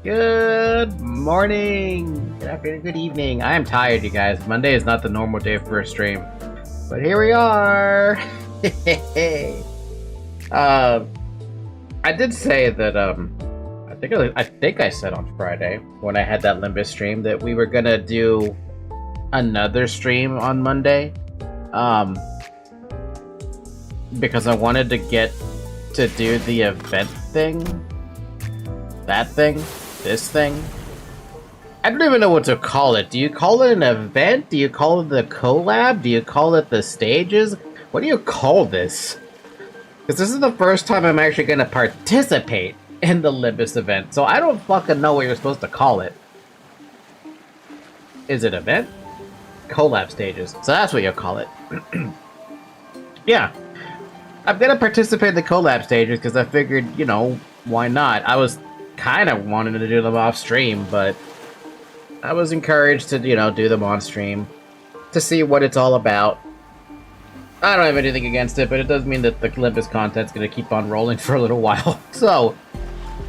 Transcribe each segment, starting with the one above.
Good morning, good afternoon, good evening. I am tired, you guys. Monday is not the normal day for a stream, but here we are. I did say that I think I said on Friday when I had that Limbus stream that we were gonna do another stream on Monday, because I wanted to get to do the event thing, that thing. This thing? I don't even know what to call it. Do you call it an event? Do you call it the collab? Do you call it the stages? What do you call this? Because this is the first time I'm actually going to participate in the Limbus event, so I don't fucking know what you're supposed to call it. Is it event? Collab stages. So that's what you call it. Yeah. I'm going to participate in the collab stages because I figured, you know, why not? I was kind of wanted to do them off stream, but I was encouraged to, you know, do them on stream to see what it's all about. I don't have anything against it, but it does mean that the Limbus content's gonna keep on rolling for a little while. So,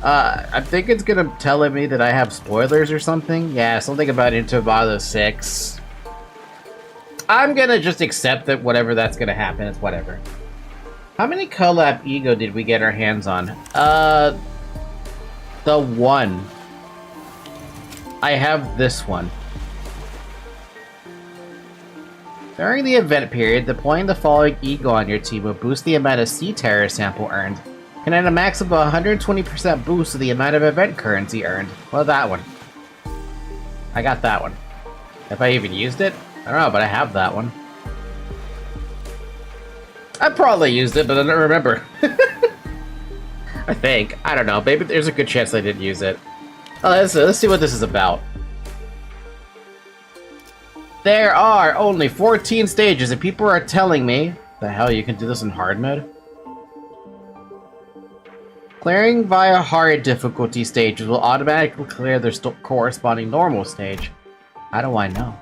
I think it's gonna tell me that I have spoilers or something. Yeah, something about Intervalo 6. I'm gonna just accept that whatever that's gonna happen, it's whatever. How many collab ego did we get our hands on? The one. I have this one. During the event period, deploying the following ego on your team will boost the amount of Sea Terror sample earned. Can add a max of 120% boost to the amount of event currency earned. Well, that one. I got that one. Have I even used it? I don't know, but I have that one. I probably used it, but I don't remember. I think. I don't know. Maybe there's a good chance I didn't use it. Oh, let's see what this is about. There are only 14 stages, and people are telling me... The hell, you can do this in hard mode? Clearing via hard difficulty stages will automatically clear their corresponding normal stage. How do I know?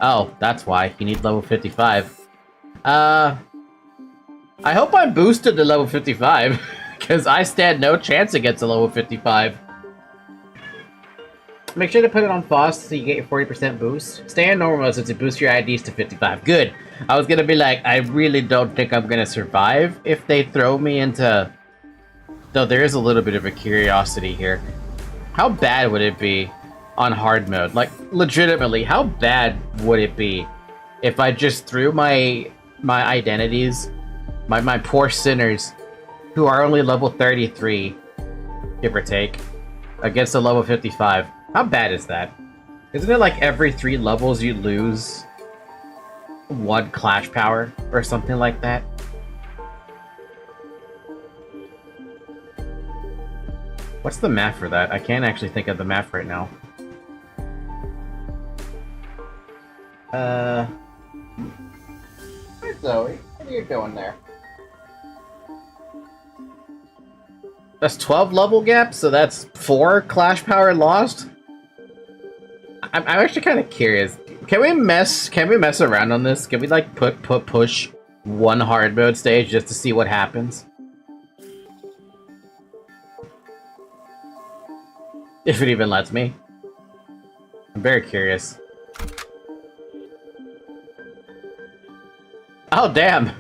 Oh, that's why. You need level 55. I hope I'm boosted to level 55, because I stand no chance against a level 55. Make sure to put it on fast so you get your 40% boost. Stay on normal since it boosts your IDs to 55. Good. I was gonna be like, I really don't think I'm gonna survive if they throw me into... Though there is a little bit of a curiosity here. How bad would it be on hard mode? Like, legitimately, how bad would it be if I just threw my identities, my poor sinners, who are only level 33, give or take, against a level 55? How bad is that? Isn't it like every 3 levels you lose 1 clash power or something like that? What's the math for that? I can't actually think of the math right now. Hey Zoe, what are you doing there? That's 12 level gap, so that's 4 clash power lost? I'm actually kind of curious. Can we mess around on this? Can we like push 1 hard mode stage just to see what happens? If it even lets me. I'm very curious. Oh damn!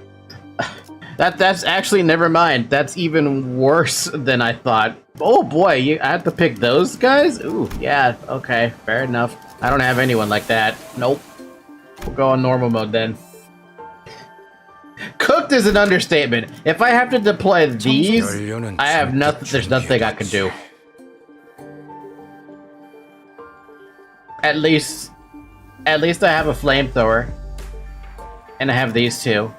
That's actually, never mind. That's even worse than I thought. Oh boy, I have to pick those guys? Ooh, yeah, okay, fair enough. I don't have anyone like that. Nope. We'll go on normal mode then. Cooked is an understatement. If I have to deploy these, I have nothing. There's nothing I can do. At least I have a flamethrower, and I have these two.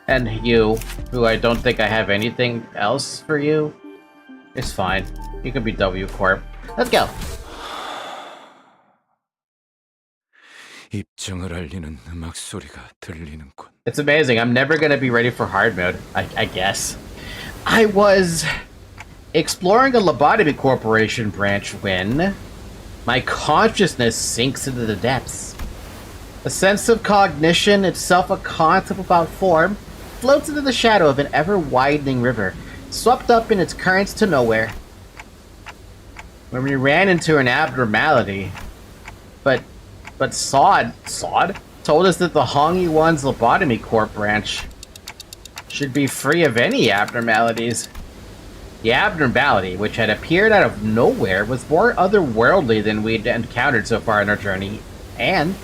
And you, who I don't think I have anything else for you, it's fine. You can be W Corp. Let's go. It's amazing. I'm never gonna be ready for hard mode, I guess. I was exploring a lobotomy corporation branch when my consciousness sinks into the depths. A sense of cognition, itself a concept without form, floats into the shadow of an ever-widening river, swept up in its currents to nowhere. when we ran into an abnormality. But Sod told us that the Hongi One's Lobotomy Corp branch should be free of any abnormalities. The abnormality, which had appeared out of nowhere, was more otherworldly than we'd encountered so far in our journey, and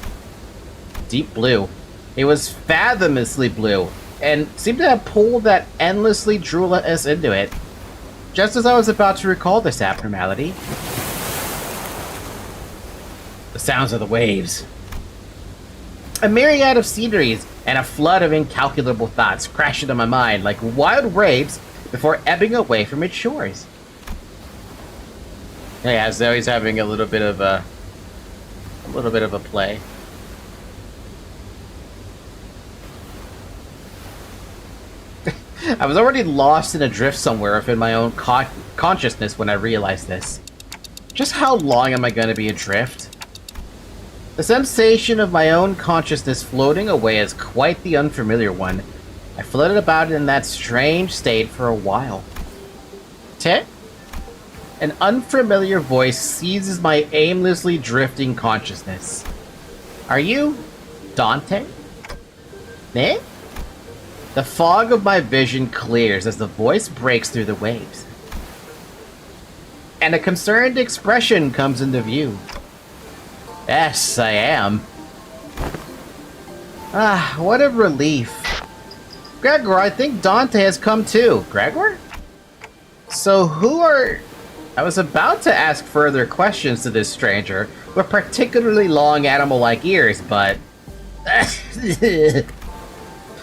deep blue. It was fathomlessly blue, and seemed to have pulled that endlessly drew us into it. Just as I was about to recall this abnormality, the sounds of the waves. A myriad of sceneries and a flood of incalculable thoughts crashed into my mind like wild waves before ebbing away from its shores. Yeah, Zoe's having a little bit of a play. I was already lost in a drift somewhere within my own consciousness when I realized this. Just how long am I going to be adrift? The sensation of my own consciousness floating away is quite the unfamiliar one. I floated about in that strange state for a while. An unfamiliar voice seizes my aimlessly drifting consciousness. Are you Dante? Eh? The fog of my vision clears as the voice breaks through the waves. And a concerned expression comes into view. Yes, I am. Ah, what a relief. Gregor, I think Dante has come too. Gregor? So who are... I was about to ask further questions to this stranger with particularly long animal-like ears, but...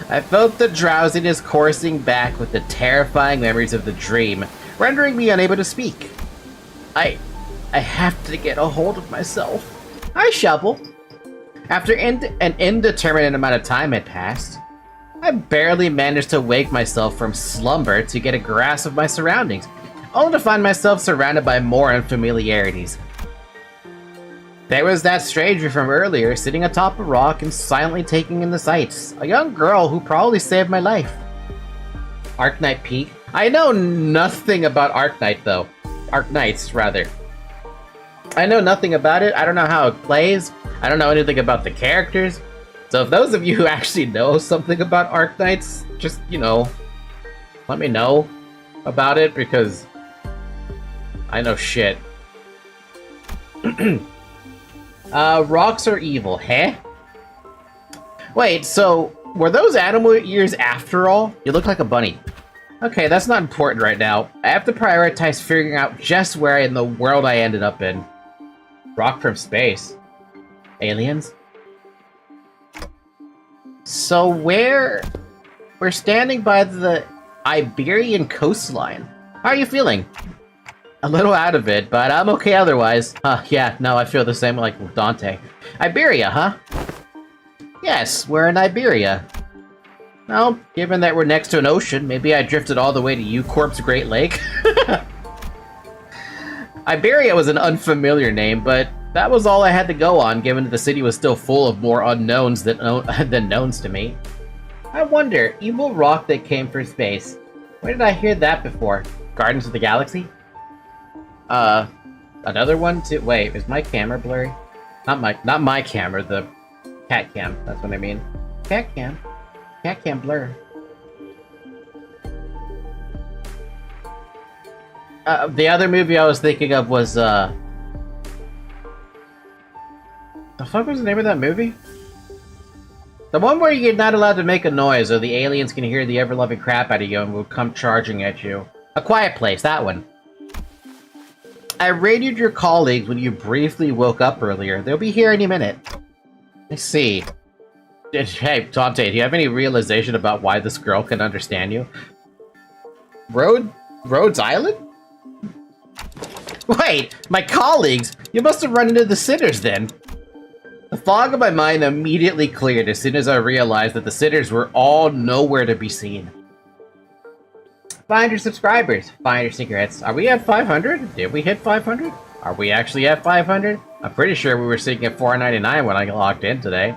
I felt the drowsiness coursing back with the terrifying memories of the dream, rendering me unable to speak. I have to get a hold of myself. Hi, Shovel. After an indeterminate amount of time had passed, I barely managed to wake myself from slumber to get a grasp of my surroundings, only to find myself surrounded by more unfamiliarities. There was that stranger from earlier sitting atop a rock and silently taking in the sights, a young girl who probably saved my life. Arknight Peak? I know nothing about Arknight though. Arknights, rather. I know nothing about it, I don't know how it plays, I don't know anything about the characters. So if those of you who actually know something about Arknights, just, you know, let me know about it, because I know shit. Rocks are evil, heh? Wait, so were those animal ears after all? You look like a bunny. Okay, that's not important right now. I have to prioritize figuring out just where in the world I ended up in. Rock from space. Aliens? So we're standing by the Iberian coastline. How are you feeling? A little out of it, but I'm okay otherwise. Yeah, no, I feel the same like Dante. Iberia, huh? Yes, we're in Iberia. Well, given that we're next to an ocean, maybe I drifted all the way to U-Corp's Great Lake. Iberia was an unfamiliar name, but that was all I had to go on, given that the city was still full of more unknowns than knowns to me. I wonder, evil rock that came from space. Where did I hear that before? Guardians of the Galaxy? Another one too? Wait, is my camera blurry? Not my camera, the cat cam, that's what I mean. Cat cam blur. The other movie I was thinking of was, the fuck was the name of that movie? The one where you're not allowed to make a noise, or the aliens can hear the ever-loving crap out of you and will come charging at you. A Quiet Place, that one. I radioed your colleagues when you briefly woke up earlier. They'll be here any minute. Let's see. Hey, Dante, do you have any realization about why this girl can understand you? Rhodes Island? Wait, my colleagues? You must have run into the sitters then. The fog of my mind immediately cleared as soon as I realized that the sitters were all nowhere to be seen. 500 subscribers, 500 cigarettes. Are we at 500? Did we hit 500? Are we actually at 500? I'm pretty sure we were sitting at 499 when I logged in today.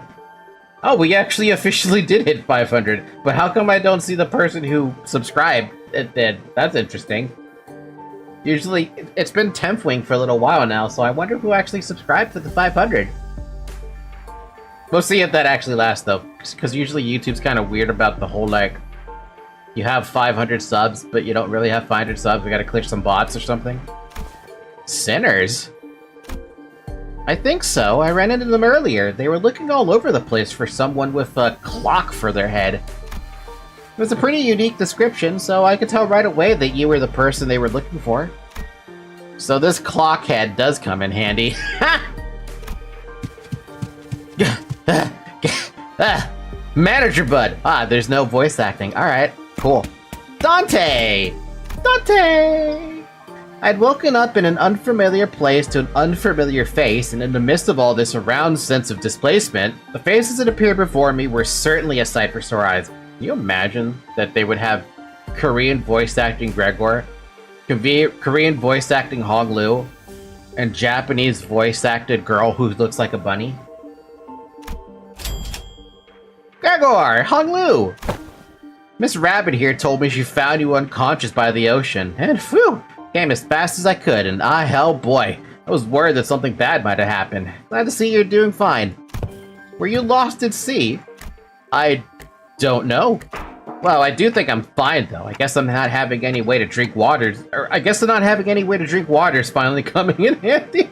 Oh, we actually officially did hit 500, but how come I don't see the person who subscribed? That's interesting. Usually, it's been Tempwing for a little while now, so I wonder who actually subscribed to the 500. We'll see if that actually lasts, though, because usually YouTube's kind of weird about the whole, like, you have 500 subs, but you don't really have 500 subs, we gotta clear some bots or something. Sinners? I think so. I ran into them earlier. They were looking all over the place for someone with a clock for their head. It was a pretty unique description, so I could tell right away that you were the person they were looking for. So this clock head does come in handy. Manager bud! Ah, there's no voice acting. Alright, cool. Dante! Dante! I'd woken up in an unfamiliar place to an unfamiliar face, and in the midst of all this around sense of displacement, the faces that appeared before me were certainly a sight for sore eyes. Can you imagine that they would have Korean voice acting Gregor, Korean voice acting Hong Lu, and Japanese voice acted girl who looks like a bunny? Gregor! Hong Lu! Miss Rabbit here told me she found you unconscious by the ocean, and phew! Came as fast as I could, and hell boy, I was worried that something bad might have happened. Glad to see you're doing fine. Were you lost at sea? I don't know. Well, I do think I'm fine, though. I guess I'm not having any way to drink water. Or I guess not having any way to drink water is finally coming in handy.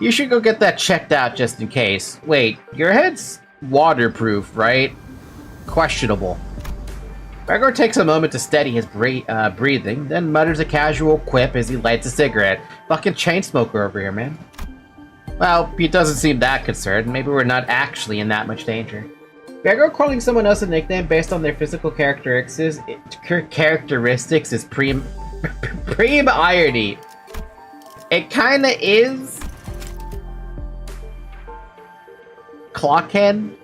You should go get that checked out just in case. Wait, your head's waterproof, right? Questionable. Gregor takes a moment to steady his breathing, then mutters a casual quip as he lights a cigarette. Fucking chain smoker over here, man. Well, he doesn't seem that concerned. Maybe we're not actually in that much danger. Gregor calling someone else a nickname based on their physical characteristics is preem irony. It kinda is. Clockhead?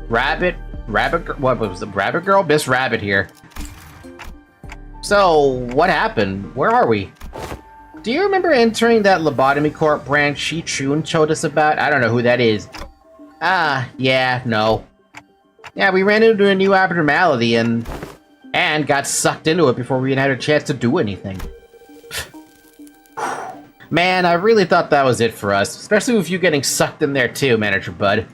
Rabbit? What was the Rabbit Girl? Miss Rabbit here. So, what happened? Where are we? Do you remember entering that Lobotomy Corp branch Shi Chun told us about? I don't know who that is. Ah, yeah, no. Yeah, we ran into a new abnormality and got sucked into it before we even had a chance to do anything. Man, I really thought that was it for us, especially with you getting sucked in there too, Manager Bud.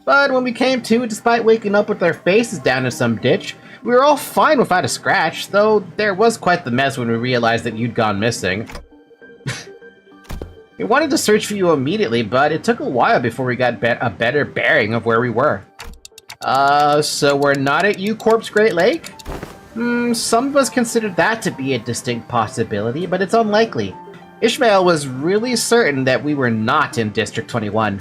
But when we came to, despite waking up with our faces down in some ditch, we were all fine without a scratch, though there was quite the mess when we realized that you'd gone missing. We wanted to search for you immediately, but it took a while before we got a better bearing of where we were. So we're not at U-Corp's Great Lake? Some of us considered that to be a distinct possibility, but it's unlikely. Ishmael was really certain that we were not in District 21.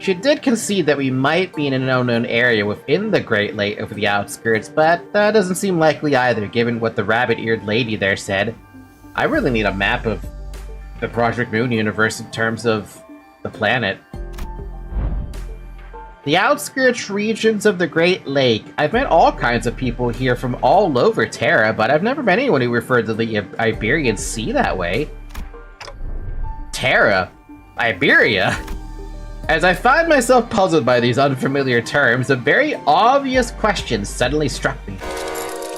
She did concede that we might be in an unknown area within the Great Lake over the outskirts, but that doesn't seem likely either, given what the rabbit-eared lady there said. I really need a map of the Project Moon universe in terms of the planet. The outskirts regions of the Great Lake. I've met all kinds of people here from all over Terra, but I've never met anyone who referred to the Iberian Sea that way. Terra? Iberia? As I find myself puzzled by these unfamiliar terms, a very obvious question suddenly struck me.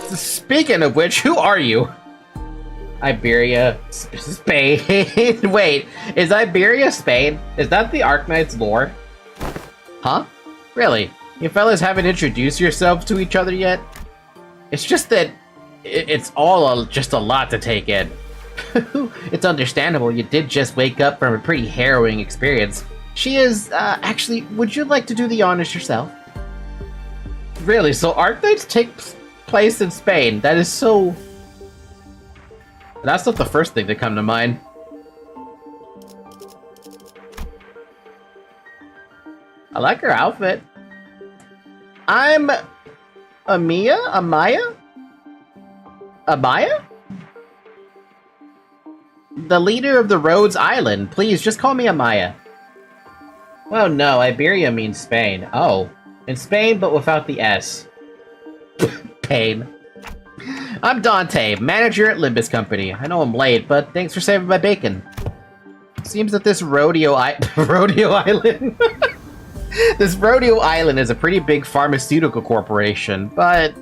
Speaking of which, who are you? Iberia, Spain. Wait, is Iberia Spain? Is that the Arknights lore? Huh? Really? You fellas haven't introduced yourselves to each other yet? It's just that it's all just a lot to take in. It's understandable, you did just wake up from a pretty harrowing experience. She is, actually, would you like to do the honors yourself? Really, so Arknights take place in Spain? That is so... That's not the first thing to come to mind. I like her outfit. I'm... Amaya? The leader of the Rhodes Island. Please, just call me Amaya. Well, no, Iberia means Spain. Oh. In Spain, but without the S. Pain. I'm Dante, manager at Limbus Company. I know I'm late, but thanks for saving my bacon. Seems that this Rodeo Island... This Rodeo Island is a pretty big pharmaceutical corporation, but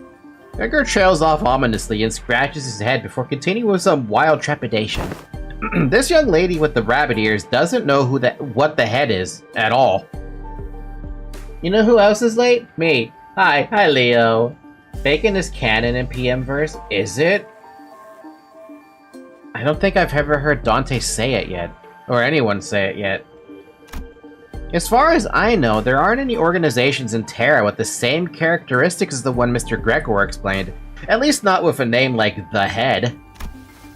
Gregor trails off ominously and scratches his head before continuing with some wild trepidation. This young lady with the rabbit ears doesn't know what the head is at all. You know who else is late? Me. Hi Leo. Bacon is canon in PM verse, is it? I don't think I've ever heard Dante say it yet, or anyone say it yet. As far as I know, there aren't any organizations in Terra with the same characteristics as the one Mr. Gregor explained. At least not with a name like The Head.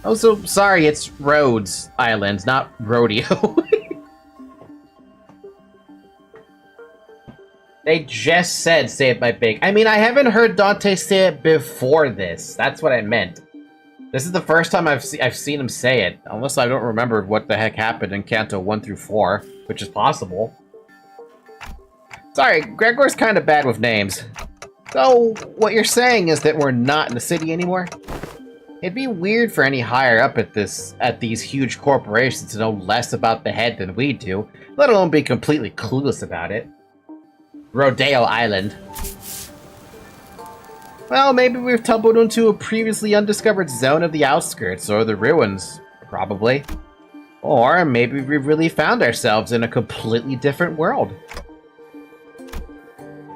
Also, sorry, it's Rhodes Island, not Rodeo. They just said say it by Big. I mean, I haven't heard Dante say it before this. That's what I meant. This is the first time I've seen him say it. Unless I don't remember what the heck happened in Canto 1 through 4, which is possible. Sorry, Gregor's kind of bad with names. So, what you're saying is that we're not in the city anymore? It'd be weird for any higher up at these huge corporations to know less about the head than we do, let alone be completely clueless about it. Rodeo Island. Well, maybe we've tumbled into a previously undiscovered zone of the outskirts, or the ruins, probably. Or maybe we've really found ourselves in a completely different world.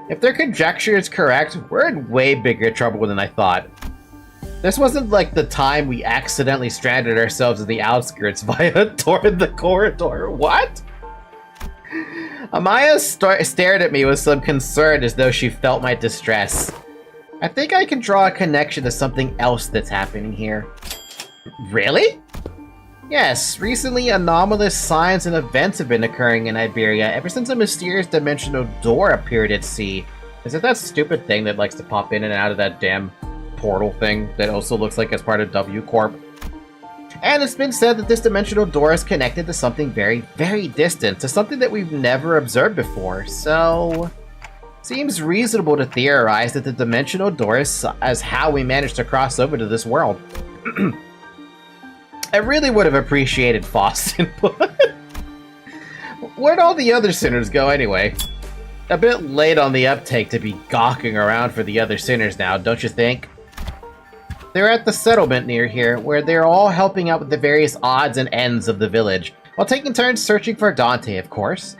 If their conjecture is correct, we're in way bigger trouble than I thought. This wasn't like the time we accidentally stranded ourselves in the outskirts via a door in the corridor. What? Amaya stared at me with some concern as though she felt my distress. I think I can draw a connection to something else that's happening here. Really? Yes, recently anomalous signs and events have been occurring in Iberia ever since a mysterious dimensional door appeared at sea. Is it that stupid thing that likes to pop in and out of that damn portal thing that also looks like it's part of W Corp? And it's been said that this dimensional door is connected to something very, very distant, to something that we've never observed before, so... Seems reasonable to theorize that the dimensional door is how we managed to cross over to this world. I really would have appreciated Faust's input. Where'd all the other sinners go anyway? A bit late on the uptake to be gawking around for the other sinners now, don't you think? They're at the settlement near here, where they're all helping out with the various odds and ends of the village, while taking turns searching for Dante, of course.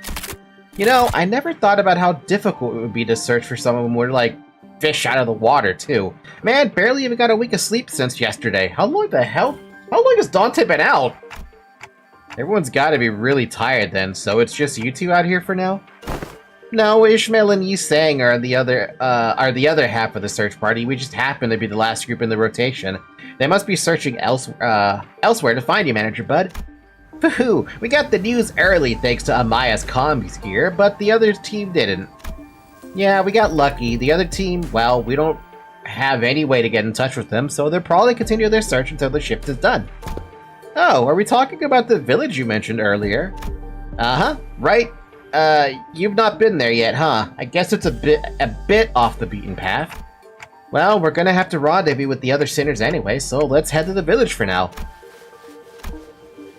You know, I never thought about how difficult it would be to search for someone when we're like fish out of the water, too. Man, barely even got a week of sleep since yesterday. How long has Dante been out? Everyone's gotta be really tired then, so it's just you two out here for now? No, Ishmael and Yisang are the other half of the search party. We just happen to be the last group in the rotation. They must be searching elsewhere to find you, Manager Bud. Woohoo! We got the news early thanks to Amaya's comms gear, but the other team didn't. Yeah, we got lucky. The other team, well, we don't have any way to get in touch with them, so they'll probably continue their search until the shift is done. Oh, are we talking about the village you mentioned earlier? Uh-huh, right. You've not been there yet, huh? I guess it's a bit off the beaten path. Well, we're gonna have to rendezvous with the other sinners anyway, so let's head to the village for now.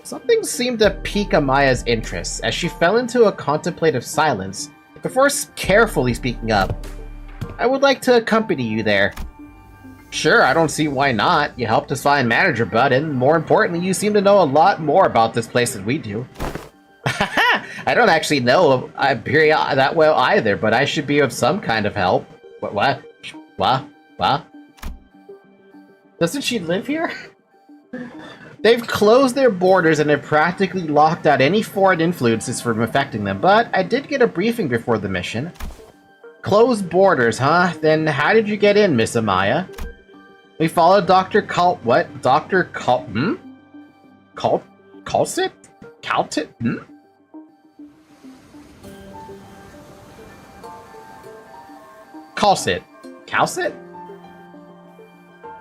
Something seemed to pique Amaya's interest, as she fell into a contemplative silence, before carefully speaking up. I would like to accompany you there. Sure, I don't see why not. You helped us find Manager Bud, and more importantly, you seem to know a lot more about this place than we do. I don't actually know Iberia that well either, but I should be of some kind of help. What? Doesn't she live here? They've closed their borders and have practically locked out any foreign influences from affecting them, but I did get a briefing before the mission. Closed borders, huh? Then how did you get in, Miss Amaya? We followed Dr. Calsit? Caltit?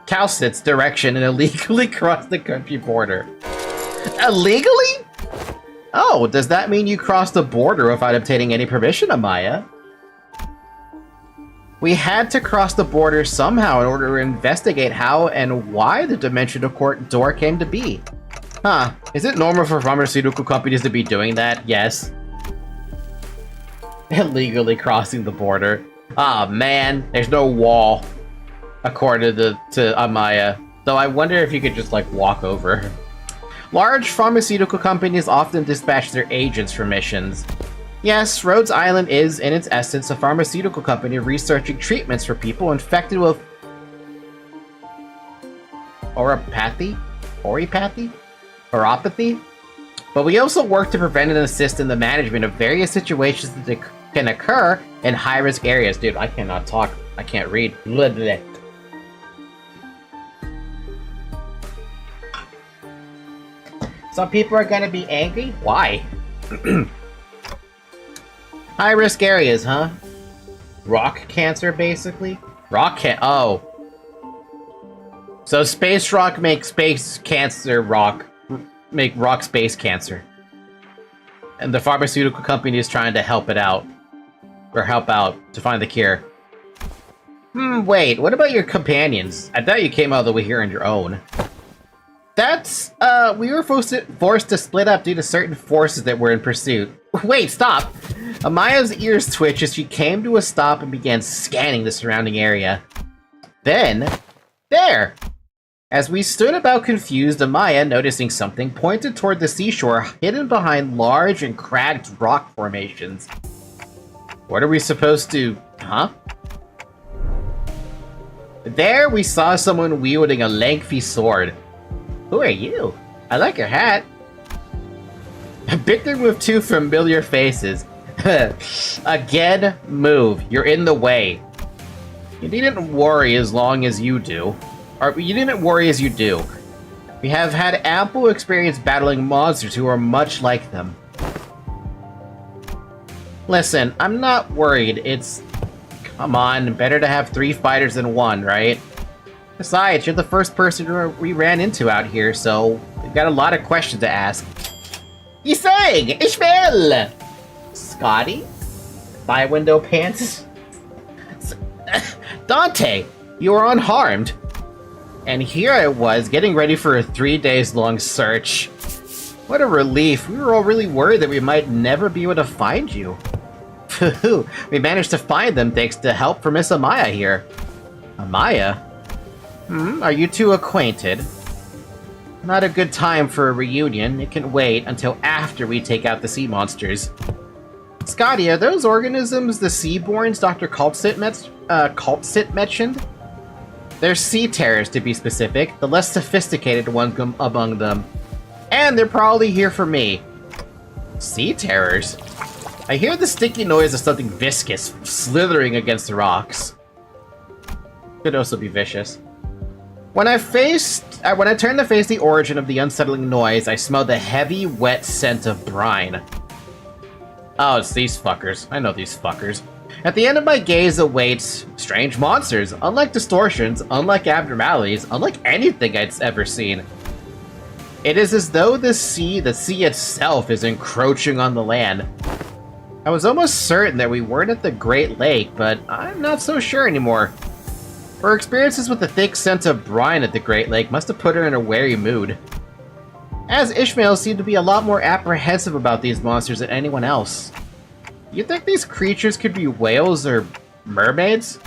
Calcit's direction and illegally crossed the country border. Illegally? Oh, does that mean you crossed the border without obtaining any permission, Amaya? We had to cross the border somehow in order to investigate how and why the dimensional court door came to be. Huh, is it normal for pharmaceutical companies to be doing that? Yes. Illegally crossing the border. Ah, man, there's no wall. according to Amaya. Though I wonder if you could just, like, walk over. Large pharmaceutical companies often dispatch their agents for missions. Yes, Rhodes Island is, in its essence, a pharmaceutical company researching treatments for people infected with oropathy? Oropathy? But we also work to prevent and assist in the management of various situations that can occur in high-risk areas. Dude, I cannot talk. I can't read. Blah, blah. Some people are gonna be angry? Why? High-risk areas, huh? Rock cancer, basically? Oh. So space rock makes space cancer rock. Make rock space cancer. And the pharmaceutical company is trying to help it out. Or help out to find the cure. Wait, what about your companions? I thought you came all the way here on your own. That's, we were forced to split up due to certain forces that were in pursuit. Wait, stop! Amaya's ears twitched as she came to a stop and began scanning the surrounding area. Then, there! As we stood about confused, Amaya, noticing something, pointed toward the seashore hidden behind large and cracked rock formations. What are we supposed to... huh? There we saw someone wielding a lengthy sword. Who are you? I like your hat. Victor with two familiar faces. Again, move. You're in the way. You needn't worry as long as you do. Or, you needn't worry as you do. We have had ample experience battling monsters who are much like them. Listen, I'm not worried. It's... come on, better to have 3 fighters than 1, right? Besides, you're the first person we ran into out here, so we've got a lot of questions to ask. Yisang! Ishmael! Scotty? Thigh window pants? Dante! You were unharmed. And here I was, getting ready for a 3 days long search. What a relief. We were all really worried that we might never be able to find you. We managed to find them thanks to help from Miss Amaya here. Amaya? Are you two acquainted? Not a good time for a reunion. It can wait until after we take out the sea monsters. Scotty, are those organisms the Seaborns Dr. Kaltsit mentioned? They're sea terrors, to be specific, the less sophisticated ones among them. And they're probably here for me. Sea terrors? I hear the sticky noise of something viscous slithering against the rocks. Could also be vicious. When I turned to face the origin of the unsettling noise, I smelled the heavy, wet scent of brine. Oh, it's these fuckers. I know these fuckers. At the end of my gaze awaits strange monsters, unlike distortions, unlike abnormalities, unlike anything I'd ever seen. It is as though the sea itself, is encroaching on the land. I was almost certain that we weren't at the Great Lake, but I'm not so sure anymore. Her experiences with the thick scent of brine at the Great Lake must have put her in a wary mood. As Ishmael seemed to be a lot more apprehensive about these monsters than anyone else. You think these creatures could be whales or mermaids?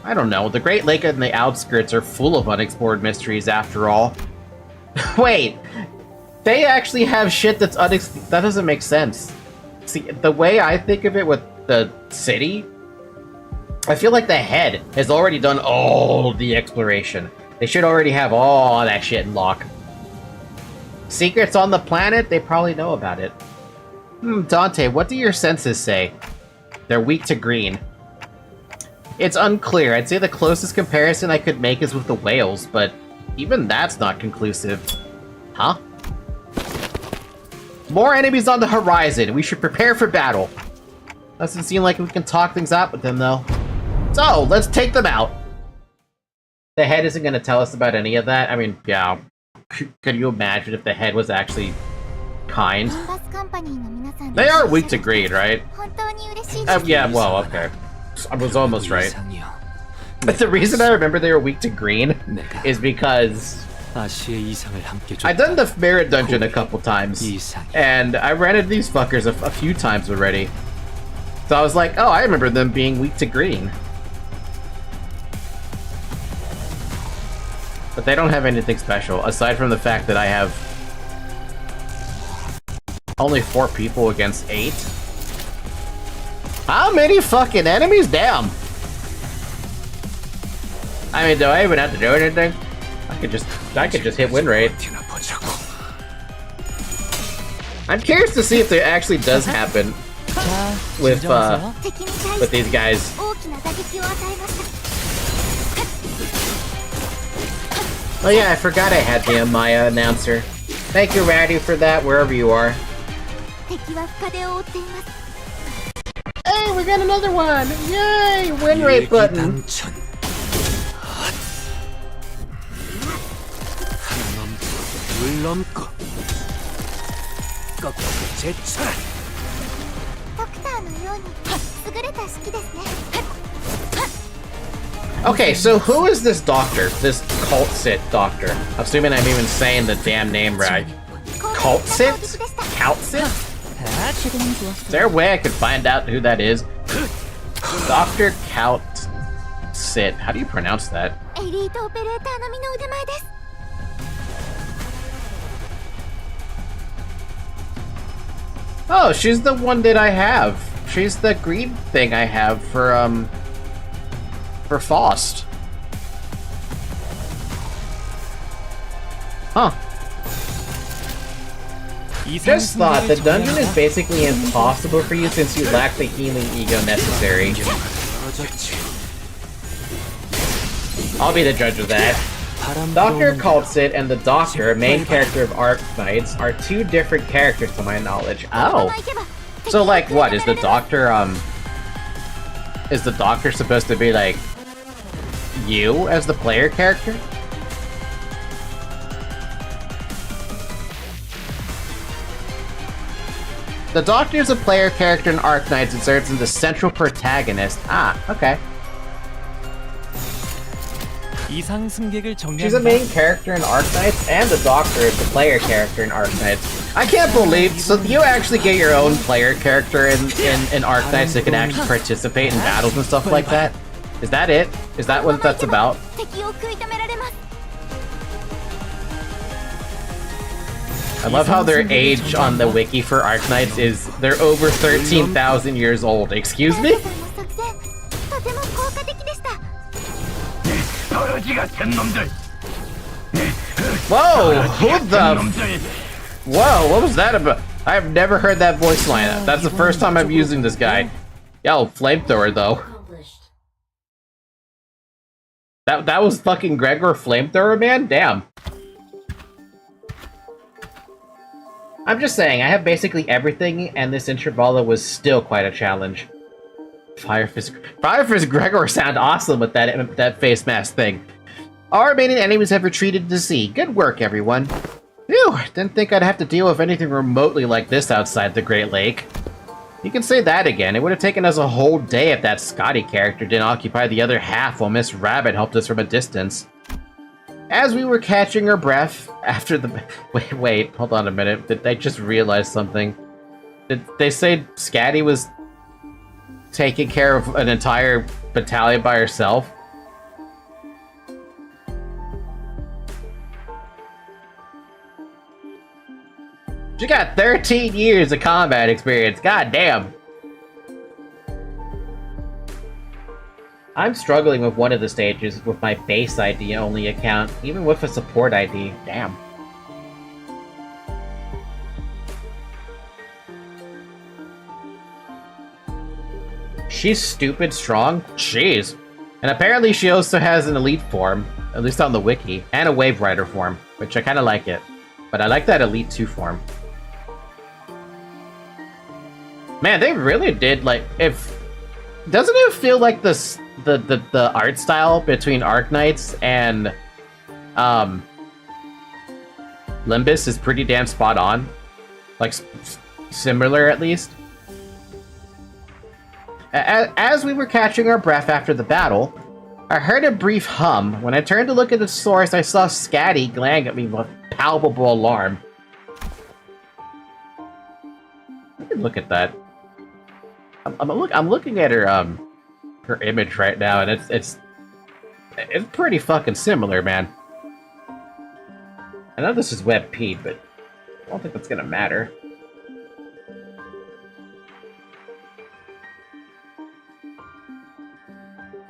I don't know, the Great Lake and the outskirts are full of unexplored mysteries after all. Wait, they actually have shit that's that doesn't make sense. See, the way I think of it with the city, I feel like the head has already done all the exploration. They should already have all that shit in lock. Secrets on the planet? They probably know about it. Dante, what do your senses say? They're weak to green. It's unclear. I'd say the closest comparison I could make is with the whales, but even that's not conclusive. Huh? More enemies on the horizon. We should prepare for battle. Doesn't seem like we can talk things out with them, though. So, let's take them out. The head isn't going to tell us about any of that. I mean, yeah. Could you imagine if the head was actually kind? They are weak to greed, right? Yeah, well, okay. I was almost right. But the reason I remember they were weak to green is because I've done the merit dungeon a couple times, and I ran into these fuckers a few times already. So I was like, oh, I remember them being weak to green. But they don't have anything special, aside from the fact that I have only 4 people against 8. How many fucking enemies? Damn! I mean, do I even have to do anything? I could just hit win rate. I'm curious to see if it actually does happen with these guys. Oh yeah, I forgot I had the Maya announcer. Thank you, Ratty, for that, wherever you are. Hey, we got another one! Yay! Win rate button! Okay, so who is this doctor? This cult sit doctor? Assuming I'm even saying the damn name right. Cult sit? Cult sit? Is there a way I could find out who that is? Dr. Cult Sit. How do you pronounce that? Oh, she's the one that I have. She's the green thing I have for Faust. Huh. Just thought, the dungeon is basically impossible for you since you lack the healing ego necessary. I'll be the judge of that. Dr. Cultsit and the Doctor, main character of Arknights, are 2 different characters to my knowledge. Oh. So like what, is the Doctor supposed to be like you as the player character? The Doctor is a player character in Arknights and serves as the central protagonist. Ah, okay. She's a main character in Arknights, and the Doctor is the player character in Arknights. I can't believe, so you actually get your own player character in Arknights that can actually participate in battles and stuff like that? Is that it? Is that what that's about? I love how their age on the wiki for Arknights is they're over 13,000 years old. Excuse me? Whoa! Who the? Whoa! What was that about? I've never heard that voice line. That's the first time I'm using this guy. Yo, flamethrower though. That was fucking Gregor Flamethrower, man. Damn. I'm just saying, I have basically everything, and this Intervala was still quite a challenge. Firefist Gregor sound awesome with that face mask thing. Our remaining enemies have retreated to sea. Good work, everyone. Phew, didn't think I'd have to deal with anything remotely like this outside the Great Lake. You can say that again. It would have taken us a whole day if that Scotty character didn't occupy the other half while Miss Rabbit helped us from a distance. As we were catching our breath after the... Wait, hold on a minute. Did I just realize something? Did they say Scatty was taking care of an entire battalion by herself? She got 13 years of combat experience. God damn. I'm struggling with one of the stages with my base ID only account, even with a support ID. Damn. She's stupid strong? Jeez. And apparently she also has an elite form, at least on the wiki, and a Wave Rider form, which I kind of like it. But I like that Elite 2 form. Man, they really did, like, doesn't it feel like the art style between Arknights and Limbus is pretty damn spot on? Like, similar at least? As we were catching our breath after the battle, I heard a brief hum. When I turned to look at the source, I saw Scatty glaring at me with palpable alarm. Let me look at that. I'm looking at her image right now, and it's pretty fucking similar, man. I know this is WebP, but I don't think that's gonna matter.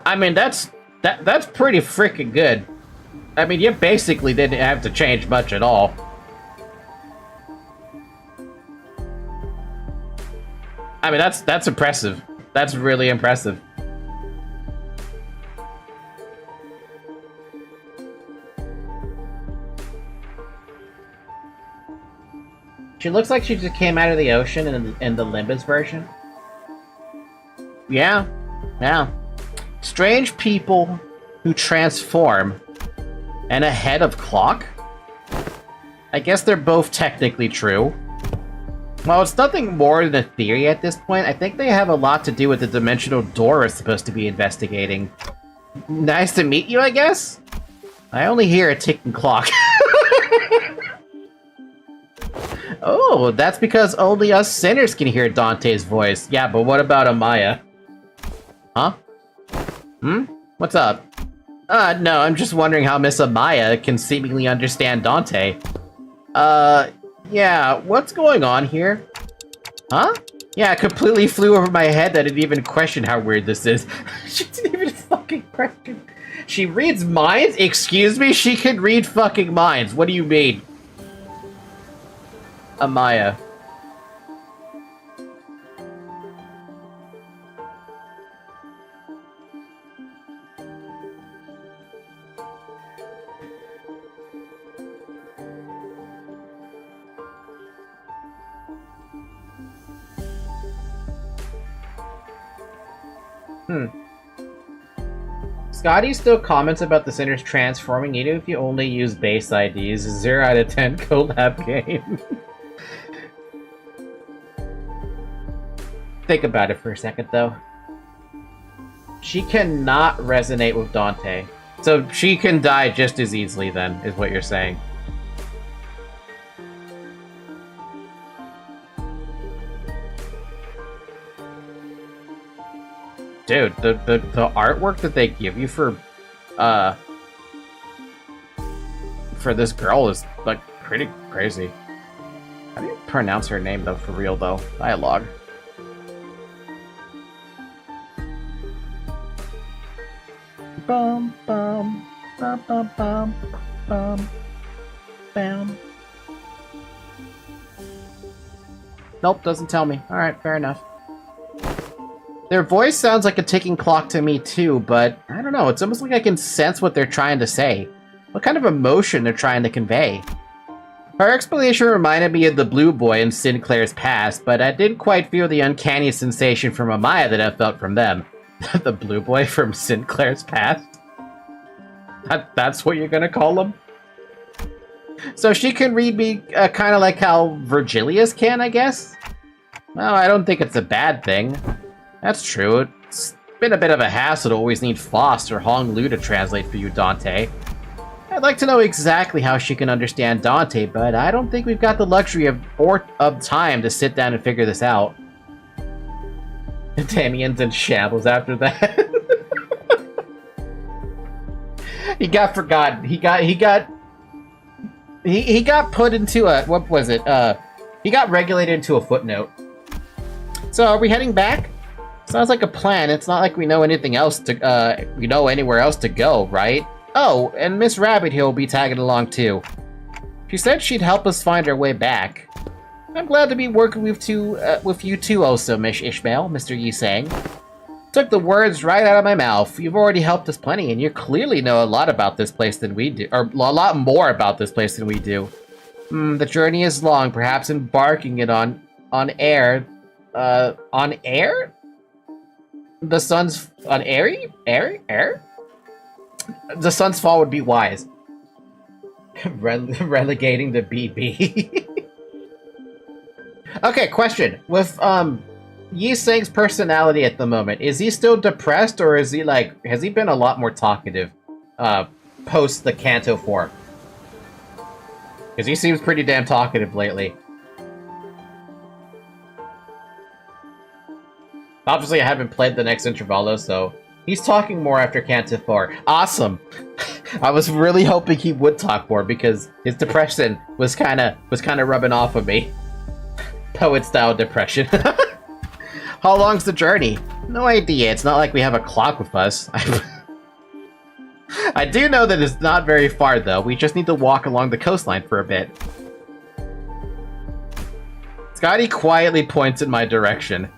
I mean, that's pretty freaking good. I mean, you basically didn't have to change much at all. I mean, that's impressive. That's really impressive. She looks like she just came out of the ocean in the Limbus version. Yeah. Strange people who transform and ahead of clock? I guess they're both technically true. Well, it's nothing more than a theory at this point. I think they have a lot to do with the dimensional door we're supposed to be investigating. Nice to meet you, I guess? I only hear a ticking clock. Oh, that's because only us sinners can hear Dante's voice. Yeah, but what about Amaya? Huh? What's up? No, I'm just wondering how Miss Amaya can seemingly understand Dante. Yeah, what's going on here? Huh? Yeah, it completely flew over my head that I didn't even question how weird this is. She didn't even fucking question. She reads minds? Excuse me? She can read fucking minds. What do you mean? Amaya. Scotty still comments about the sinners transforming even if you only use base IDs. 0 out of 10 collab game. Think about it for a second, though. She cannot resonate with Dante. So she can die just as easily, then, is what you're saying. Dude, the artwork that they give you for this girl is, like, pretty crazy. How do you pronounce her name, though, for real, though? Dialogue. Bum, bum, bum, bum, bum, bum, bam. Nope, doesn't tell me. Alright, fair enough. Their voice sounds like a ticking clock to me too, but I don't know, it's almost like I can sense what they're trying to say. What kind of emotion they're trying to convey. Her explanation reminded me of the blue boy in Sinclair's past, but I didn't quite feel the uncanny sensation from Amaya that I felt from them. The blue boy from Sinclair's past? That's what you're gonna call him? So she can read me kind of like how Virgilius can, I guess? Well, I don't think it's a bad thing. That's true. It's been a bit of a hassle to always need Faust or Hong Lu to translate for you, Dante. I'd like to know exactly how she can understand Dante, but I don't think we've got the luxury of time to sit down and figure this out. Damien's in shambles after that. He got forgotten. He got put into a, what was it? He got regulated into a footnote. So are we heading back? Sounds like a plan. It's not like we know anything else to, we know anywhere else to go, right? Oh, and Miss Rabbit here will be tagging along too. She said she'd help us find our way back. I'm glad to be working with you too also, Miss Ishmael, Mr. Yisang. Took the words right out of my mouth. You've already helped us plenty, and you clearly know a lot about this place than we do, or a lot more about this place than we do. The journey is long, perhaps embarking it on air. On air? The sun's on air? The sun's fall would be wise. Relegating the BB. Okay, question. With Yi Sang's personality at the moment, is he still depressed, or is he like, has he been a lot more talkative post the Kanto form? Because he seems pretty damn talkative lately. Obviously, I haven't played the next Intervallo, so He's talking more after Canto 4. Awesome! I was really hoping he would talk more because his depression was kinda rubbing off of me. Poet-style depression. How long's the journey? No idea. It's not like we have a clock with us. I do know that it's not very far, though. We just need to walk along the coastline for a bit. Scotty quietly points in my direction.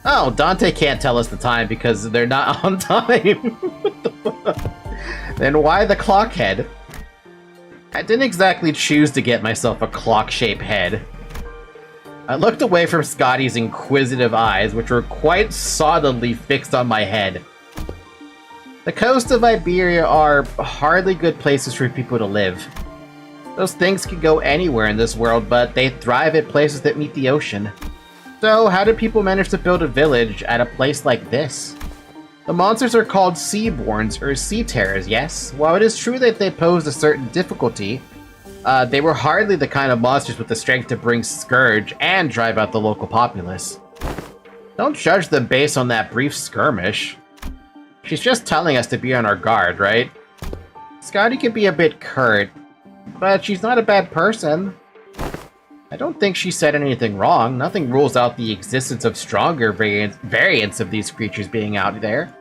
Oh, Dante can't tell us the time because they're not on time. Then why the clock head? I didn't exactly choose to get myself a clock-shaped head. I looked away from Scotty's inquisitive eyes, which were quite solidly fixed on my head. The coasts of Iberia are hardly good places for people to live. Those things can go anywhere in this world, but they thrive at places that meet the ocean. So, how did people manage to build a village at a place like this? The monsters are called Seaborns, or Sea Terrors, yes? While it is true that they posed a certain difficulty, they were hardly the kind of monsters with the strength to bring Scourge and drive out the local populace. Don't judge them based on that brief skirmish. She's just telling us to be on our guard, right? Scotty can be a bit curt, but she's not a bad person. I don't think she said anything wrong. Nothing rules out the existence of stronger variants of these creatures being out there.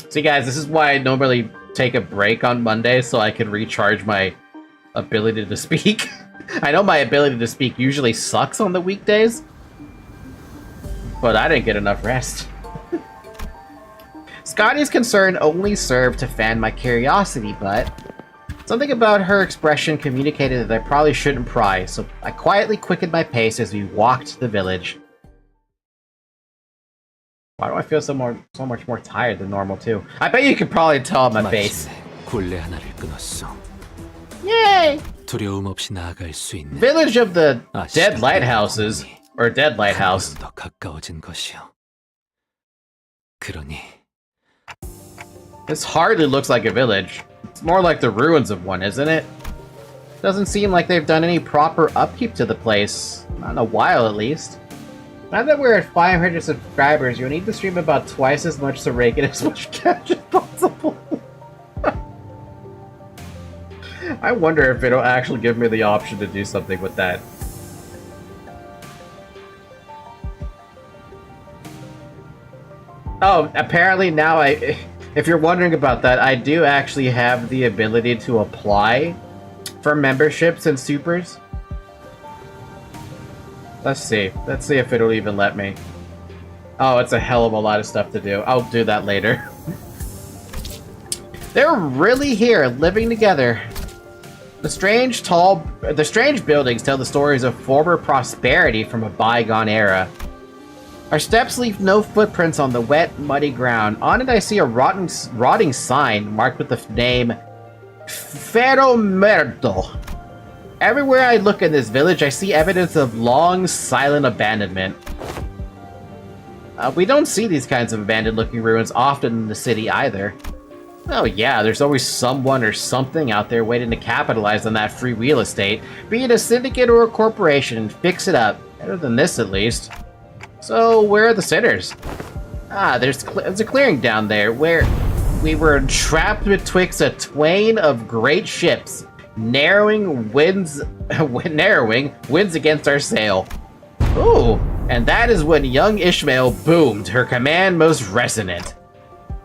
See guys, this is why I normally take a break on Monday so I can recharge my ability to speak. I know my ability to speak usually sucks on the weekdays, but I didn't get enough rest. Scotty's concern only served to fan my curiosity, but something about her expression communicated that I probably shouldn't pry, so I quietly quickened my pace as we walked the village. Why do I feel so much more tired than normal, too? I bet you could probably tell on my face. Yay! Village of the Dead Lighthouses, or Dead Lighthouse. This hardly looks like a village. It's more like the ruins of one, isn't it? Doesn't seem like they've done any proper upkeep to the place. Not in a while, at least. Now that we're at 500 subscribers, you'll need to stream about twice as much to rake in as much cash as possible. I wonder if it'll actually give me the option to do something with that. Oh, apparently now if you're wondering about that, I do actually have the ability to apply for memberships and supers. Let's see if it'll even let me. Oh, it's a hell of a lot of stuff to do. I'll do that later. They're really here, living together. The strange buildings tell the stories of former prosperity from a bygone era. Our steps leave no footprints on the wet, muddy ground. On it I see a rotting sign marked with the name Ferro Merdo. Everywhere I look in this village, I see evidence of long, silent abandonment. We don't see these kinds of abandoned-looking ruins often in the city either. Oh yeah, there's always someone or something out there waiting to capitalize on that free real estate, be it a syndicate or a corporation, and fix it up. Better than this, at least. So, where are the sinners? Ah, there's a clearing down there where we were trapped betwixt a twain of great ships, narrowing winds against our sail. Ooh, and that is when young Ishmael boomed, her command most resonant.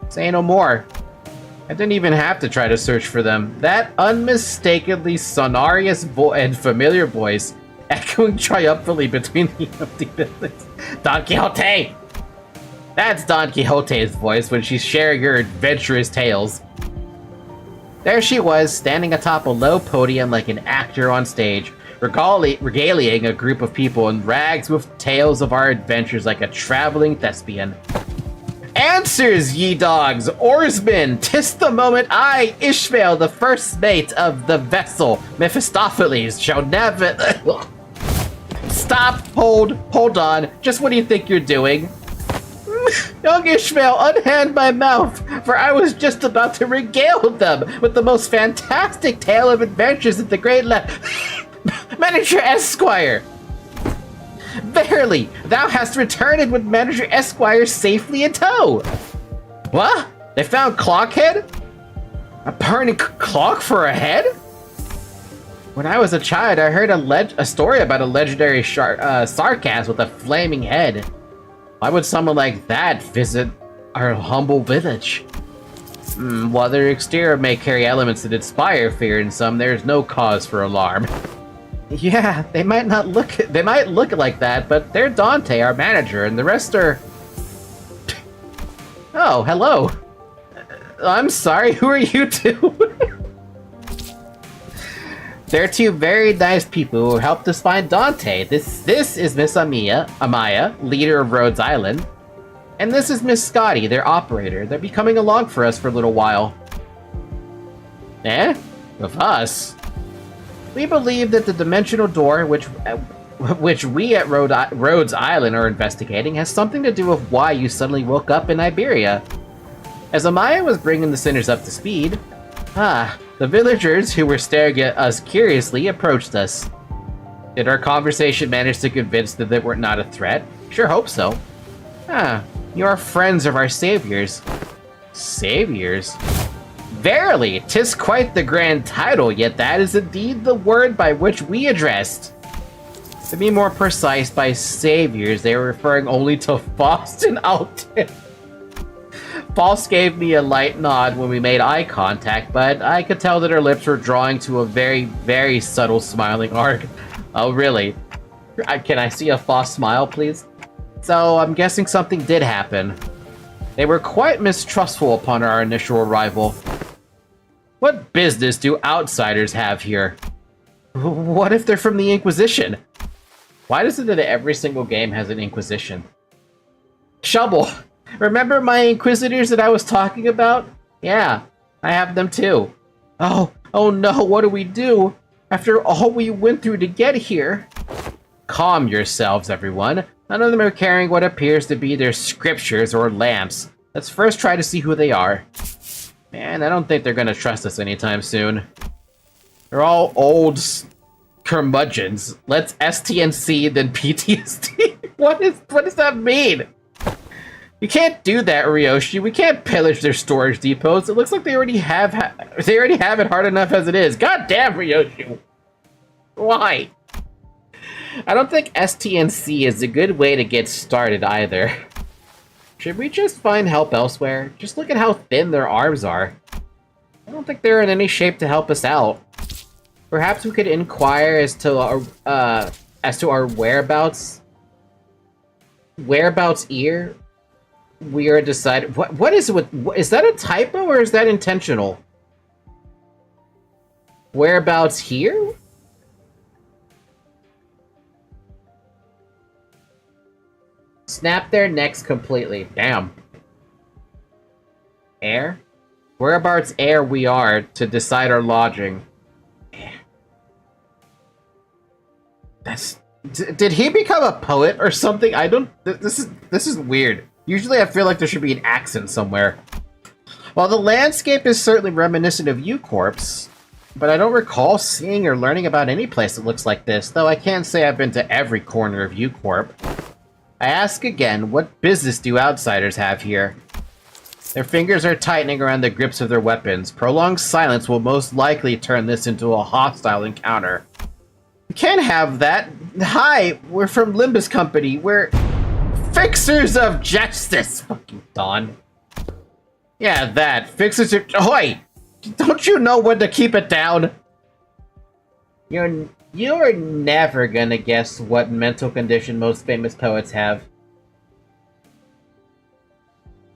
Say no more. I didn't even have to try to search for them. That unmistakably sonorous and familiar voice echoing triumphantly between the empty buildings. Don Quixote! That's Don Quixote's voice when she's sharing her adventurous tales. There she was, standing atop a low podium like an actor on stage, regaling a group of people in rags with tales of our adventures like a traveling thespian. Answers, ye dogs! Oarsmen! 'Tis the moment I, Ishmael, the first mate of the vessel, Mephistopheles, shall never... Stop! Hold on. Just what do you think you're doing? Young Ishmael, unhand my mouth, for I was just about to regale them with the most fantastic tale of adventures of the great Miniature Esquire! Verily, thou hast returned with Manager Esquire safely in tow! What? They found Clockhead? A burning clock for a head? When I was a child, I heard a story about a legendary sarcas with a flaming head. Why would someone like that visit our humble village? While their exterior may carry elements that inspire fear in some, there is no cause for alarm. Yeah, they might look like that, but they're Dante, our manager, and the rest are... Oh, hello. I'm sorry, who are you two? They're two very nice people who helped us find Dante. This is Miss Amaya, leader of Rhodes Island. And this is Miss Scotty, their operator. They'll be coming along for us for a little while. Eh? With us? We believe that the dimensional door, which we at Rhodes Island are investigating, has something to do with why you suddenly woke up in Iberia. As Amaya was bringing the sinners up to speed, the villagers who were staring at us curiously approached us. Did our conversation manage to convince them that we're not a threat? Sure hope so. You are friends of our saviors. Saviors? Verily, 'tis quite the grand title, yet that is indeed the word by which we addressed. To be more precise, by saviors, they were referring only to Faust and Alton. Faust gave me a light nod when we made eye contact, but I could tell that her lips were drawing to a very, very subtle smiling arc. Oh, really? Can I see a Faust smile, please? So, I'm guessing something did happen. They were quite mistrustful upon our initial arrival. What business do outsiders have here? What if they're from the Inquisition? Why is it that every single game has an Inquisition? Shovel! Remember my Inquisitors that I was talking about? Yeah, I have them too. Oh no, what do we do? After all we went through to get here? Calm yourselves, everyone. None of them are carrying what appears to be their scriptures or lamps. Let's first try to see who they are. Man, I don't think they're gonna trust us anytime soon. They're all old curmudgeons. Let's STNC, then PTSD. What does that mean? You can't do that, Ryoshi. We can't pillage their storage depots. It looks like they already have it hard enough as it is. God damn, Ryoshi. Why? I don't think STNC is a good way to get started either. Should we just find help elsewhere? Just look at how thin their arms are. I don't think they're in any shape to help us out. Perhaps we could inquire as to our whereabouts. Whereabouts ear? We are deciding. What is it with? Is that a typo or is that intentional? Whereabouts here? Snap their necks completely. Damn. Air? Whereabouts air we are to decide our lodging. Did he become a poet or something? I don't. This is weird. Usually I feel like there should be an accent somewhere. While the landscape is certainly reminiscent of U-Corp's, but I don't recall seeing or learning about any place that looks like this, though I can't say I've been to every corner of U-Corp. I ask again, what business do outsiders have here? Their fingers are tightening around the grips of their weapons. Prolonged silence will most likely turn this into a hostile encounter. We can't have that. Hi, we're from Limbus Company. We're fixers of justice. Fucking Dawn. Yeah, that. Fixers of... Oi! Don't you know when to keep it down? You're never gonna guess what mental condition most famous poets have.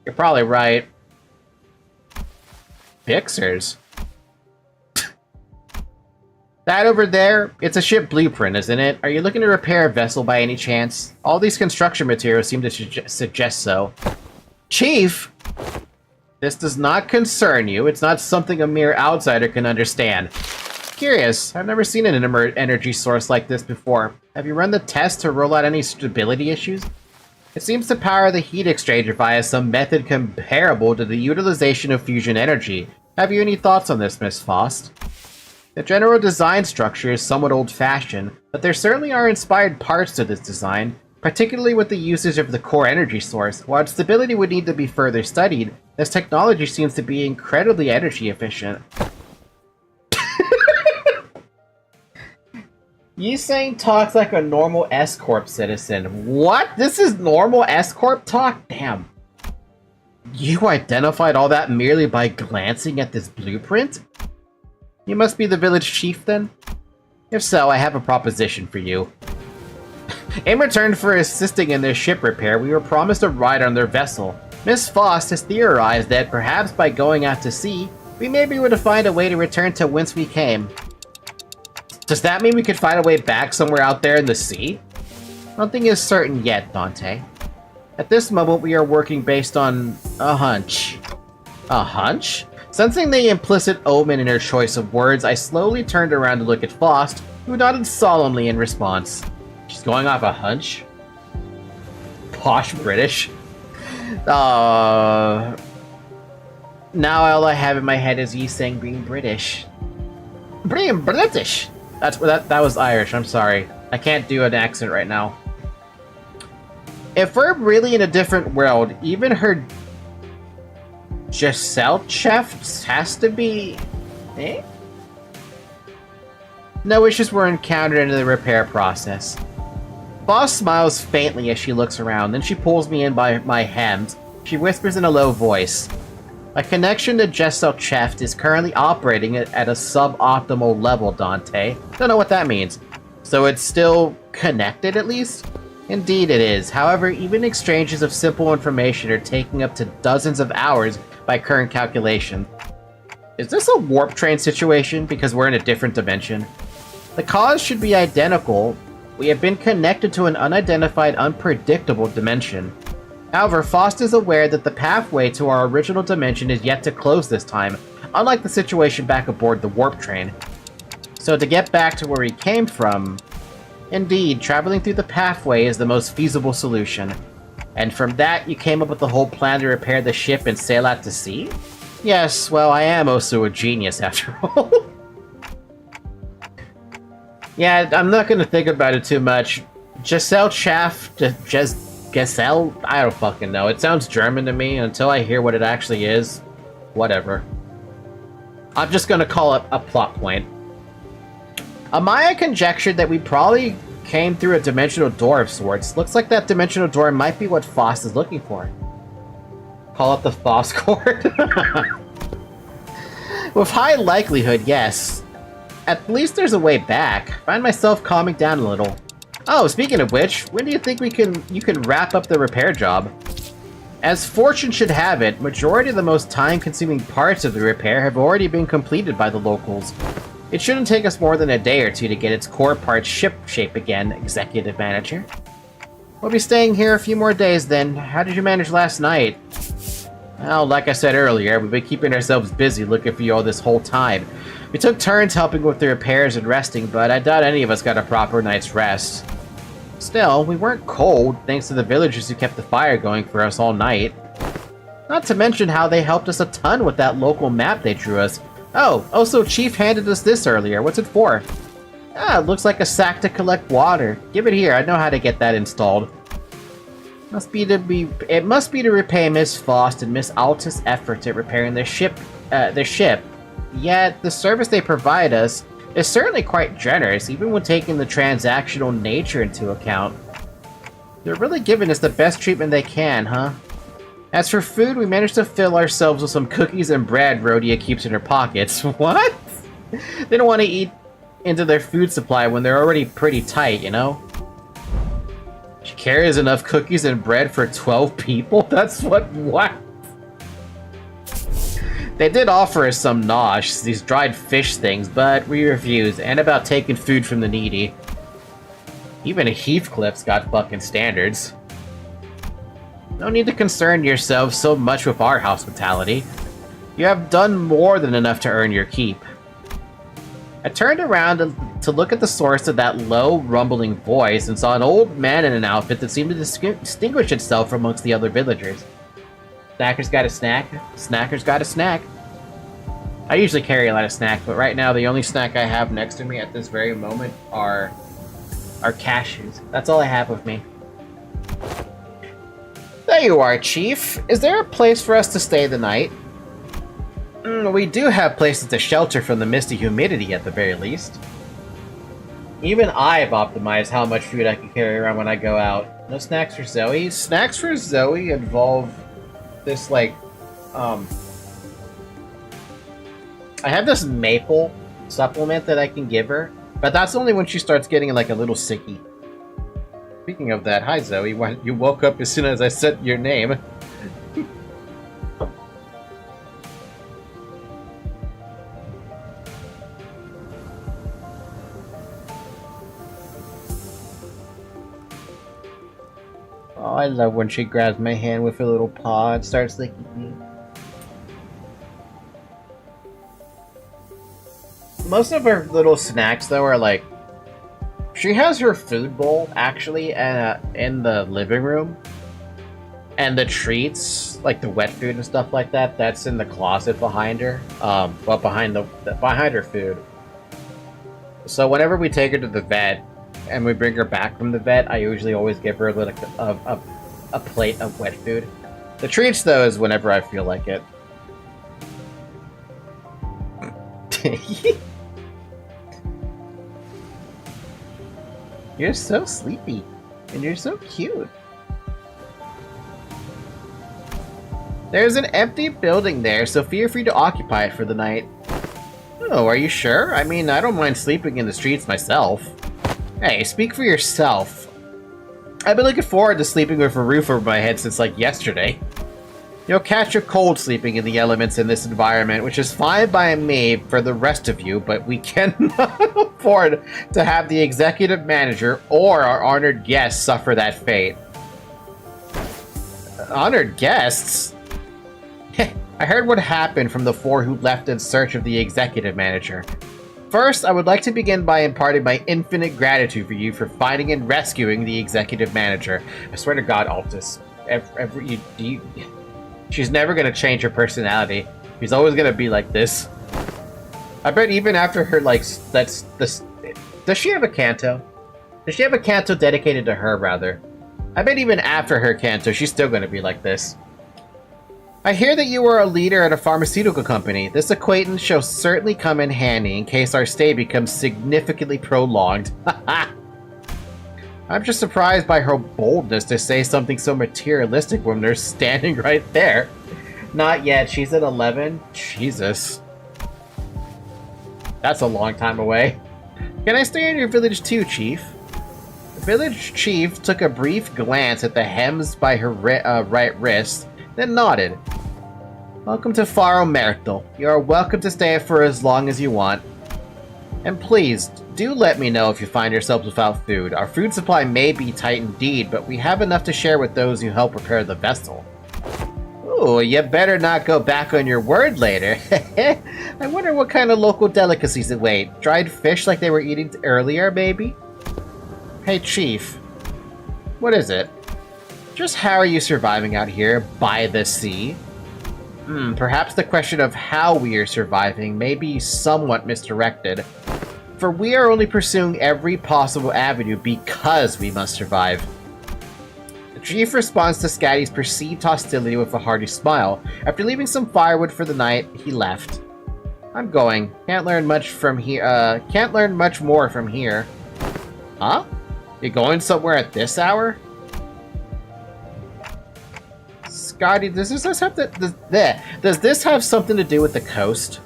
You're probably right. Fixers? That over there, it's a ship blueprint, isn't it? Are you looking to repair a vessel by any chance? All these construction materials seem to suggest so. Chief! This does not concern you. It's not something a mere outsider can understand. Curious. I've never seen an energy source like this before. Have you run the test to rule out any stability issues? It seems to power the heat exchanger via some method comparable to the utilization of fusion energy. Have you any thoughts on this, Miss Faust? The general design structure is somewhat old-fashioned, but there certainly are inspired parts to this design, particularly with the usage of the core energy source. While its stability would need to be further studied, this technology seems to be incredibly energy efficient. Yiseng talks like a normal S-Corp citizen. What? This is normal S-Corp talk? Damn. You identified all that merely by glancing at this blueprint? You must be the village chief, then? If so, I have a proposition for you. In return for assisting in their ship repair, we were promised a ride on their vessel. Miss Faust has theorized that perhaps by going out to sea, we may be able to find a way to return to whence we came. Does that mean we could find a way back somewhere out there in the sea? Nothing is certain yet, Dante. At this moment, we are working based on a hunch. A hunch? Sensing the implicit omen in her choice of words, I slowly turned around to look at Faust, who nodded solemnly in response. She's going off a hunch? Posh British? Now all I have in my head is Yiseng being British. Being British! That was Irish, I'm sorry. I can't do an accent right now. If we're really in a different world, even her Giselle chef has to be... eh? No issues were encountered in the repair process. Boss smiles faintly as she looks around, then she pulls me in by my hand. She whispers in a low voice. My connection to Giselle Cheft is currently operating at a suboptimal level, Dante. Don't know what that means. So it's still connected, at least? Indeed it is. However, even exchanges of simple information are taking up to dozens of hours by current calculation. Is this a warp train situation because we're in a different dimension? The cause should be identical. We have been connected to an unidentified, unpredictable dimension. However, Faust is aware that the pathway to our original dimension is yet to close this time, unlike the situation back aboard the warp train. So to get back to where we came from, indeed, traveling through the pathway is the most feasible solution. And from that, you came up with the whole plan to repair the ship and sail out to sea? Yes, well, I am also a genius after all. Yeah, I'm not gonna think about it too much. Giselle Chaff, Giselle? I don't fucking know. It sounds German to me until I hear what it actually is. Whatever. I'm just gonna call it a plot point. Amaya conjectured that we probably came through a dimensional door of sorts. Looks like that dimensional door might be what Faust is looking for. Call it the Faust cord? With high likelihood, yes. At least there's a way back. Find myself calming down a little. Oh, speaking of which, when do you think you can wrap up the repair job? As fortune should have it, majority of the most time-consuming parts of the repair have already been completed by the locals. It shouldn't take us more than a day or two to get its core parts ship-shape again, Executive Manager. We'll be staying here a few more days then. How did you manage last night? Well, like I said earlier, we've been keeping ourselves busy looking for you all this whole time. We took turns helping with the repairs and resting, but I doubt any of us got a proper night's rest. Still, we weren't cold, thanks to the villagers who kept the fire going for us all night. Not to mention how they helped us a ton with that local map they drew us. Oh, also Chief handed us this earlier. What's it for? Ah, it looks like a sack to collect water. Give it here, I know how to get that installed. It must be to repay Miss Faust and Miss Alta's efforts at repairing their ship. Yet, the service they provide us is certainly quite generous, even when taking the transactional nature into account. They're really giving us the best treatment they can, huh? As for food, we managed to fill ourselves with some cookies and bread Rhodia keeps in her pockets. What? They don't want to eat into their food supply when they're already pretty tight, you know? She carries enough cookies and bread for 12 people? That's what? They did offer us some nosh, these dried fish things, but we refused, and about taking food from the needy. Even Heathcliff's got fucking standards. No need to concern yourself so much with our hospitality. You have done more than enough to earn your keep. I turned around to look at the source of that low, rumbling voice and saw an old man in an outfit that seemed to distinguish itself from amongst the other villagers. Snacker's got a snack. Snacker's got a snack. I usually carry a lot of snacks, but right now the only snack I have next to me at this very moment are cashews. That's all I have with me. There you are, Chief. Is there a place for us to stay the night? We do have places to shelter from the misty humidity at the very least. Even I've optimized how much food I can carry around when I go out. No snacks for Zoe? Snacks for Zoe involve this, like, I have this maple supplement that I can give her, but that's only when she starts getting, like, a little sicky. Speaking of that, hi Zoe, you woke up as soon as I said your name. Oh, I love when she grabs my hand with her little paw and starts licking me. Most of her little snacks, though, are like... She has her food bowl, actually, in the living room. And the treats, like the wet food and stuff like that, that's in the closet behind her. Well, behind her food. So whenever we take her to the vet, and we bring her back from the vet, I usually always give her a plate of wet food. The treats, though, is whenever I feel like it. You're so sleepy, and you're so cute. There's an empty building there, so feel free to occupy it for the night. Oh, are you sure? I mean, I don't mind sleeping in the streets myself. Hey, speak for yourself. I've been looking forward to sleeping with a roof over my head since, like, yesterday. You'll catch a cold sleeping in the elements in this environment, which is fine by me for the rest of you, but we cannot afford to have the executive manager or our honored guests suffer that fate. Honored guests? I heard what happened from the 4 who left in search of the executive manager. First, I would like to begin by imparting my infinite gratitude for you for finding and rescuing the executive manager. I swear to God, Altus, she's never going to change her personality. She's always going to be like this. I bet even after her, like, does she have a canto? Does she have a canto dedicated to her, rather? I bet even after her canto, she's still going to be like this. I hear that you are a leader at a pharmaceutical company. This acquaintance shall certainly come in handy in case our stay becomes significantly prolonged. I'm just surprised by her boldness to say something so materialistic when they're standing right there. Not yet. She's at 11? Jesus. That's a long time away. Can I stay in your village too, Chief? The village chief took a brief glance at the hems by her right wrist, then nodded. Welcome to Faro Myrtle. You are welcome to stay for as long as you want. And please, do let me know if you find yourselves without food. Our food supply may be tight indeed, but we have enough to share with those who help repair the vessel. Ooh, you better not go back on your word later. I wonder what kind of local delicacies await. Dried fish like they were eating earlier, maybe? Hey, Chief. What is it? Just how are you surviving out here by the sea? Perhaps the question of how we are surviving may be somewhat misdirected. For we are only pursuing every possible avenue because we must survive. The Chief responds to Scatty's perceived hostility with a hearty smile. After leaving some firewood for the night, he left. I'm going. Can't learn much from here. Can't learn much more from here. Huh? You're going somewhere at this hour? Scotty, does this have something to do with the coast?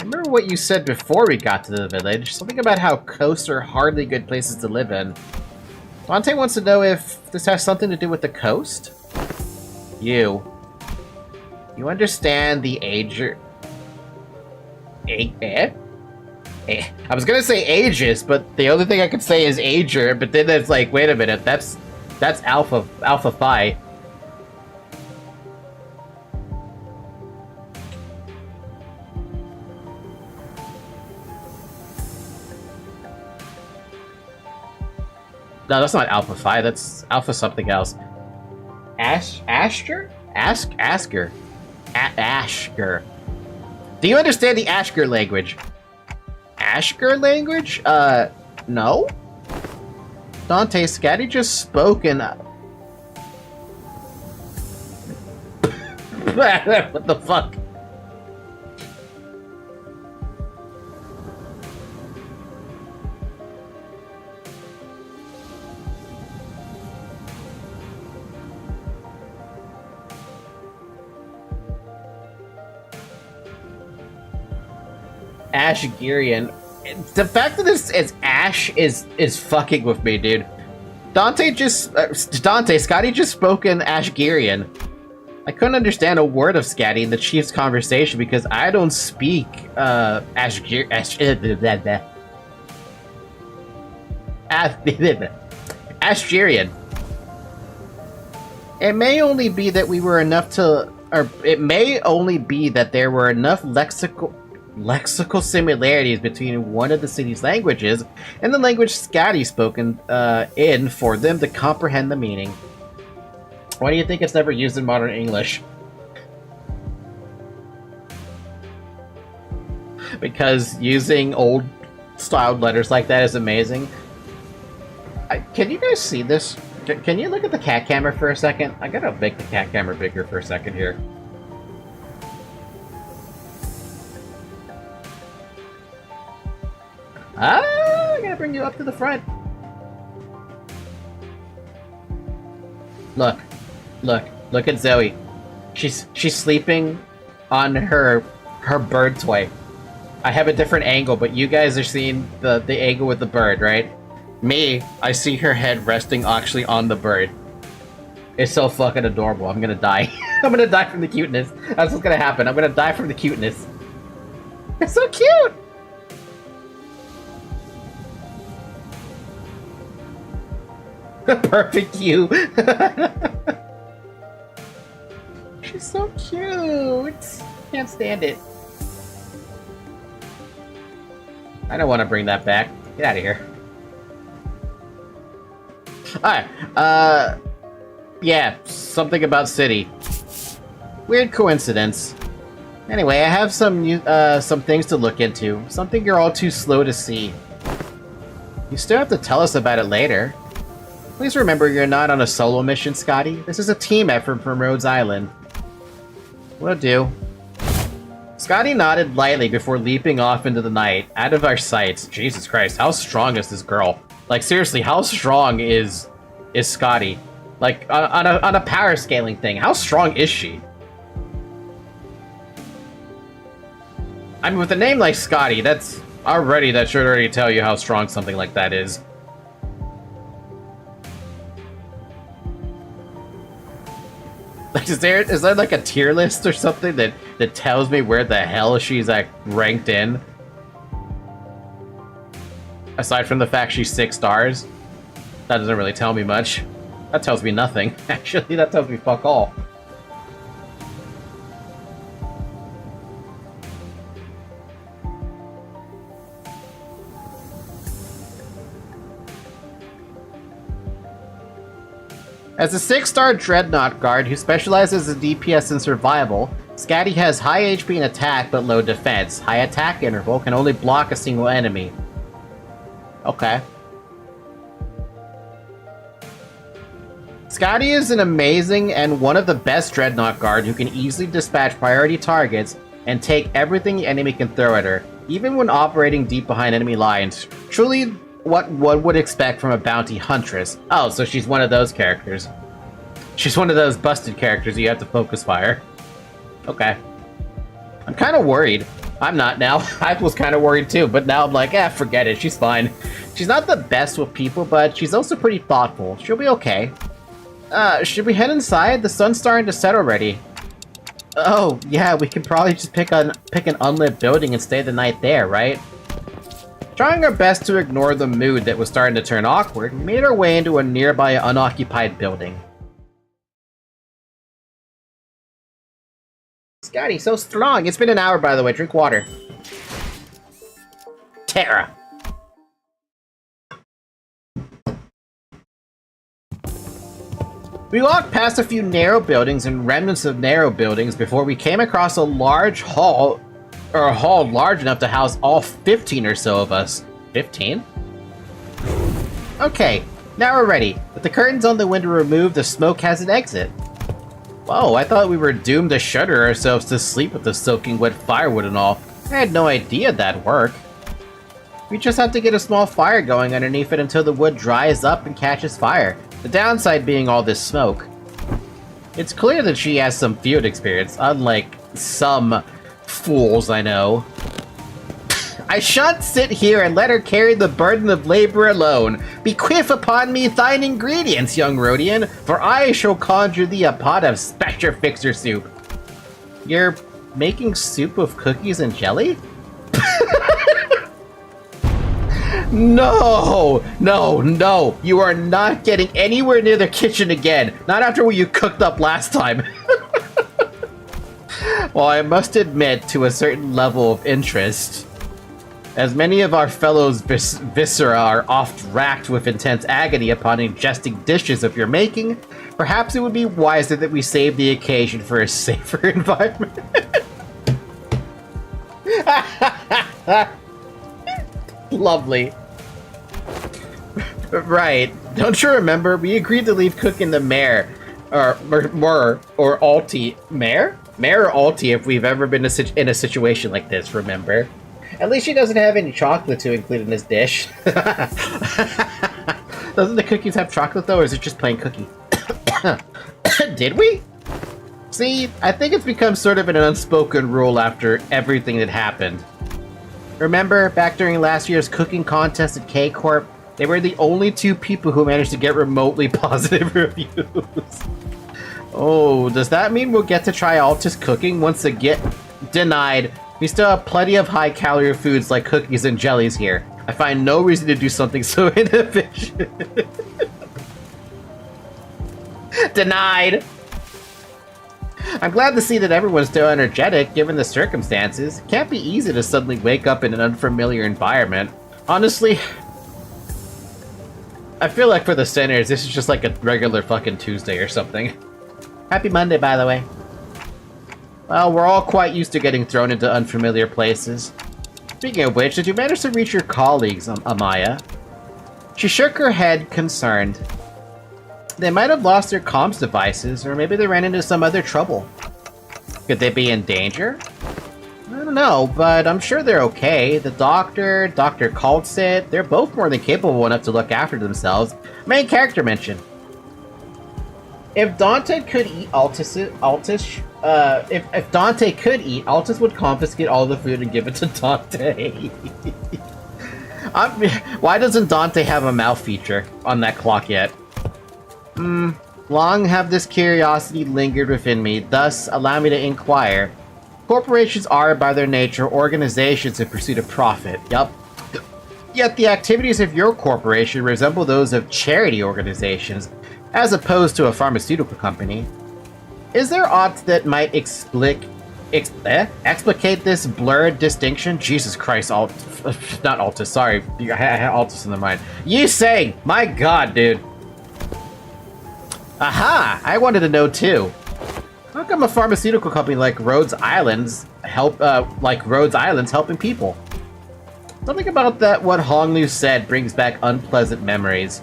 Remember what you said before we got to the village? Something about how coasts are hardly good places to live in. Dante wants to know if this has something to do with the coast? You understand the ager... I was gonna say ages, but the only thing I could say is ager, but then it's like, wait a minute, that's Alpha Phi. No, that's not Alpha Phi, that's Alpha something else. Ashker? Asker. Do you understand the Ashgur language? Ashgur language? No? Dante, Scatty just spoke in... What the fuck? Ashgirian. The fact that this is Ash is fucking with me, dude. Scotty just spoke in Ashgirian. I couldn't understand a word of Scatty in the Chief's conversation because I don't speak Ashgirian. It may only be that we were enough to, or it may only be that there were enough lexical similarities between one of the city's languages and the language Scatty spoken in for them to comprehend the meaning. Why do you think it's never used in modern English? Because using old styled letters like that is amazing. Can you guys see this? Can you look at the cat camera for a second? I gotta make the cat camera bigger for a second here. I gotta bring you up to the front. Look at Zoe. She's sleeping on her bird toy. I have a different angle, but you guys are seeing the angle with the bird, right? Me, I see her head resting actually on the bird. It's so fucking adorable. I'm gonna die. I'm gonna die from the cuteness. That's what's gonna happen. I'm gonna die from the cuteness. It's so cute! Perfect cue. She's so cute. Can't stand it. I don't want to bring that back. Get out of here. Alright. Yeah, something about city. Weird coincidence. Anyway, I have some things to look into. Something you're all too slow to see. You still have to tell us about it later. Please remember you're not on a solo mission, Scotty. This is a team effort from Rhodes Island. Will do. Scotty nodded lightly before leaping off into the night, out of our sights. Jesus Christ, how strong is this girl? Like, seriously, how strong is Scotty? Like, on a power scaling thing, how strong is she? I mean, with a name like Scotty, that should already tell you how strong something like that is. Like, is there like a tier list or something that tells me where the hell she's like ranked in? Aside from the fact she's 6 stars, that doesn't really tell me much. That tells me nothing. Actually, that tells me fuck all. As a 6-star Dreadnought guard who specializes in DPS and survival, Scatty has high HP and attack but low defense. High attack interval, can only block a single enemy. Okay. Scotty is an amazing and one of the best Dreadnought guard who can easily dispatch priority targets and take everything the enemy can throw at her, even when operating deep behind enemy lines. Truly what one would expect from a bounty huntress. Oh, so she's one of those characters. She's one of those busted characters you have to focus fire. Okay. I'm kind of worried. I'm not now. I was kind of worried too, but now I'm like, forget it. She's fine. She's not the best with people, but she's also pretty thoughtful. She'll be okay. Should we head inside? The sun's starting to set already. Oh, yeah, we can probably just pick an unlit building and stay the night there, right? Trying our best to ignore the mood that was starting to turn awkward, we made our way into a nearby unoccupied building. Scotty, so strong! It's been an hour, by the way. Drink water. Terra! We walked past a few narrow buildings and remnants of narrow buildings before we came across a large hall or a hall large enough to house all 15 or so of us. 15? Okay, now we're ready. With the curtains on the window removed, the smoke has an exit. Whoa, I thought we were doomed to shudder ourselves to sleep with the soaking wet firewood and all. I had no idea that'd work. We just have to get a small fire going underneath it until the wood dries up and catches fire. The downside being all this smoke. It's clear that she has some field experience, unlike some fools I know. I shan't sit here and let her carry the burden of labor alone. Bequeath upon me thine ingredients, young Rhodian, for I shall conjure thee a pot of Spectre Fixer soup. You're making soup of cookies and jelly? No! No, no! You are not getting anywhere near the kitchen again! Not after what you cooked up last time! Well, I must admit to a certain level of interest. As many of our fellows' viscera are oft racked with intense agony upon ingesting dishes of your making, perhaps it would be wiser that we save the occasion for a safer environment. Lovely. Right. Don't you remember? We agreed to leave cooking the mare, or Alti. Mare or Alti if we've ever been in a situation like this, remember? At least she doesn't have any chocolate to include in this dish. Doesn't the cookies have chocolate though, or is it just plain cookie? Did we? See, I think it's become sort of an unspoken rule after everything that happened. Remember, back during last year's cooking contest at K-Corp, they were the only two people who managed to get remotely positive reviews. Oh, does that mean we'll get to try Altus cooking once again? Denied. We still have plenty of high-calorie foods like cookies and jellies here. I find no reason to do something so inefficient. Denied. I'm glad to see that everyone's still energetic given the circumstances. It can't be easy to suddenly wake up in an unfamiliar environment. Honestly, I feel like for the sinners, this is just like a regular fucking Tuesday or something. Happy Monday, by the way. Well, we're all quite used to getting thrown into unfamiliar places. Speaking of which, did you manage to reach your colleagues, Amaya? She shook her head, concerned. They might have lost their comms devices, or maybe they ran into some other trouble. Could they be in danger? I don't know, but I'm sure they're okay. The doctor, Dr. Kaltsit, they're both more than capable enough to look after themselves. Main character mention. If Dante could eat Altus, if Dante could eat, Altus would confiscate all the food and give it to Dante. Why doesn't Dante have a mouth feature on that clock yet? Long have this curiosity lingered within me, thus allow me to inquire. Corporations are, by their nature, organizations in pursuit of profit. Yup. Yet the activities of your corporation resemble those of charity organizations, as opposed to a pharmaceutical company. Is there aught that might explicate this blurred distinction? Jesus Christ, not Altus, sorry. I had Altus in the mind. You saying, my god, dude. Aha! I wanted to know too. How come a pharmaceutical company like Rhodes Islands helping people? Something about that what Honglu said brings back unpleasant memories.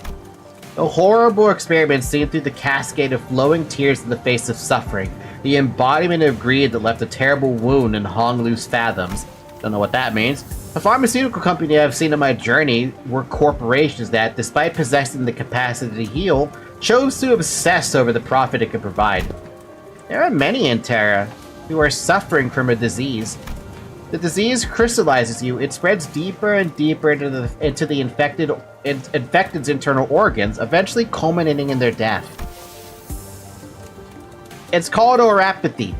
The horrible experiment seen through the cascade of flowing tears in the face of suffering, the embodiment of greed that left a terrible wound in Honglu's fathoms. Don't know what that means. The pharmaceutical company I've seen on my journey were corporations that, despite possessing the capacity to heal, chose to obsess over the profit it could provide. There are many in Terra who are suffering from a disease. The disease crystallizes you, it spreads deeper and deeper into the infected's internal organs, eventually culminating in their death. It's called orapathy.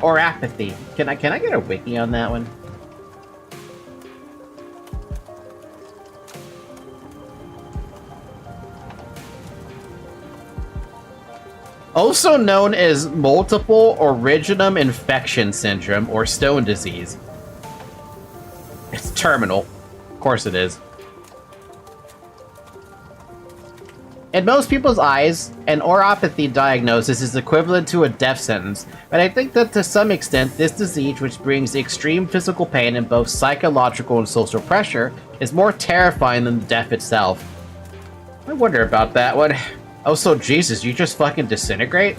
Orapathy. Can I get a wiki on that one? Also known as multiple originum infection syndrome or stone disease. It's terminal. Of course it is. In most people's eyes, an oropathy diagnosis is equivalent to a death sentence, but I think that to some extent, this disease, which brings extreme physical pain and both psychological and social pressure, is more terrifying than death itself. I wonder about that one. Oh, so Jesus, you just fucking disintegrate?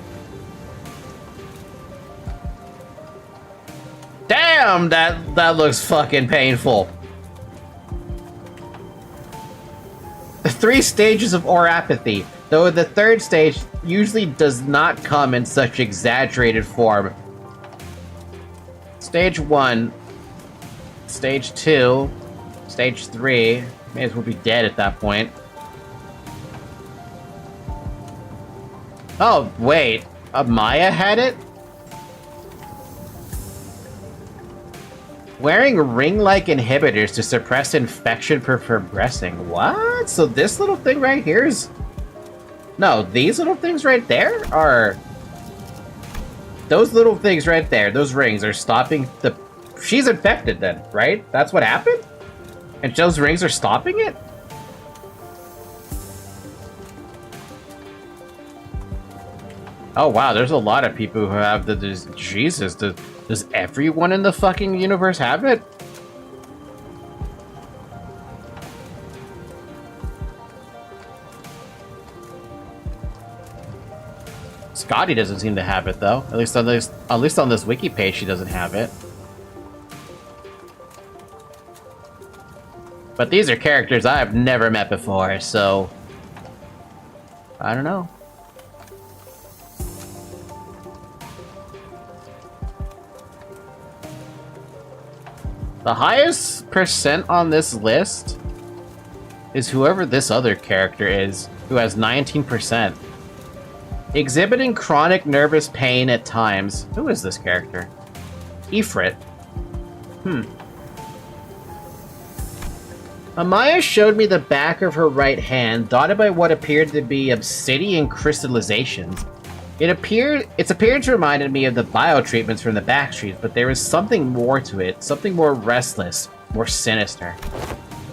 Damn, that looks fucking painful. The 3 stages of oropathy, though the 3rd stage usually does not come in such exaggerated form. Stage 1, Stage 2, Stage 3, may as well be dead at that point. Oh, wait, Maya had it? Wearing ring-like inhibitors to suppress infection for progressing. What? So this little thing right here is... No, these little things right there are... Those little things right there, those rings are stopping the... She's infected then, right? That's what happened? And those rings are stopping it? Oh wow, there's a lot of people who have the... Jesus, does everyone in the fucking universe have it? Scotty doesn't seem to have it though. At least on this wiki page, she doesn't have it. But these are characters I have never met before, so I don't know. The highest percent on this list is whoever this other character is, who has 19%. Exhibiting chronic nervous pain at times. Who is this character? Ifrit. Amaya showed me the back of her right hand, dotted by what appeared to be obsidian crystallizations. Its appearance reminded me of the biotreatments from the backstreets, but there was something more to it, something more restless, more sinister.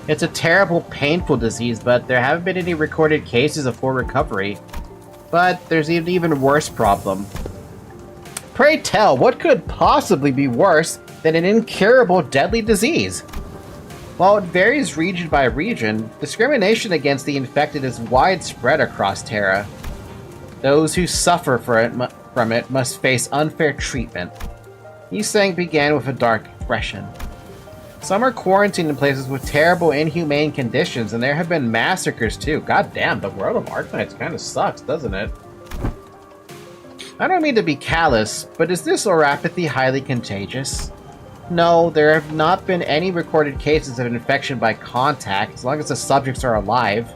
It's a terrible, painful disease, but there haven't been any recorded cases of full recovery. But there's an even worse problem. Pray tell, what could possibly be worse than an incurable, deadly disease? While it varies region by region, discrimination against the infected is widespread across Terra. Those who suffer from it must face unfair treatment. Yisang began with a dark expression. Some are quarantined in places with terrible, inhumane conditions, and there have been massacres too. God damn, the world of Arknights kind of sucks, doesn't it? I don't mean to be callous, but is this oropathy highly contagious? No, there have not been any recorded cases of infection by contact, as long as the subjects are alive.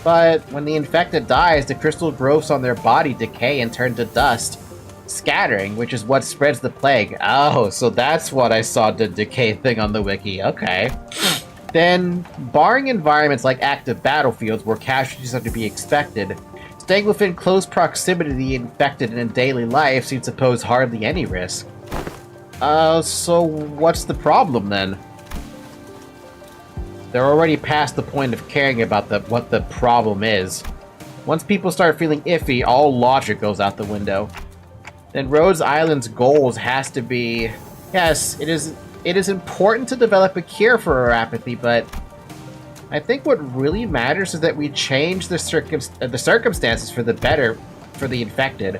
But when the infected dies, the crystal growths on their body decay and turn to dust, scattering, which is what spreads the plague. Oh, so that's what I saw the decay thing on the wiki. Okay. Then, barring environments like active battlefields where casualties are to be expected, staying within close proximity to the infected in daily life seems to pose hardly any risk. So what's the problem then? They're already past the point of caring about what the problem is. Once people start feeling iffy, all logic goes out the window. Then Rhodes Island's goals has to be... Yes, it is important to develop a cure for oropathy, but I think what really matters is that we change the circumstances for the better for the infected.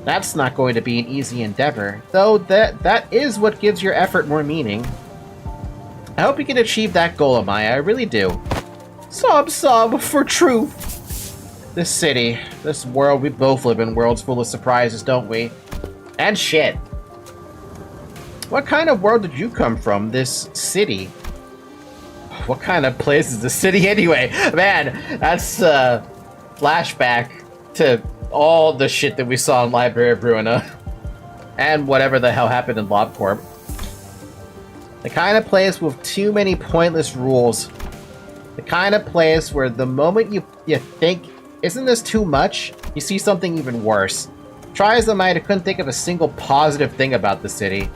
That's not going to be an easy endeavor, though that is what gives your effort more meaning. I hope you can achieve that goal, Amaya, I really do. Sob for truth. This city, this world, we both live in worlds full of surprises, don't we? And shit. What kind of world did you come from, this city? What kind of place is the city anyway? Man, that's flashback to all the shit that we saw in Library of Ruina. And whatever the hell happened in LobCorp. The kind of place with too many pointless rules. The kind of place where the moment you think, isn't this too much? You see something even worse. Try as I might, I couldn't think of a single positive thing about the city.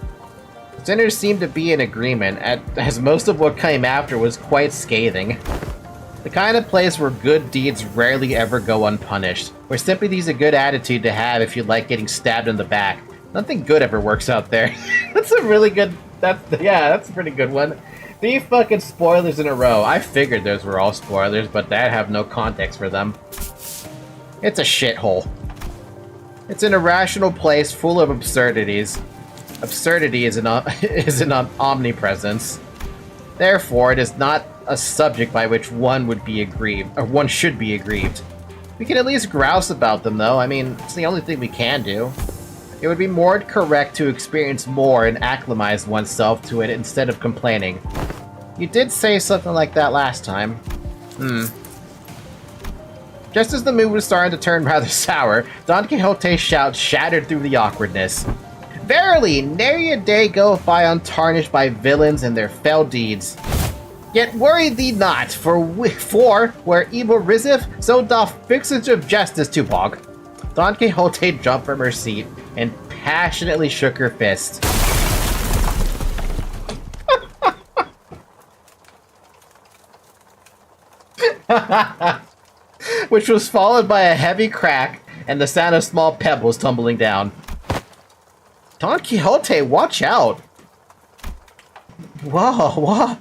The sinners seemed to be in agreement, as most of what came after was quite scathing. The kind of place where good deeds rarely ever go unpunished, where sympathy's a good attitude to have if you like getting stabbed in the back. Nothing good ever works out there. That's a really good... that's a pretty good one. 3 fucking spoilers in a row. I figured those were all spoilers, but that have no context for them. It's a shithole. It's an irrational place full of absurdities. Absurdity is an omnipresence. Therefore, it is not a subject by which one would be aggrieved, or one should be aggrieved. We can at least grouse about them, though. I mean, it's the only thing we can do. It would be more correct to experience more and acclimatize oneself to it instead of complaining. You did say something like that last time. Just as the mood was starting to turn rather sour, Don Quixote's shout shattered through the awkwardness. Verily, nary a day goeth by untarnished by villains and their fell deeds. Yet worry thee not, for where evil riseth, so doth fixage of justice to bog. Don Quixote jumped from her seat and passionately shook her fist. Which was followed by a heavy crack and the sound of small pebbles tumbling down. Don Quixote, watch out! Whoa, what?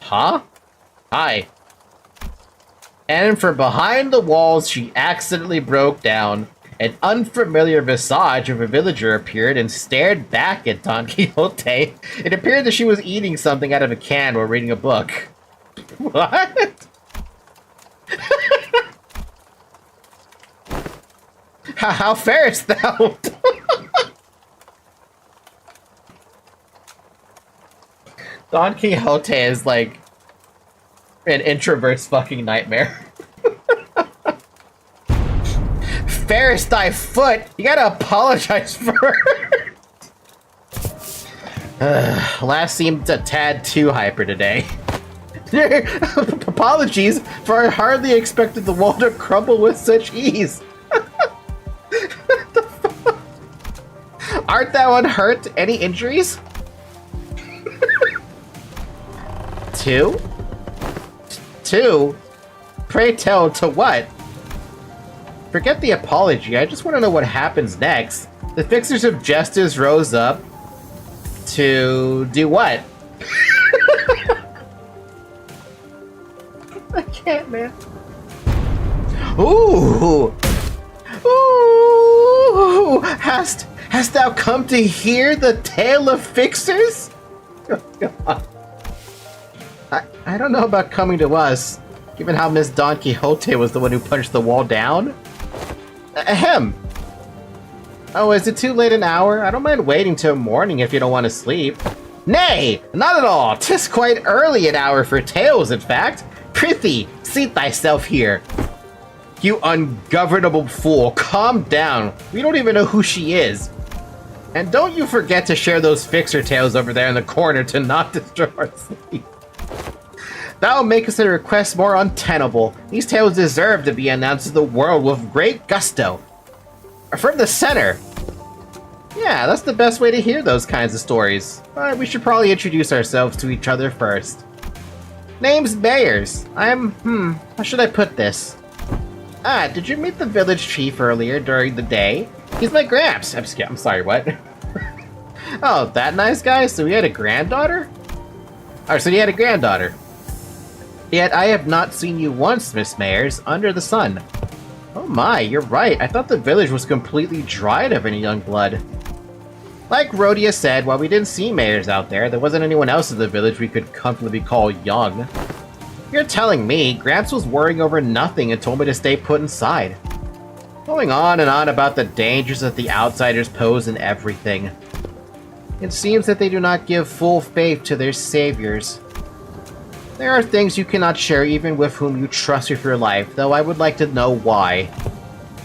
Huh? Hi. And from behind the walls, she accidentally broke down. An unfamiliar visage of a villager appeared and stared back at Don Quixote. It appeared that she was eating something out of a can while reading a book. What? How farest thou? Don Quixote is like an introvert's fucking nightmare. Farest thy foot? You gotta apologize first. Last seemed a tad too hyper today. Apologies, for I hardly expected the wall to crumble with such ease. Art thou unhurt? Any injuries? 2? 2? Pray tell, to what? Forget the apology, I just want to know what happens next. The Fixers of Justice rose up to do what? I can't, man. Ooh! Ooh! Hast thou come to hear the tale of Fixers? Oh, God. I don't know about coming to us, given how Miss Don Quixote was the one who punched the wall down. Ahem. Oh, is it too late an hour? I don't mind waiting till morning if you don't want to sleep. Nay, not at all. 'Tis quite early an hour for tales, in fact. Prithee, seat thyself here. You ungovernable fool, calm down. We don't even know who she is. And don't you forget to share those fixer tales over there in the corner to not disturb our sleep. Thou makest a request more untenable. These tales deserve to be announced to the world with great gusto. From the center. Yeah, that's the best way to hear those kinds of stories. But we should probably introduce ourselves to each other first. Name's Mayers. How should I put this? Ah, did you meet the village chief earlier during the day? He's my gramps. I'm sorry, what? Oh, that nice guy? So he had a granddaughter? Oh, so he had a granddaughter. Yet I have not seen you once, Miss Mayers, under the sun. Oh my, you're right. I thought the village was completely dried of any young blood. Like Rhodia said, while we didn't see Mayers out there, there wasn't anyone else in the village we could comfortably call young. You're telling me Gramps was worrying over nothing and told me to stay put inside. Going on and on about the dangers that the outsiders pose in everything. It seems that they do not give full faith to their saviors. There are things you cannot share even with whom you trust with your life, though I would like to know why.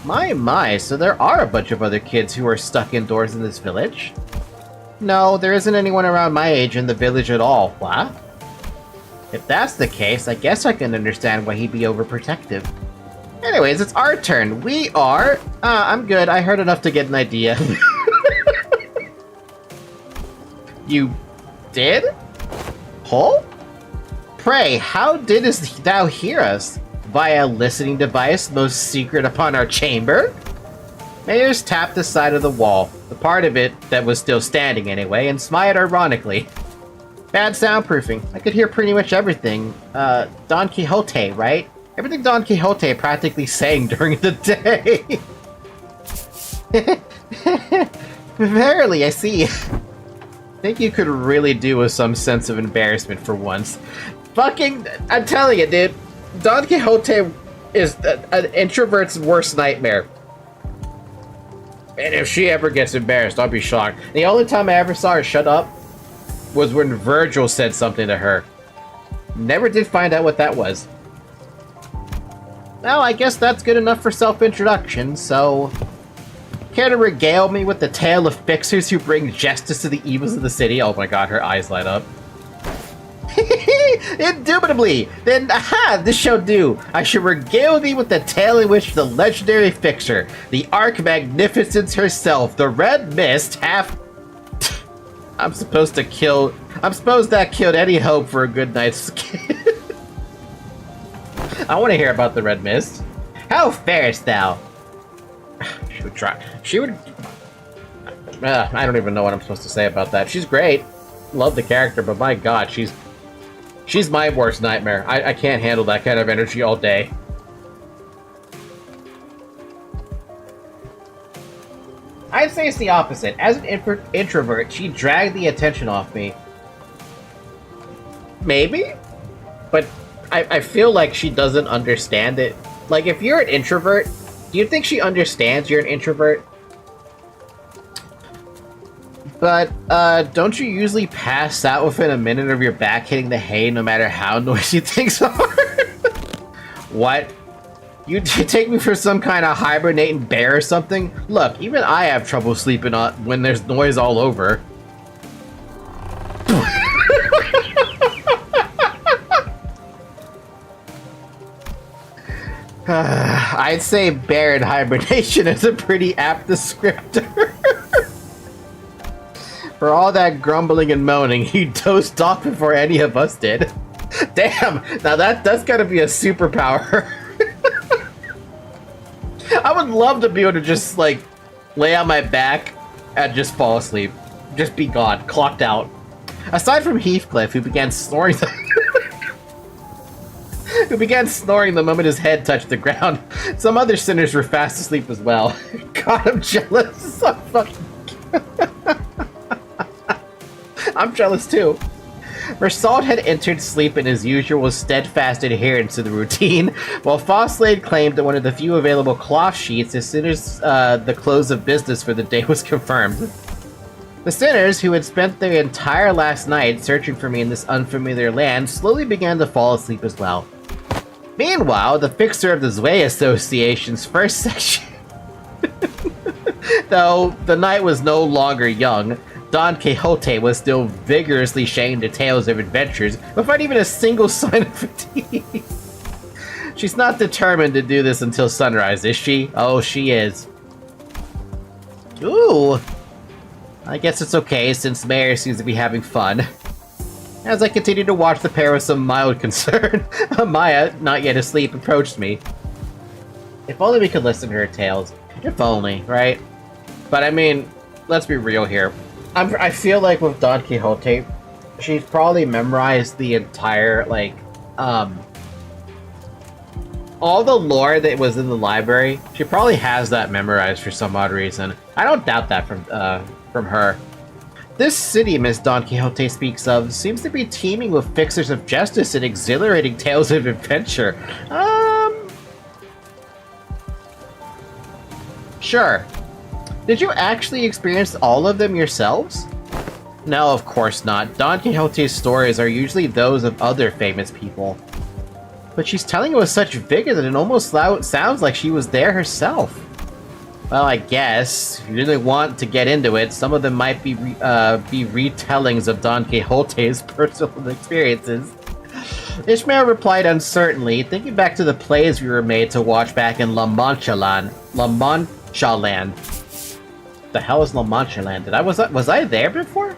My, so there are a bunch of other kids who are stuck indoors in this village? No, there isn't anyone around my age in the village at all, what? If that's the case, I guess I can understand why he'd be overprotective. Anyways, it's our turn. We are... I'm good. I heard enough to get an idea. You did? Hole? Pray, how didst thou hear us? Via listening device most secret upon our chamber? Mayors tapped the side of the wall, the part of it that was still standing anyway, and smiled ironically. Bad soundproofing. I could hear pretty much everything. Don Quixote, right? Everything Don Quixote practically sang during the day. Verily, I see. Think you could really do with some sense of embarrassment for once. Fucking, I'm telling you, dude. Don Quixote is an introvert's worst nightmare. And if she ever gets embarrassed, I'll be shocked. The only time I ever saw her shut up was when Virgil said something to her. Never did find out what that was. Well, I guess that's good enough for self-introduction, so... Care to regale me with the tale of fixers who bring justice to the evils of the city? Oh my god, her eyes light up. Indubitably! Then, aha! This shall do! I shall regale thee with the tale in which the legendary fixer, the Arch-Magnificence herself, the Red Mist, I'm supposed that killed any hope for a good night's sleep. I want to hear about the Red Mist. How farest thou? She would try. She would... I don't even know what I'm supposed to say about that. She's great. Love the character, but my god, she's my worst nightmare. I can't handle that kind of energy all day. I'd say it's the opposite. As an introvert, she dragged the attention off me. Maybe? But I feel like she doesn't understand it. Like, if you're an introvert, do you think she understands you're an introvert? But, don't you usually pass out within a minute of your back hitting the hay no matter how noisy things are? What? You take me for some kind of hibernating bear or something? Look, even I have trouble sleeping when there's noise all over. I'd say bear in hibernation is a pretty apt descriptor. For all that grumbling and moaning, he dozed off before any of us did. Damn, now that's gotta be a superpower. I would love to be able to just, like, lay on my back and just fall asleep. Just be gone, clocked out. Aside from Heathcliff, who began snoring the moment his head touched the ground, some other sinners were fast asleep as well. God, I'm jealous. I'm jealous too. Mersault had entered sleep in his usual steadfast adherence to the routine, while Fosslade claimed that one of the few available cloth sheets as soon as the close of business for the day was confirmed. The sinners, who had spent their entire last night searching for me in this unfamiliar land, slowly began to fall asleep as well. Meanwhile, the fixer of the Zwei Association's first section... Though the night was no longer young, Don Quixote was still vigorously sharing the tales of adventures without even a single sign of fatigue. She's not determined to do this until sunrise, is she? Oh, she is. Ooh. I guess it's okay, since Mayor seems to be having fun. As I continued to watch the pair with some mild concern, Maya, not yet asleep, approached me. If only we could listen to her tales. If only, right? But I mean, let's be real here. I feel like with Don Quixote, she's probably memorized the entire, like, all the lore that was in the library. She probably has that memorized for some odd reason. I don't doubt that from her. This city Miss Don Quixote speaks of seems to be teeming with fixers of justice and exhilarating tales of adventure. Sure. Did you actually experience all of them yourselves? No, of course not. Don Quixote's stories are usually those of other famous people. But she's telling it with such vigor that it almost sounds like she was there herself. Well, I guess, if you really want to get into it, some of them might be retellings of Don Quixote's personal experiences. Ishmael replied uncertainly, thinking back to the plays we were made to watch back in La Mancha Land. The hell is La Mancha Land? Was I there before?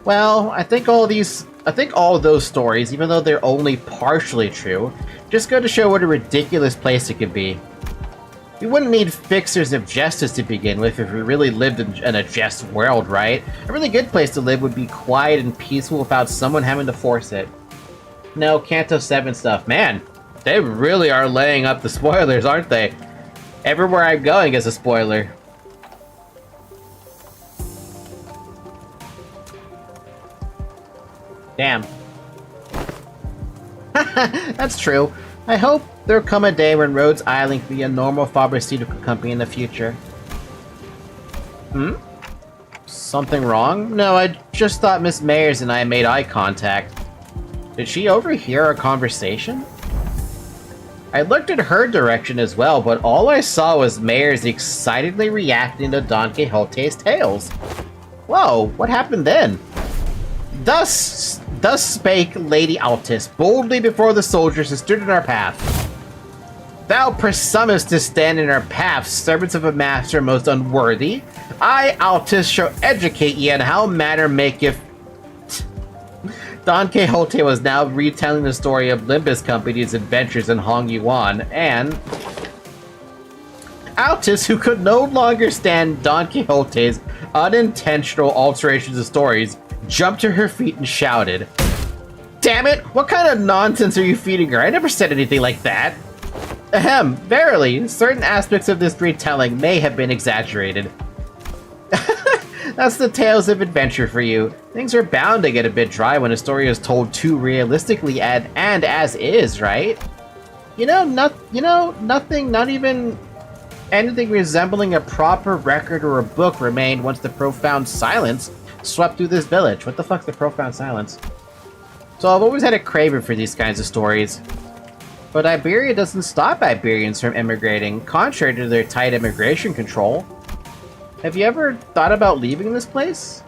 Well, I think all these I think all of those stories, even though they're only partially true, just go to show what a ridiculous place it could be. We wouldn't need fixers of justice to begin with if we really lived in a just world, right? A really good place to live would be quiet and peaceful without someone having to force it. No, Canto 7 stuff. Man, they really are laying up the spoilers, aren't they? Everywhere I'm going is a spoiler. Damn. That's true. I hope there'll come a day when Rhodes Island can be a normal pharmaceutical company in the future. Hmm? Something wrong? No, I just thought Miss Mayers and I made eye contact. Did she overhear our conversation? I looked in her direction as well, but all I saw was Mayers excitedly reacting to Don Quixote's tales. Whoa, what happened then? Thus spake Lady Altis, boldly before the soldiers who stood in our path. Thou presumest to stand in our path, servants of a master most unworthy. I, Altis, shall educate ye on how matter maketh. Don Quixote was now retelling the story of Limbus Company's adventures in Hong Yuan, and Altis, who could no longer stand Don Quixote's unintentional alterations of stories, jumped to her feet and shouted, "Damn it! What kind of nonsense are you feeding her? I never said anything like that." Ahem, verily, certain aspects of this retelling may have been exaggerated. That's the tales of adventure for you. Things are bound to get a bit dry when a story is told too realistically and as is, right? Nothing, not even anything resembling a proper record or a book remained once the profound silence swept through this village. What the fuck's the profound silence? So I've always had a craving for these kinds of stories. But Iberia doesn't stop Iberians from immigrating, contrary to their tight immigration control. Have you ever thought about leaving this place?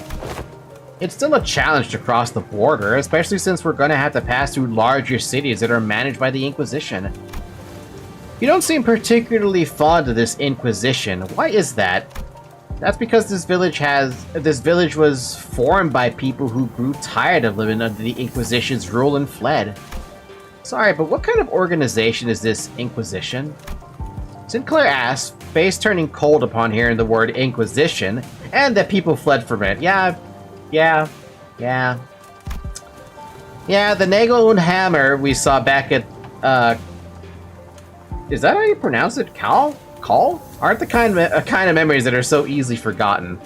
It's still a challenge to cross the border, especially since we're gonna have to pass through larger cities that are managed by the Inquisition. You don't seem particularly fond of this Inquisition. Why is that? That's because this village was formed by people who grew tired of living under the Inquisition's rule and fled. Sorry, but what kind of organization is this Inquisition? Sinclair asks, face turning cold upon hearing the word Inquisition, and that people fled from it. Yeah, the Nagel und Hammer we saw back at, is that how you pronounce it? Call? Aren't the kind of memories that are so easily forgotten.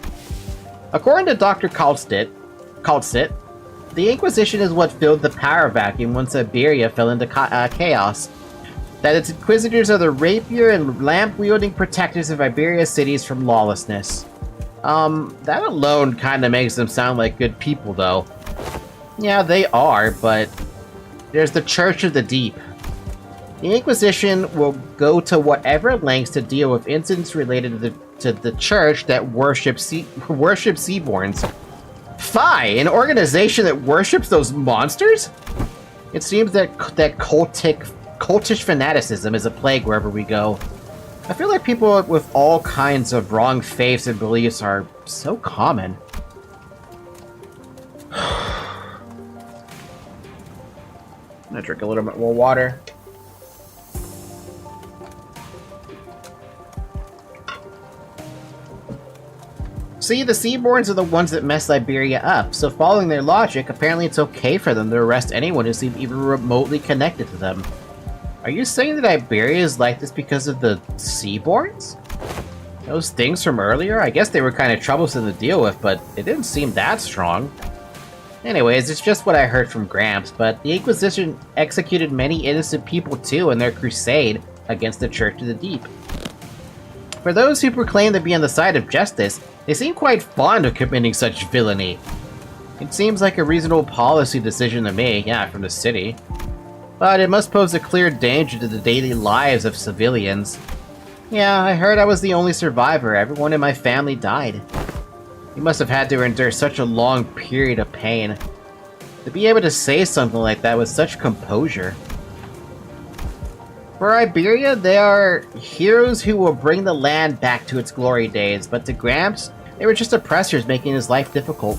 According to Dr. Kaltsit, the Inquisition is what filled the power vacuum once Iberia fell into chaos. That its inquisitors are the rapier and lamp-wielding protectors of Iberia's cities from lawlessness. That alone kinda makes them sound like good people, though. Yeah, they are, but there's the Church of the Deep. The Inquisition will go to whatever lengths to deal with incidents related to the Church that worship Seaborns. Phi, an organization that worships those monsters? It seems that cultish fanaticism is a plague wherever we go. I feel like people with all kinds of wrong faiths and beliefs are so common. I'm gonna drink a little bit more water. See, the Seaborns are the ones that mess Iberia up, so following their logic, apparently it's okay for them to arrest anyone who seems even remotely connected to them. Are you saying that Iberia is like this because of the Seaborns? Those things from earlier? I guess they were kind of troublesome to deal with, but it didn't seem that strong. Anyways, it's just what I heard from Gramps, but the Inquisition executed many innocent people too in their crusade against the Church of the Deep. For those who proclaim to be on the side of justice, they seem quite fond of committing such villainy. It seems like a reasonable policy decision to me, yeah, from the city. But it must pose a clear danger to the daily lives of civilians. Yeah, I heard I was the only survivor. Everyone in my family died. You must have had to endure such a long period of pain. To be able to say something like that with such composure. For Iberia, they are heroes who will bring the land back to its glory days, but to Gramps, they were just oppressors making his life difficult.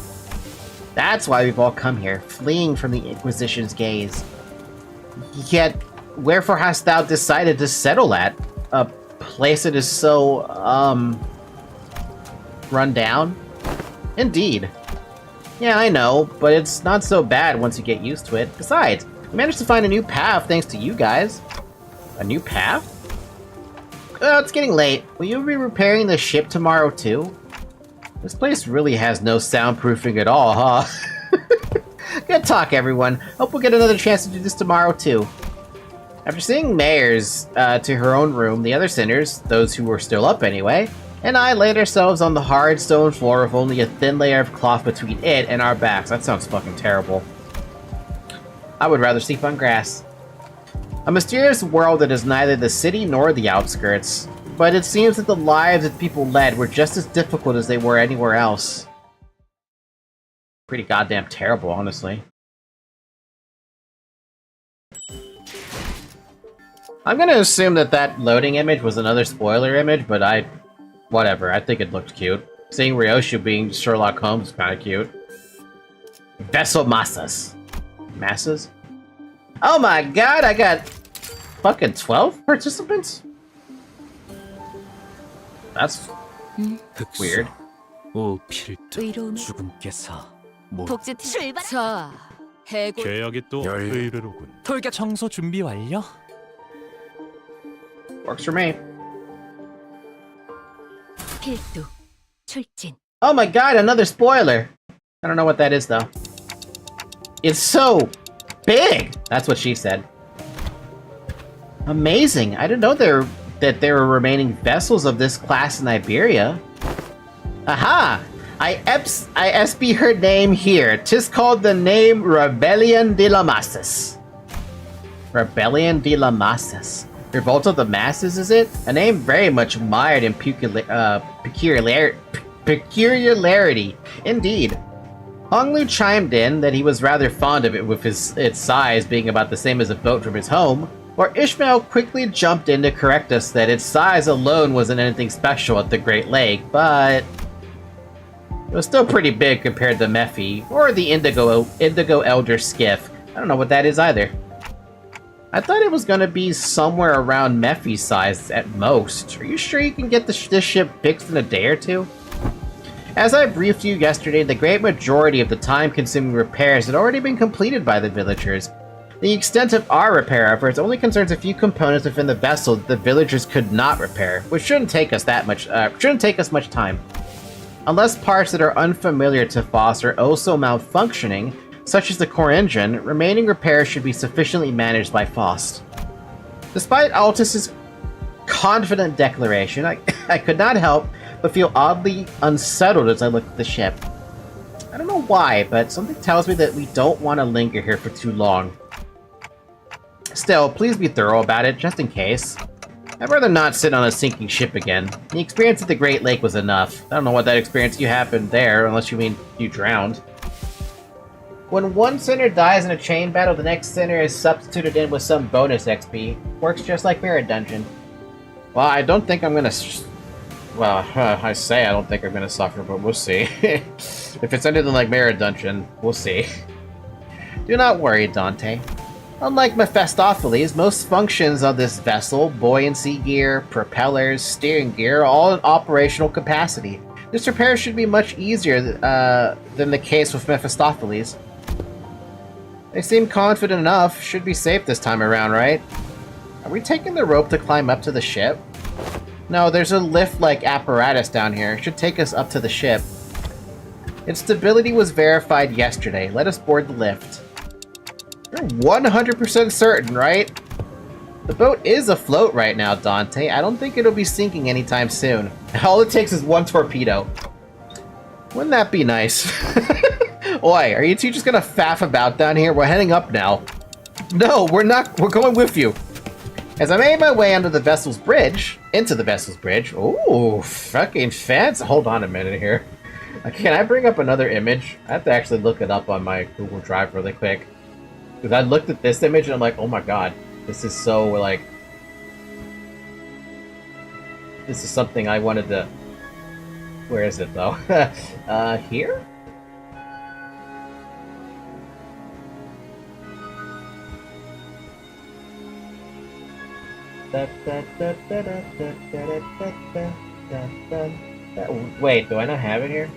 That's why we've all come here, fleeing from the Inquisition's gaze. Yet, wherefore hast thou decided to settle at a place that is so, run down? Indeed. Yeah, I know, but it's not so bad once you get used to it. Besides, we managed to find a new path thanks to you guys. A new path? It's getting late. Will you be repairing the ship tomorrow, too? This place really has no soundproofing at all, huh? Good talk, everyone. Hope we'll get another chance to do this tomorrow, too. After seeing Mayors to her own room, the other sinners, those who were still up anyway, and I laid ourselves on the hard stone floor with only a thin layer of cloth between it and our backs. That sounds fucking terrible. I would rather sleep on grass. A mysterious world that is neither the city nor the outskirts, but it seems that the lives that people led were just as difficult as they were anywhere else. Pretty goddamn terrible, honestly. I'm gonna assume that that loading image was another spoiler image, but whatever, I think it looked cute. Seeing Ryoshu being Sherlock Holmes is kinda cute. Vessel Massas. Massas? Oh my god, I got fucking 12 participants? That's weird. 청소 준비 완료? Works for me. 필두, 출진. Oh my god, another spoiler! I don't know what that is though. It's so big! That's what she said. Amazing! I didn't know that there were remaining vessels of this class in Iberia. Aha! I SB her name here. 'Tis called the name Rebellion de la Masses. Rebellion de la Masses. Revolt of the Masses, is it? A name very much mired in peculiarity. Indeed. Honglu chimed in that he was rather fond of it with its size being about the same as a boat from his home, or Ishmael quickly jumped in to correct us that its size alone wasn't anything special at the Great Lake, but it was still pretty big compared to Mephi, or the Indigo Elder Skiff. I don't know what that is either. I thought it was gonna be somewhere around Mephi's size at most. Are you sure you can get this ship fixed in a day or two? As I briefed you yesterday, the great majority of the time-consuming repairs had already been completed by the villagers. The extent of our repair efforts only concerns a few components within the vessel that the villagers could not repair, which shouldn't take us much time. Unless parts that are unfamiliar to Foss are also malfunctioning, such as the core engine, remaining repairs should be sufficiently managed by Faust. Despite Altus's confident declaration, I could not help but feel oddly unsettled as I looked at the ship. I don't know why, but something tells me that we don't want to linger here for too long. Still, please be thorough about it, just in case. I'd rather not sit on a sinking ship again. The experience at the Great Lake was enough. I don't know what that experience you happened there, unless you mean you drowned. When one sinner dies in a chain battle, the next sinner is substituted in with some bonus XP. Works just like Mirror Dungeon. Well, I don't think I'm gonna... Well, I say I don't think I'm gonna suffer, but we'll see. If it's anything like Mirror Dungeon, we'll see. Do not worry, Dante. Unlike Mephistopheles, most functions of this vessel, buoyancy gear, propellers, steering gear, are all in operational capacity. This repair should be much easier than the case with Mephistopheles. They seem confident enough. Should be safe this time around, right? Are we taking the rope to climb up to the ship? No, there's a lift-like apparatus down here. It should take us up to the ship. Its stability was verified yesterday. Let us board the lift. You're 100% certain, right? The boat is afloat right now, Dante. I don't think it'll be sinking anytime soon. All it takes is one torpedo. Wouldn't that be nice? Oi, are you two just gonna faff about down here? We're heading up now. No, we're not. We're going with you. As I made my way into the vessel's bridge, ooh, fucking fancy. Hold on a minute here. Can I bring up another image? I have to actually look it up on my Google Drive really quick. Because I looked at this image and I'm like, oh my god, this is so, like... This is something I wanted to... Where is it, though? Here? Wait, do I not have it here?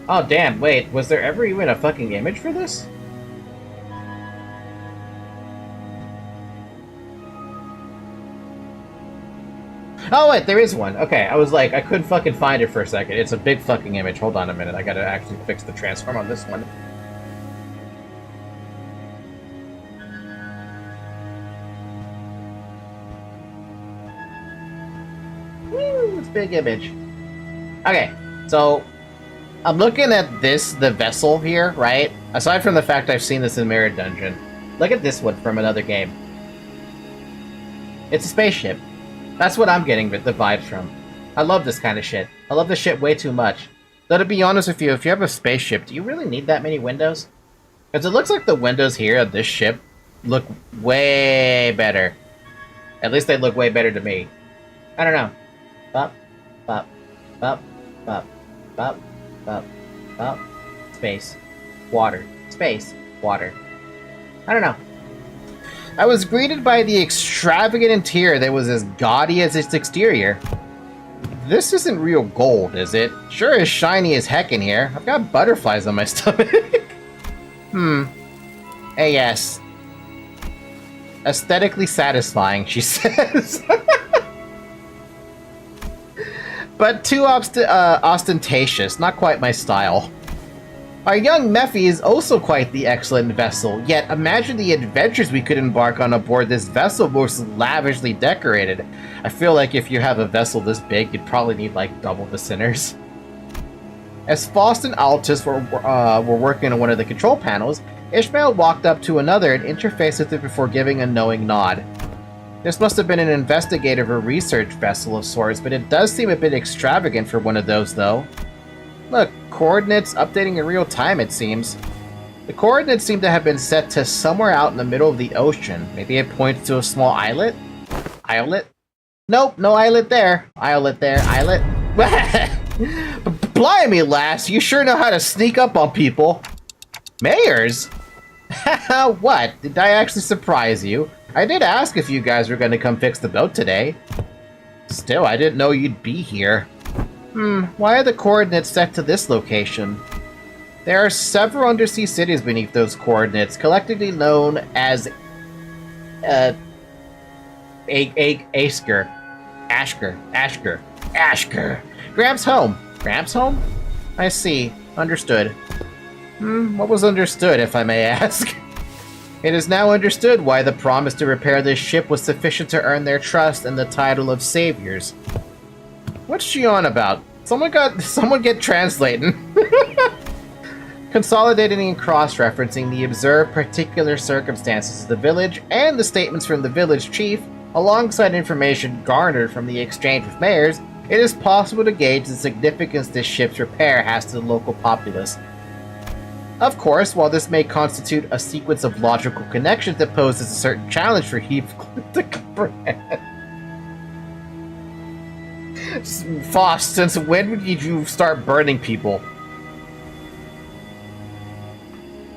Oh damn, wait, was there ever even a fucking image for this? Oh wait, there is one. Okay, I was like, I couldn't fucking find it for a second. It's a big fucking image. Hold on a minute, I gotta actually fix the transform on this one. Woo, it's a big image. Okay, so I'm looking at this, the vessel here, right? Aside from the fact I've seen this in Mirror Dungeon, look at this one from another game. It's a spaceship. That's what I'm getting the vibes from. I love this kind of shit. I love this shit way too much. Though to be honest with you, if you have a spaceship, do you really need that many windows? Because it looks like the windows here of this ship look way better. At least they look way better to me. I don't know. Bop, bop, bop, bop, bop. Up, up, space, water, space, water. I don't know. I was greeted by the extravagant interior that was as gaudy as its exterior. This isn't real gold, is it? Sure is shiny as heck in here. I've got butterflies on my stomach. yes. Aesthetically satisfying, she says. But too ostentatious, not quite my style. Our young Mephi is also quite the excellent vessel, yet imagine the adventures we could embark on aboard this vessel most lavishly decorated. I feel like if you have a vessel this big, you'd probably need like double the sinners. As Faust and Altus were working on one of the control panels, Ishmael walked up to another and interfaced with it before giving a knowing nod. This must have been an investigative or research vessel of sorts, but it does seem a bit extravagant for one of those, though. Look, coordinates updating in real time, it seems. The coordinates seem to have been set to somewhere out in the middle of the ocean. Maybe it points to a small islet? Islet? Nope, no islet there. Islet there. Islet? Blimey, lass, you sure know how to sneak up on people. Mayors? What? Did I actually surprise you? I did ask if you guys were going to come fix the boat today. Still, I didn't know you'd be here. Why are the coordinates set to this location? There are several undersea cities beneath those coordinates, collectively known as Ashker. Gramps' home. Gramps' home? I see. Understood. What was understood, if I may ask? It is now understood why the promise to repair this ship was sufficient to earn their trust and the title of saviors. What's she on about? Someone get translating. Consolidating and cross-referencing the observed particular circumstances of the village and the statements from the village chief, alongside information garnered from the exchange with mayors, it is possible to gauge the significance this ship's repair has to the local populace. Of course, while this may constitute a sequence of logical connections that poses a certain challenge for Heathcliff to comprehend. Faust, since when did you start burning people?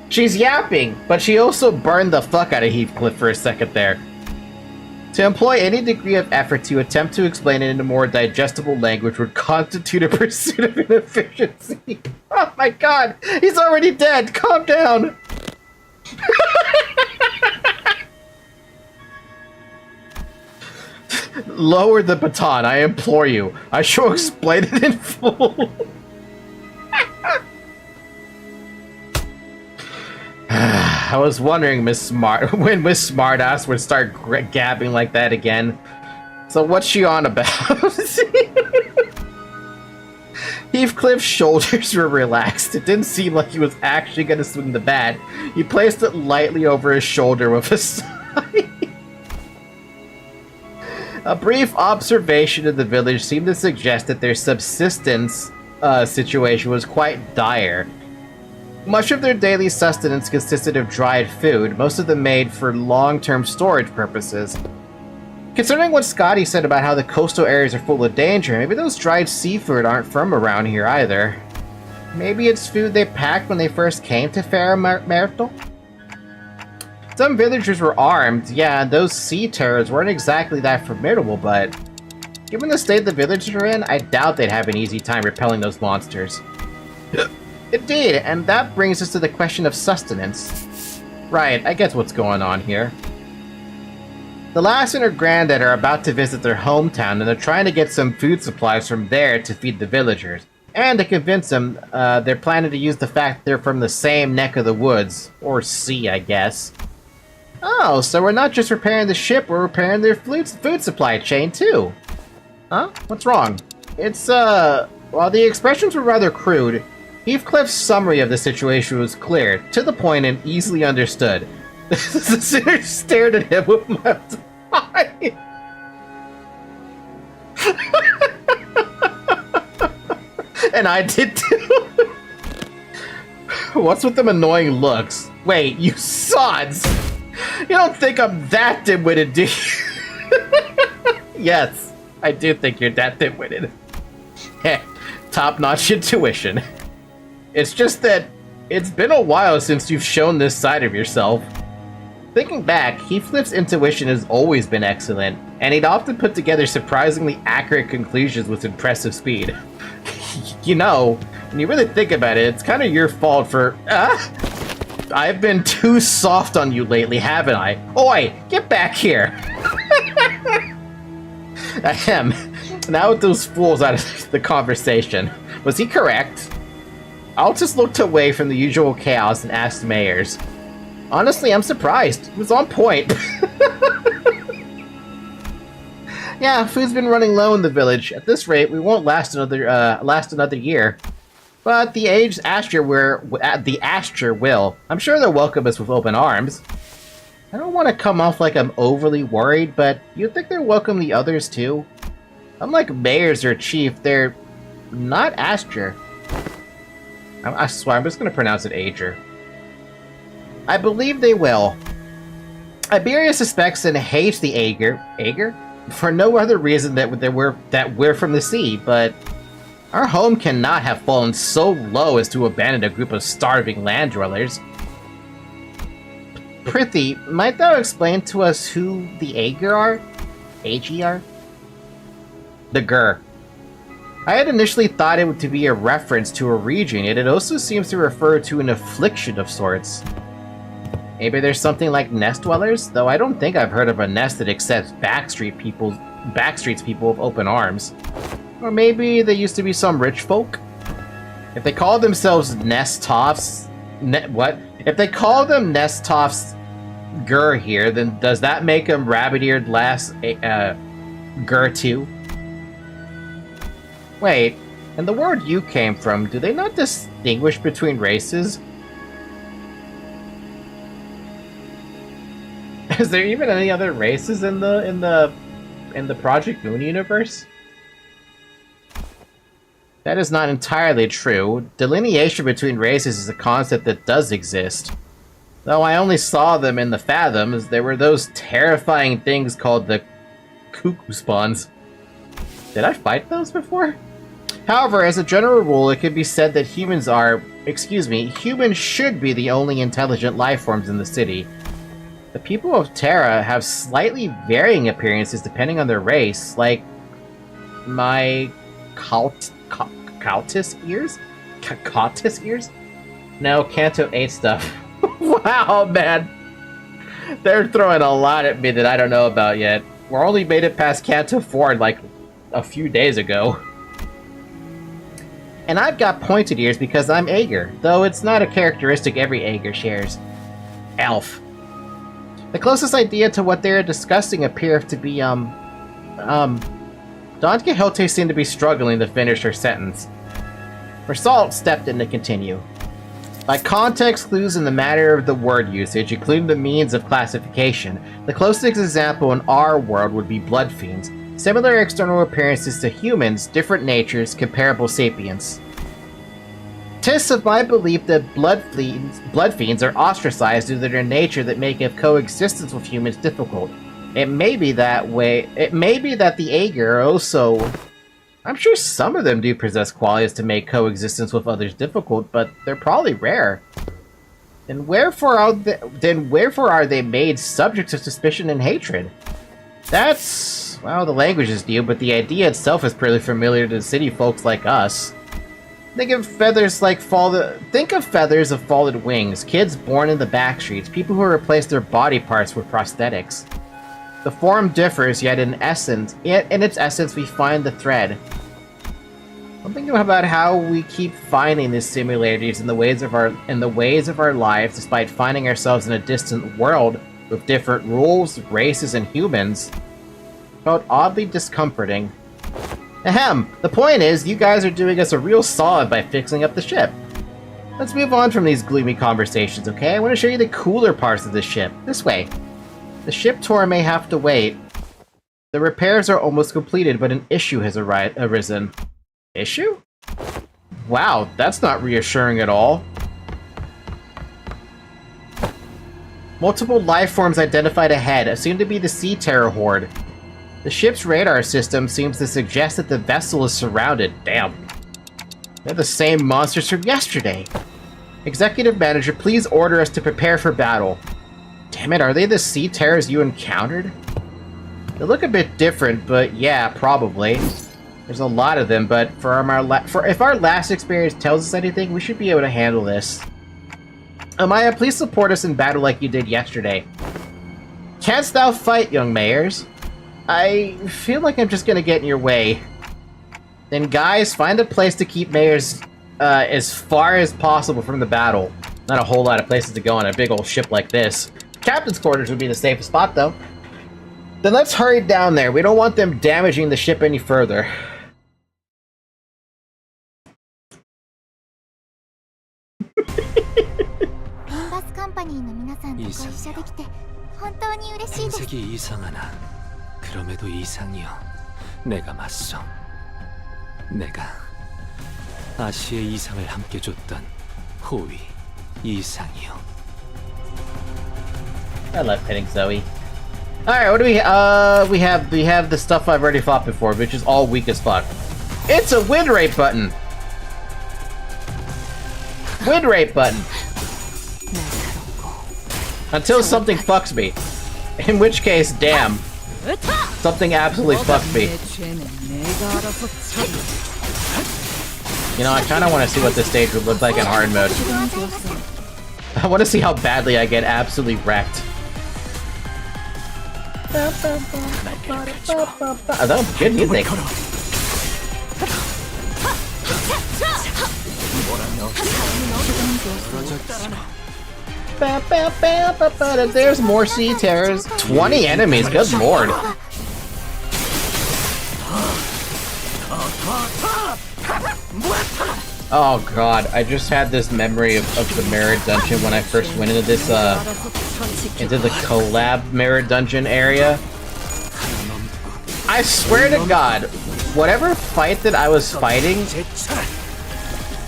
She's yapping, but she also burned the fuck out of Heathcliff for a second there. To employ any degree of effort to attempt to explain it in a more digestible language would constitute a pursuit of inefficiency. Oh my god, he's already dead! Calm down! Lower the baton, I implore you. I shall explain it in full. I was wondering when Miss Smartass would start gabbing like that again. So what's she on about? Heathcliff's shoulders were relaxed. It didn't seem like he was actually going to swing the bat. He placed it lightly over his shoulder with a sigh. A brief observation of the village seemed to suggest that their subsistence situation was quite dire. Much of their daily sustenance consisted of dried food, most of them made for long-term storage purposes. Considering what Scotty said about how the coastal areas are full of danger, maybe those dried seafood aren't from around here either. Maybe it's food they packed when they first came to Farah Myrtle? Some villagers were armed, yeah, and those sea terrors weren't exactly that formidable, but given the state the villagers are in, I doubt they'd have an easy time repelling those monsters. Indeed, and that brings us to the question of sustenance. Right, I get what's going on here. The lass and her granddad are about to visit their hometown, and they're trying to get some food supplies from there to feed the villagers. And to convince them, they're planning to use the fact they're from the same neck of the woods. Or sea, I guess. Oh, so we're not just repairing the ship, we're repairing their food supply chain, too. Huh? What's wrong? It's, while the expressions were rather crude, Heathcliff's summary of the situation was clear, to the point, and easily understood. The sinner stared at him with left eye. And I did too. What's with them annoying looks? Wait, you sods! You don't think I'm that dim-witted, do you? Yes, I do think you're that dim-witted. Heh, top-notch intuition. It's just that it's been a while since you've shown this side of yourself. Thinking back, Heathcliff's intuition has always been excellent, and he'd often put together surprisingly accurate conclusions with impressive speed. You know, when you really think about it, it's kind of your fault for... I've been too soft on you lately, haven't I? Oi, get back here! Ahem. Now with those fools out of the conversation. Was he correct? I'll just looked away from the usual chaos and asked Mayers. Honestly, I'm surprised. It was on point. Yeah, food's been running low in the village. At this rate, we won't last another year. But the aged Asher will. I'm sure they'll welcome us with open arms. I don't want to come off like I'm overly worried, but you'd think they'll welcome the others too. Unlike Mayors or Chief, they're not Asher. I swear, I'm just going to pronounce it Ager. I believe they will. Iberia suspects and hates the Ager? For no other reason that we're from the sea, but our home cannot have fallen so low as to abandon a group of starving land dwellers. Prithee, might thou explain to us who the Ager are? Agi are? The Gur. I had initially thought it to be a reference to a region, yet it also seems to refer to an affliction of sorts. Maybe there's something like nest dwellers, though I don't think I've heard of a nest that accepts Backstreet's people with open arms. Or maybe they used to be some rich folk? If they call themselves Nestoffs... what? If they call them Nestoffs Gur here, then does that make them rabbit-eared lass Gur too? Wait, and the word you came from, do they not distinguish between races? Is there even any other races in the Project Moon universe? That is not entirely true. Delineation between races is a concept that does exist. Though I only saw them in the Fathoms, there were those terrifying things called the cuckoo spawns. Did I fight those before? However, as a general rule, it can be said that humans should be the only intelligent life forms in the city. The people of Terra have slightly varying appearances depending on their race, like my Cultus ears? Cautus ears? No, Canto 8 stuff. Wow, man. They're throwing a lot at me that I don't know about yet. We're only made it past Canto 4 like a few days ago. And I've got pointed ears because I'm Ager, though it's not a characteristic every Ager shares. Elf. The closest idea to what they're discussing appears to be, Don Quixote seemed to be struggling to finish her sentence. Versalt stepped in to continue. By context clues in the matter of the word usage, including the means of classification, the closest example in our world would be blood fiends. Similar external appearances to humans, different natures, comparable sapience. 'Tis of my belief that blood fiends are ostracized due to their nature that make coexistence with humans difficult. It may be that way. It may be that the Ager are also I'm sure some of them do possess qualities to make coexistence with others difficult, but they're probably rare. Then wherefore are they made subjects of suspicion and hatred? That's... well, the language is new, but the idea itself is pretty familiar to city folks like us. Think of feathers of folded wings, kids born in the back streets, people who replace their body parts with prosthetics. The form differs, yet in its essence we find the thread. Something about how we keep finding these similarities in the ways of our lives, despite finding ourselves in a distant world with different rules, races, and humans, felt oddly discomforting. Ahem! The point is, you guys are doing us a real solid by fixing up the ship. Let's move on from these gloomy conversations, okay? I want to show you the cooler parts of the ship. This way. The ship tour may have to wait. The repairs are almost completed, but an issue has arisen. Issue? Wow, that's not reassuring at all. Multiple life forms identified ahead, assumed to be the Sea Terror Horde. The ship's radar system seems to suggest that the vessel is surrounded. Damn. They're the same monsters from yesterday. Executive Manager, please order us to prepare for battle. Damn it, are they the Sea Terrors you encountered? They look a bit different, but yeah, probably. There's a lot of them, but if our last experience tells us anything, we should be able to handle this. Amaya, please support us in battle like you did yesterday. Canst thou fight, young mayors? I feel like I'm just gonna get in your way. Then guys, find a place to keep mayors as far as possible from the battle. Not a whole lot of places to go on a big old ship like this. Captain's quarters would be the safest spot, though. Then let's hurry down there. We don't want them damaging the ship any further. Limbus Company の皆さんとご一緒できて本当に嬉しいです. 행색이 이상하나 그럼에도 이상이요. 내가 맞소. 내가 아시의 이상을 함께 줬던 호위 이상이요. I love hitting Zoe. Alright, what do we we have the stuff I've already fought before, which is all weak as fuck. It's a win rate button! Win rate button! Until something fucks me. In which case, damn. Something absolutely fucked me. You know, I kinda wanna see what this stage would look like in hard mode. I wanna see how badly I get absolutely wrecked. Oh, that was good music. There's more sea terrors. 20 enemies, good lord. Oh god, I just had this memory of the mirror dungeon when I first went into this, into the collab mirror dungeon area. I swear to god, whatever fight that I was fighting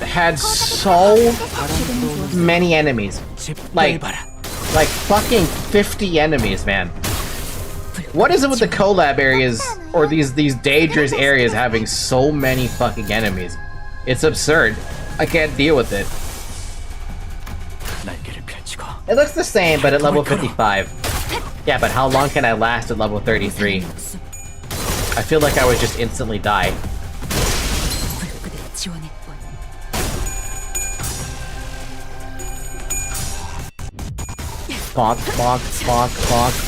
had so many enemies. Like fucking 50 enemies, man. What is it with the collab areas, or these dangerous areas having so many fucking enemies? It's absurd. I can't deal with it. It looks the same, but at level 55. Yeah, but how long can I last at level 33? I feel like I would just instantly die. Bonk, bonk, bonk, bonk.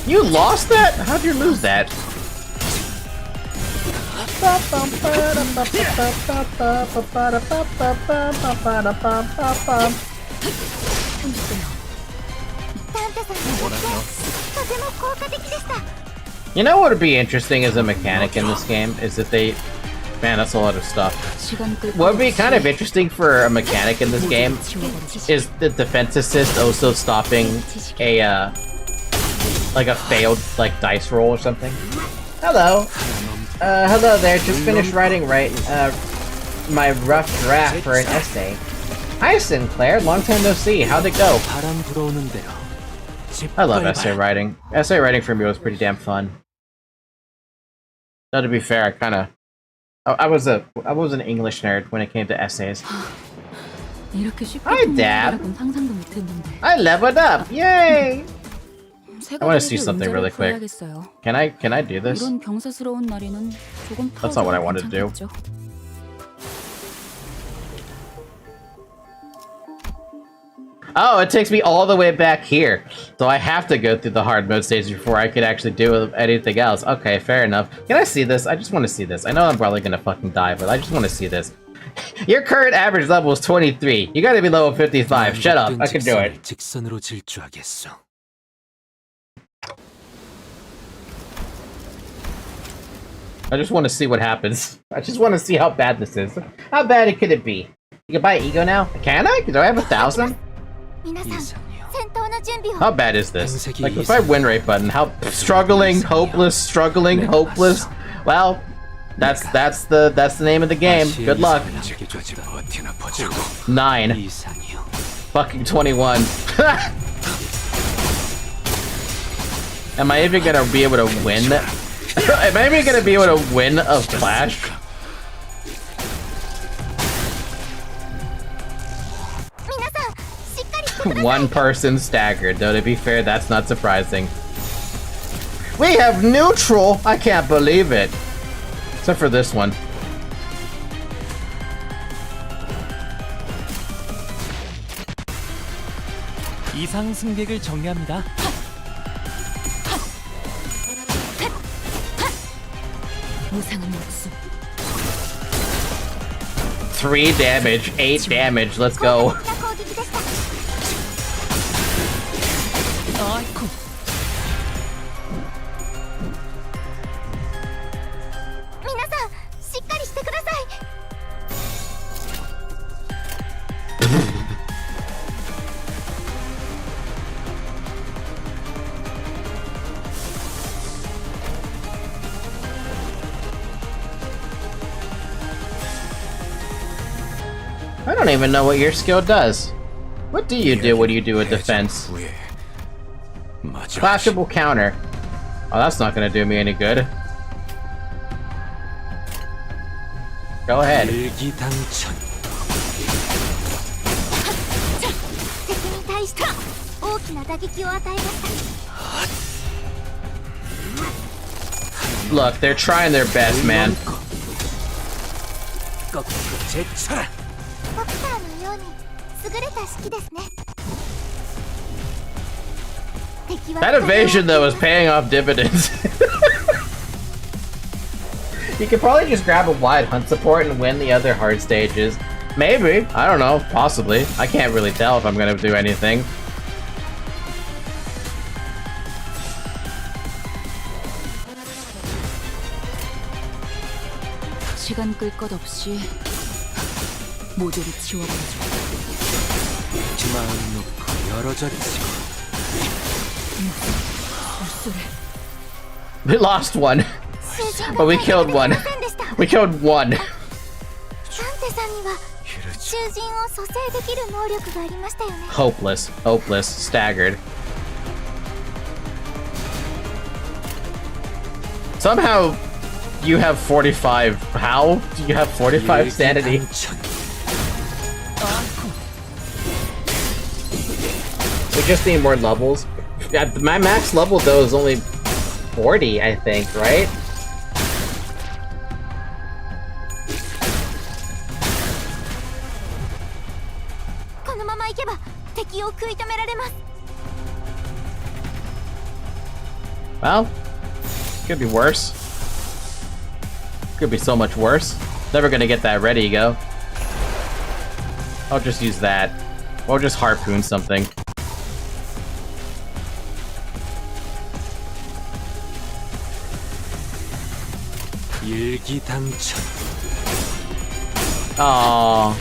You lost that? How'd you lose that? You know what would be interesting as a mechanic in this game is if they... Man, that's a lot of stuff. What would be kind of interesting for a mechanic in this game is the defense assist also stopping a, like a failed, like, dice roll or something. Hello. Hello there, just finished writing my rough draft for an essay. Hi Sinclair, long time no see, how'd it go? I love essay writing. Essay writing for me was pretty damn fun. Though to be fair, I was an English nerd when it came to essays. Hi, Dad. I leveled up! Yay! I want to see something really quick. Can I do this? That's not what I wanted to do. Oh, it takes me all the way back here. So I have to go through the hard mode stage before I could actually do anything else. Okay, fair enough. Can I see this? I just want to see this. I know I'm probably gonna fucking die, but I just want to see this. Your current average level is 23. You gotta be level 55. Shut up. I can do it. I just want to see what happens. I just want to see how bad this is. How bad could it be? You can buy ego now? Can I? Do I have 1,000? How bad is this? Like, if I win rate button, how struggling, hopeless. Well, that's the name of the game. Good luck. 9. Fucking 21. Am I even gonna be able to win? Am I even gonna be able to win a Clash? One person staggered, though to be fair, that's not surprising. We have neutral! I can't believe it. Except for this one. 이상 승객을 정리합니다. 3 damage, 8 damage, let's go. I don't even know what your skill does. What do you do when you do a defense? Clashable counter. Oh, that's not gonna do me any good. Go ahead. Look, they're trying their best, man. That evasion, though, is paying off dividends. You could probably just grab a wide hunt support and win the other hard stages. Maybe. I don't know. Possibly. I can't really tell if I'm gonna do anything. 시간 끌 것 없이 모조리 지워버리죠. 마음 놓고 여러 자리 We lost one, but we killed one. We killed one. Hopeless, hopeless, staggered. Somehow, you have 45. How do you have 45 sanity? We just need more levels. Yeah, my max level though is only 40, I think, right? Well, could be worse. Could be so much worse. Never gonna get that ready, go. I'll just use that. Or just harpoon something. Aww.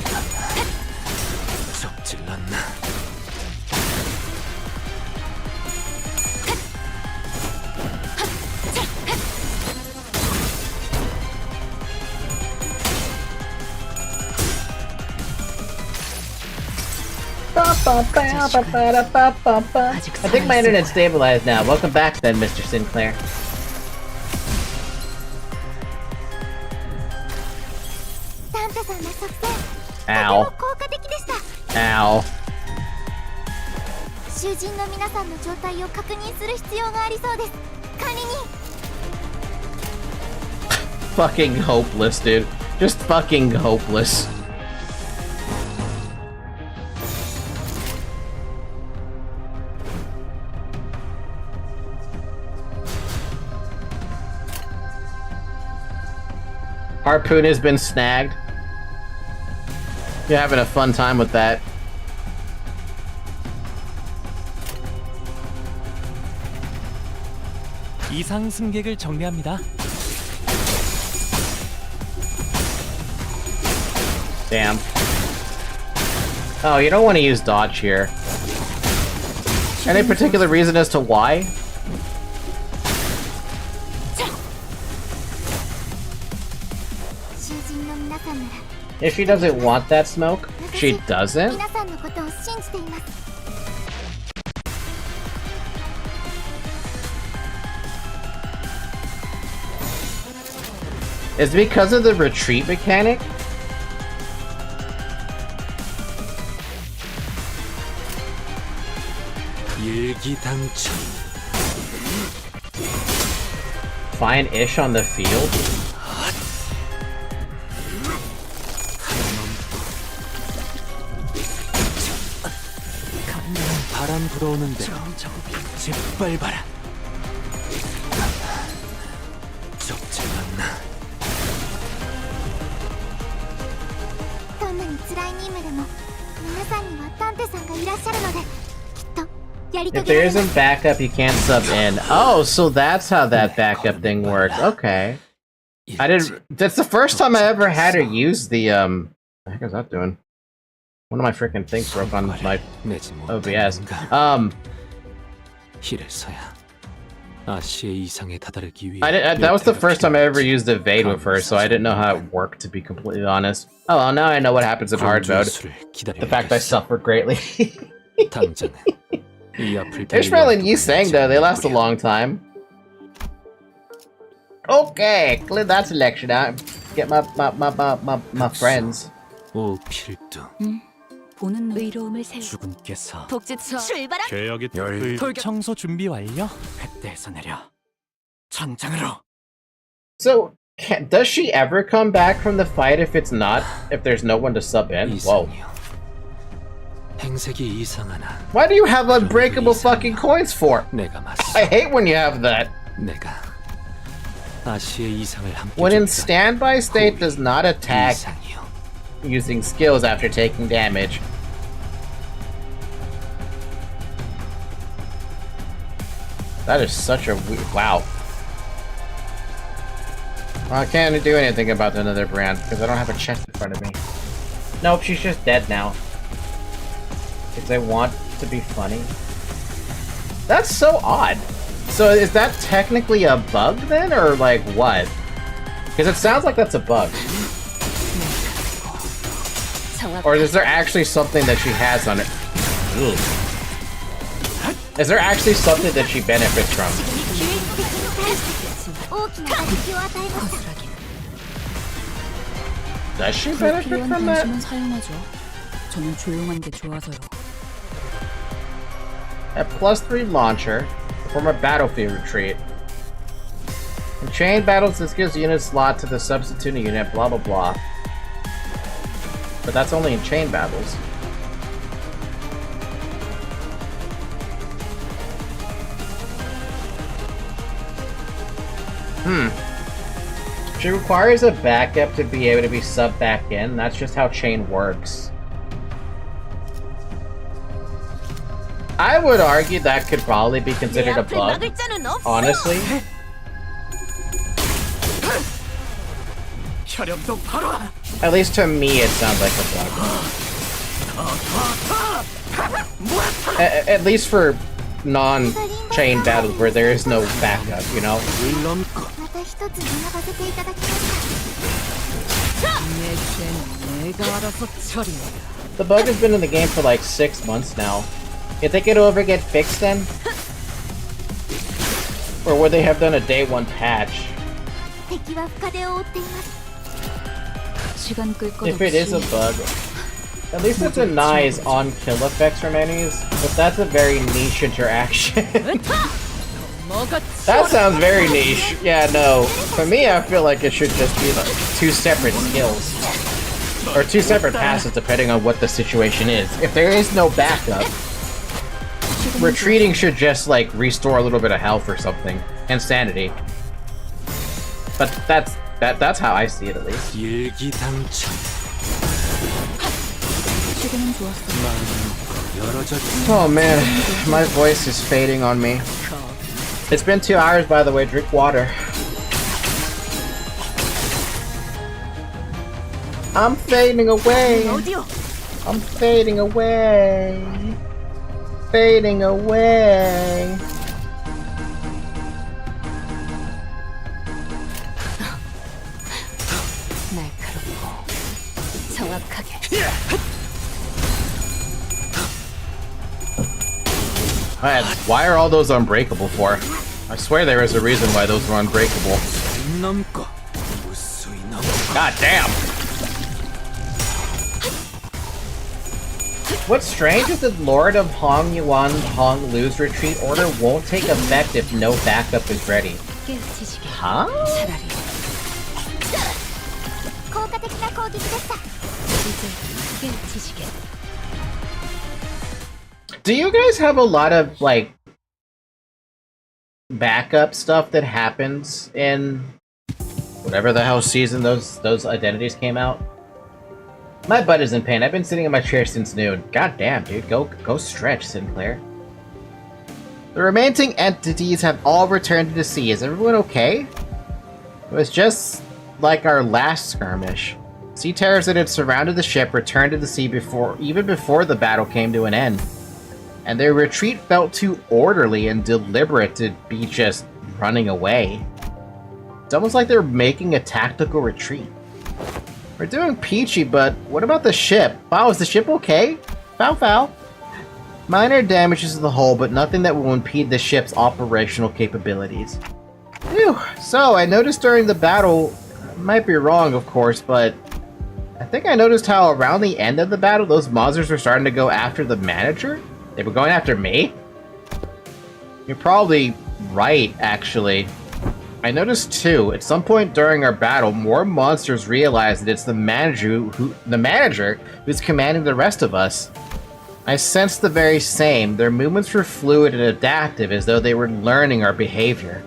I think my internet's stabilized now. Welcome back then, Mr. Sinclair. Ow. Ow. 囚人の皆さんの状態を確認する必要がありそうです。管理人。 Fucking hopeless, dude. Just fucking hopeless. Harpoon has been snagged. You're having a fun time with that. 이상 승객을 정리합니다. Damn. Oh, you don't want to use dodge here. Any particular reason as to why? If she doesn't want that smoke, she doesn't? Is it because of the retreat mechanic? Find Ish on the field? 바람 불어오는데 짓밟아라. 적지 않나. どんなに辛い任務でも皆さんには探偵さんがいらっしゃるのできっとやり遂 If げ there られます。 isn't backup, you can't sub in. Oh, so that's how that backup thing works. Okay. I didn't. That's the first time I ever had her use the What the heck is that doing? One of my freaking things broke on my OBS. That was the first time I ever used evade with her, so I didn't know how it worked, to be completely honest. Oh, well, now I know what happens in hard mode. The fact I suffered greatly. Ishmael and Yi sang though, they last a long time. Okay, clear that selection out. Get my friends. 보는 의로움을 세우. 주군께서 독지처 출발한. 계역이 돌 청소 준비 완료. 획대에서 내려. 전장으로. So, does she ever come back from the fight if there's no one to sub in? Whoa. 행색이 이상하나. Why do you have unbreakable fucking coins for? I hate when you have that. 내가 아시의 이상을 함께. When in standby state does not attack using skills after taking damage. That is such a weird... Wow. Well, I can't do anything about another brand because I don't have a chest in front of me. Nope, she's just dead now. Because I want to be funny. That's so odd. So is that technically a bug then, or like what? Because it sounds like that's a bug. Or is there actually something that she has on it? Ugh. Is there actually something that she benefits from? Does she benefit from that? 저는 조용한 게 좋아서요. A +3 launcher from a battlefield retreat. In chain battles, this gives the unit slot to the substituting unit, blah blah blah. But that's only in chain battles. She requires a backup to be able to be subbed back in. That's just how chain works. I would argue that could probably be considered a bug, honestly. At least to me, it sounds like a bug. At least for non-chain battles where there is no backup, you know? The bug has been in the game for like 6 months now. You think it'll ever get fixed then? Or would they have done a day 1 patch? 敵は深手を負っています 시간 끌 것 If it is a 없이 bug, at least it denies on-kill effects from enemies, but that's a very niche interaction. That sounds very niche. Yeah, no. For me, I feel like it should just be like 2 separate skills. Or 2 separate passes depending on what the situation is. If there is no backup, retreating should just like restore a little bit of health or something. And sanity. But that's how I see it at least. 일기당천. 시간은 좋았어. Oh man, my voice is fading on me. It's been 2 hours, by the way. Drink water. I'm fading away. I'm fading away. Fading away. 날카롭고 정확하게. Man, why are all those unbreakable for? I swear there is a reason why those were unbreakable. 넘고 무수히 넘고. God damn! What's strange is that Lord of Hong Yuan Hong Lu's retreat order won't take effect if no backup is ready. 깨우치시게. Huh? 차라리 効果的な攻撃でした 이제 깨우치시게. Do you guys have a lot of, like, backup stuff that happens in whatever the hell season those identities came out? My butt is in pain. I've been sitting in my chair since noon. God damn, dude. Go stretch, Sinclair. The remaining entities have all returned to the sea. Is everyone okay? It was just like our last skirmish. Sea terrors that had surrounded the ship returned to the sea even before the battle came to an end. And their retreat felt too orderly and deliberate to be just running away. It's almost like they're making a tactical retreat. We're doing peachy, but what about the ship? Wow, is the ship okay? Foul. Minor damages to the hull, but nothing that will impede the ship's operational capabilities. Phew. So, I noticed during the battle, I might be wrong of course, but I think I noticed how around the end of the battle, those monsters were starting to go after the manager? They were going after me? You're probably right, actually. I noticed too, at some point during our battle, more monsters realized that it's the manager who's commanding the rest of us. I sensed the very same. Their movements were fluid and adaptive, as though they were learning our behavior.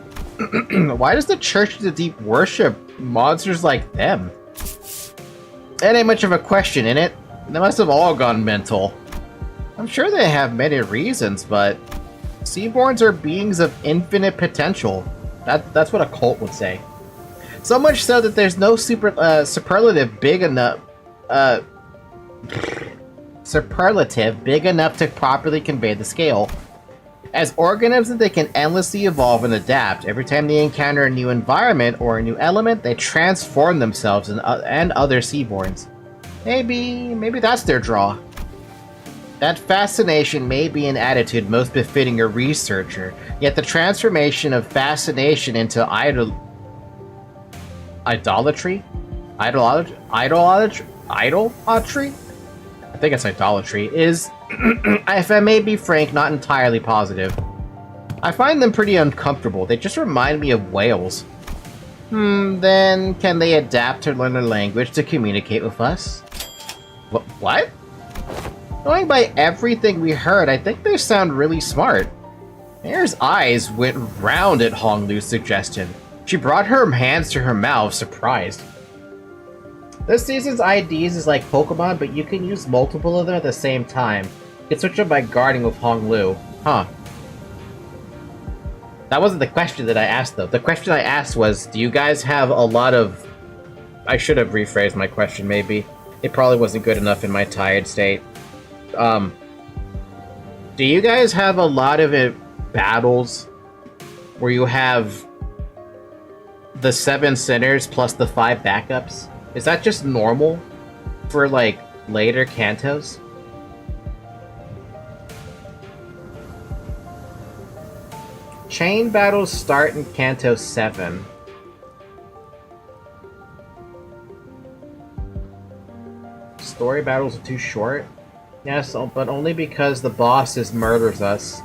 Why does the Church of the Deep worship monsters like them? That ain't much of a question, innit? They must have all gone mental. I'm sure they have many reasons, but Seaborns are beings of infinite potential. That's what a cult would say. So much so that there's no superlative big enough to properly convey the scale. As organisms, they can endlessly evolve and adapt. Every time they encounter a new environment or a new element, they transform themselves and other Seaborns. Maybe that's their draw. That fascination may be an attitude most befitting a researcher, yet the transformation of fascination into idolatry? Idolatry? I think it's idolatry, is, if I may be frank, not entirely positive. I find them pretty uncomfortable. They just remind me of whales. Then can they adapt to learn a language to communicate with us? What? Going by everything we heard, I think they sound really smart. Mayor's eyes went round at Honglu's suggestion. She brought her hands to her mouth, surprised. This season's IDs is like Pokemon, but you can use multiple of them at the same time. You can switch them by guarding with Honglu. Huh. That wasn't the question that I asked, though. The question I asked was, do you guys have a lot of... I should have rephrased my question, maybe. It probably wasn't good enough in my tired state. Do you guys have a lot of battles where you have the 7 sinners plus the 5 backups? Is that just normal for, like, later cantos? Chain battles start in Canto 7. Story battles are too short? Yes, but only because the bosses murders us.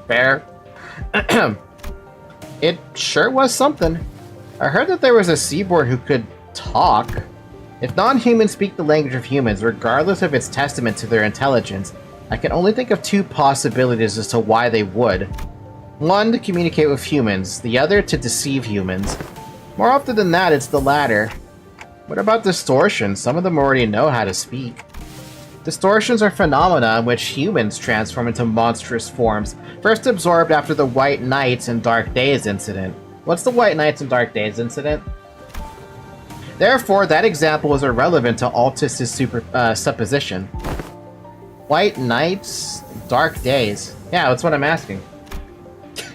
Fair. It sure was something. I heard that there was a seaboard who could talk. If non-humans speak the language of humans, regardless of its testament to their intelligence, I can only think of two possibilities as to why they would. One, to communicate with humans, the other to deceive humans. More often than that, it's the latter. What about distortions? Some of them already know how to speak. Distortions are phenomena in which humans transform into monstrous forms, first absorbed after the White Knights and Dark Days incident. What's the White Knights and Dark Days incident? Therefore, that example is irrelevant to Altus' supposition. White Knights, Dark Days. Yeah, that's what I'm asking.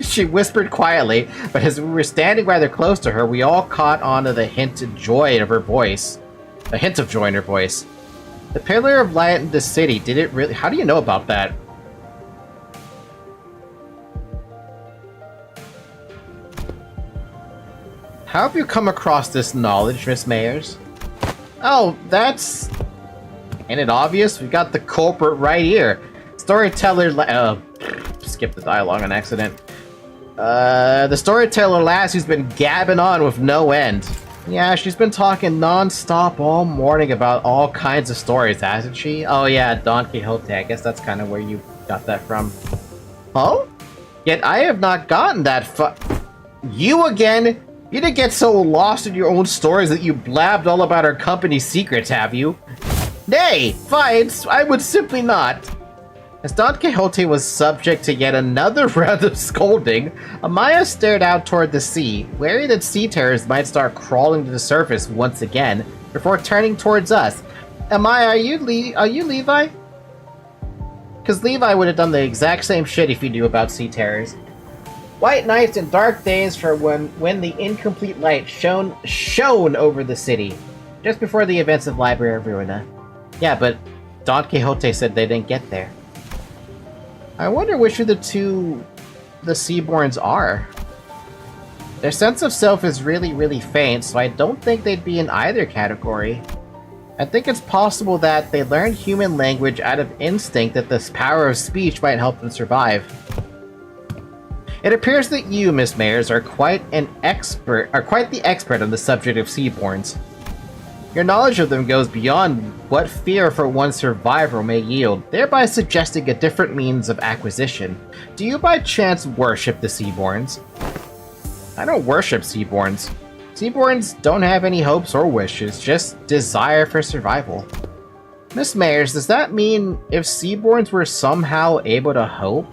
She whispered quietly, but as we were standing rather close to her, we all caught on to the hint of joy in her voice. A hint of joy in her voice. The Pillar of Light in the city, did it really— how do you know about that? How have you come across this knowledge, Miss Mayers? Oh, that's— ain't it obvious? We got the culprit right here. Storyteller skip the dialogue on accident. The storyteller lass who's been gabbing on with no end. Yeah, she's been talking non-stop all morning about all kinds of stories, hasn't she? Oh yeah, Don Quixote. I guess that's kind of where you got that from. Oh? Yet I have not gotten that You again? You didn't get so lost in your own stories that you blabbed all about our company's secrets, have you? Nay, fine, I would simply not. As Don Quixote was subject to yet another round of scolding, Amaya stared out toward the sea, wary that sea terrors might start crawling to the surface once again, before turning towards us. Amaya, are you Levi? Because Levi would have done the exact same shit if he knew about sea terrors. White nights and dark days for when the incomplete light shone over the city, just before the events of Library of Ruina. Yeah, but Don Quixote said they didn't get there. I wonder which of the two the Seaborns are. Their sense of self is really, really faint, so I don't think they'd be in either category. I think it's possible that they learned human language out of instinct that this power of speech might help them survive. It appears that you, Miss Mayers, are quite the expert on the subject of Seaborns. Your knowledge of them goes beyond what fear for one's survival may yield, thereby suggesting a different means of acquisition. Do you by chance worship the Seaborns? I don't worship Seaborns. Seaborns don't have any hopes or wishes, just desire for survival. Miss Mayers, does that mean if Seaborns were somehow able to hope?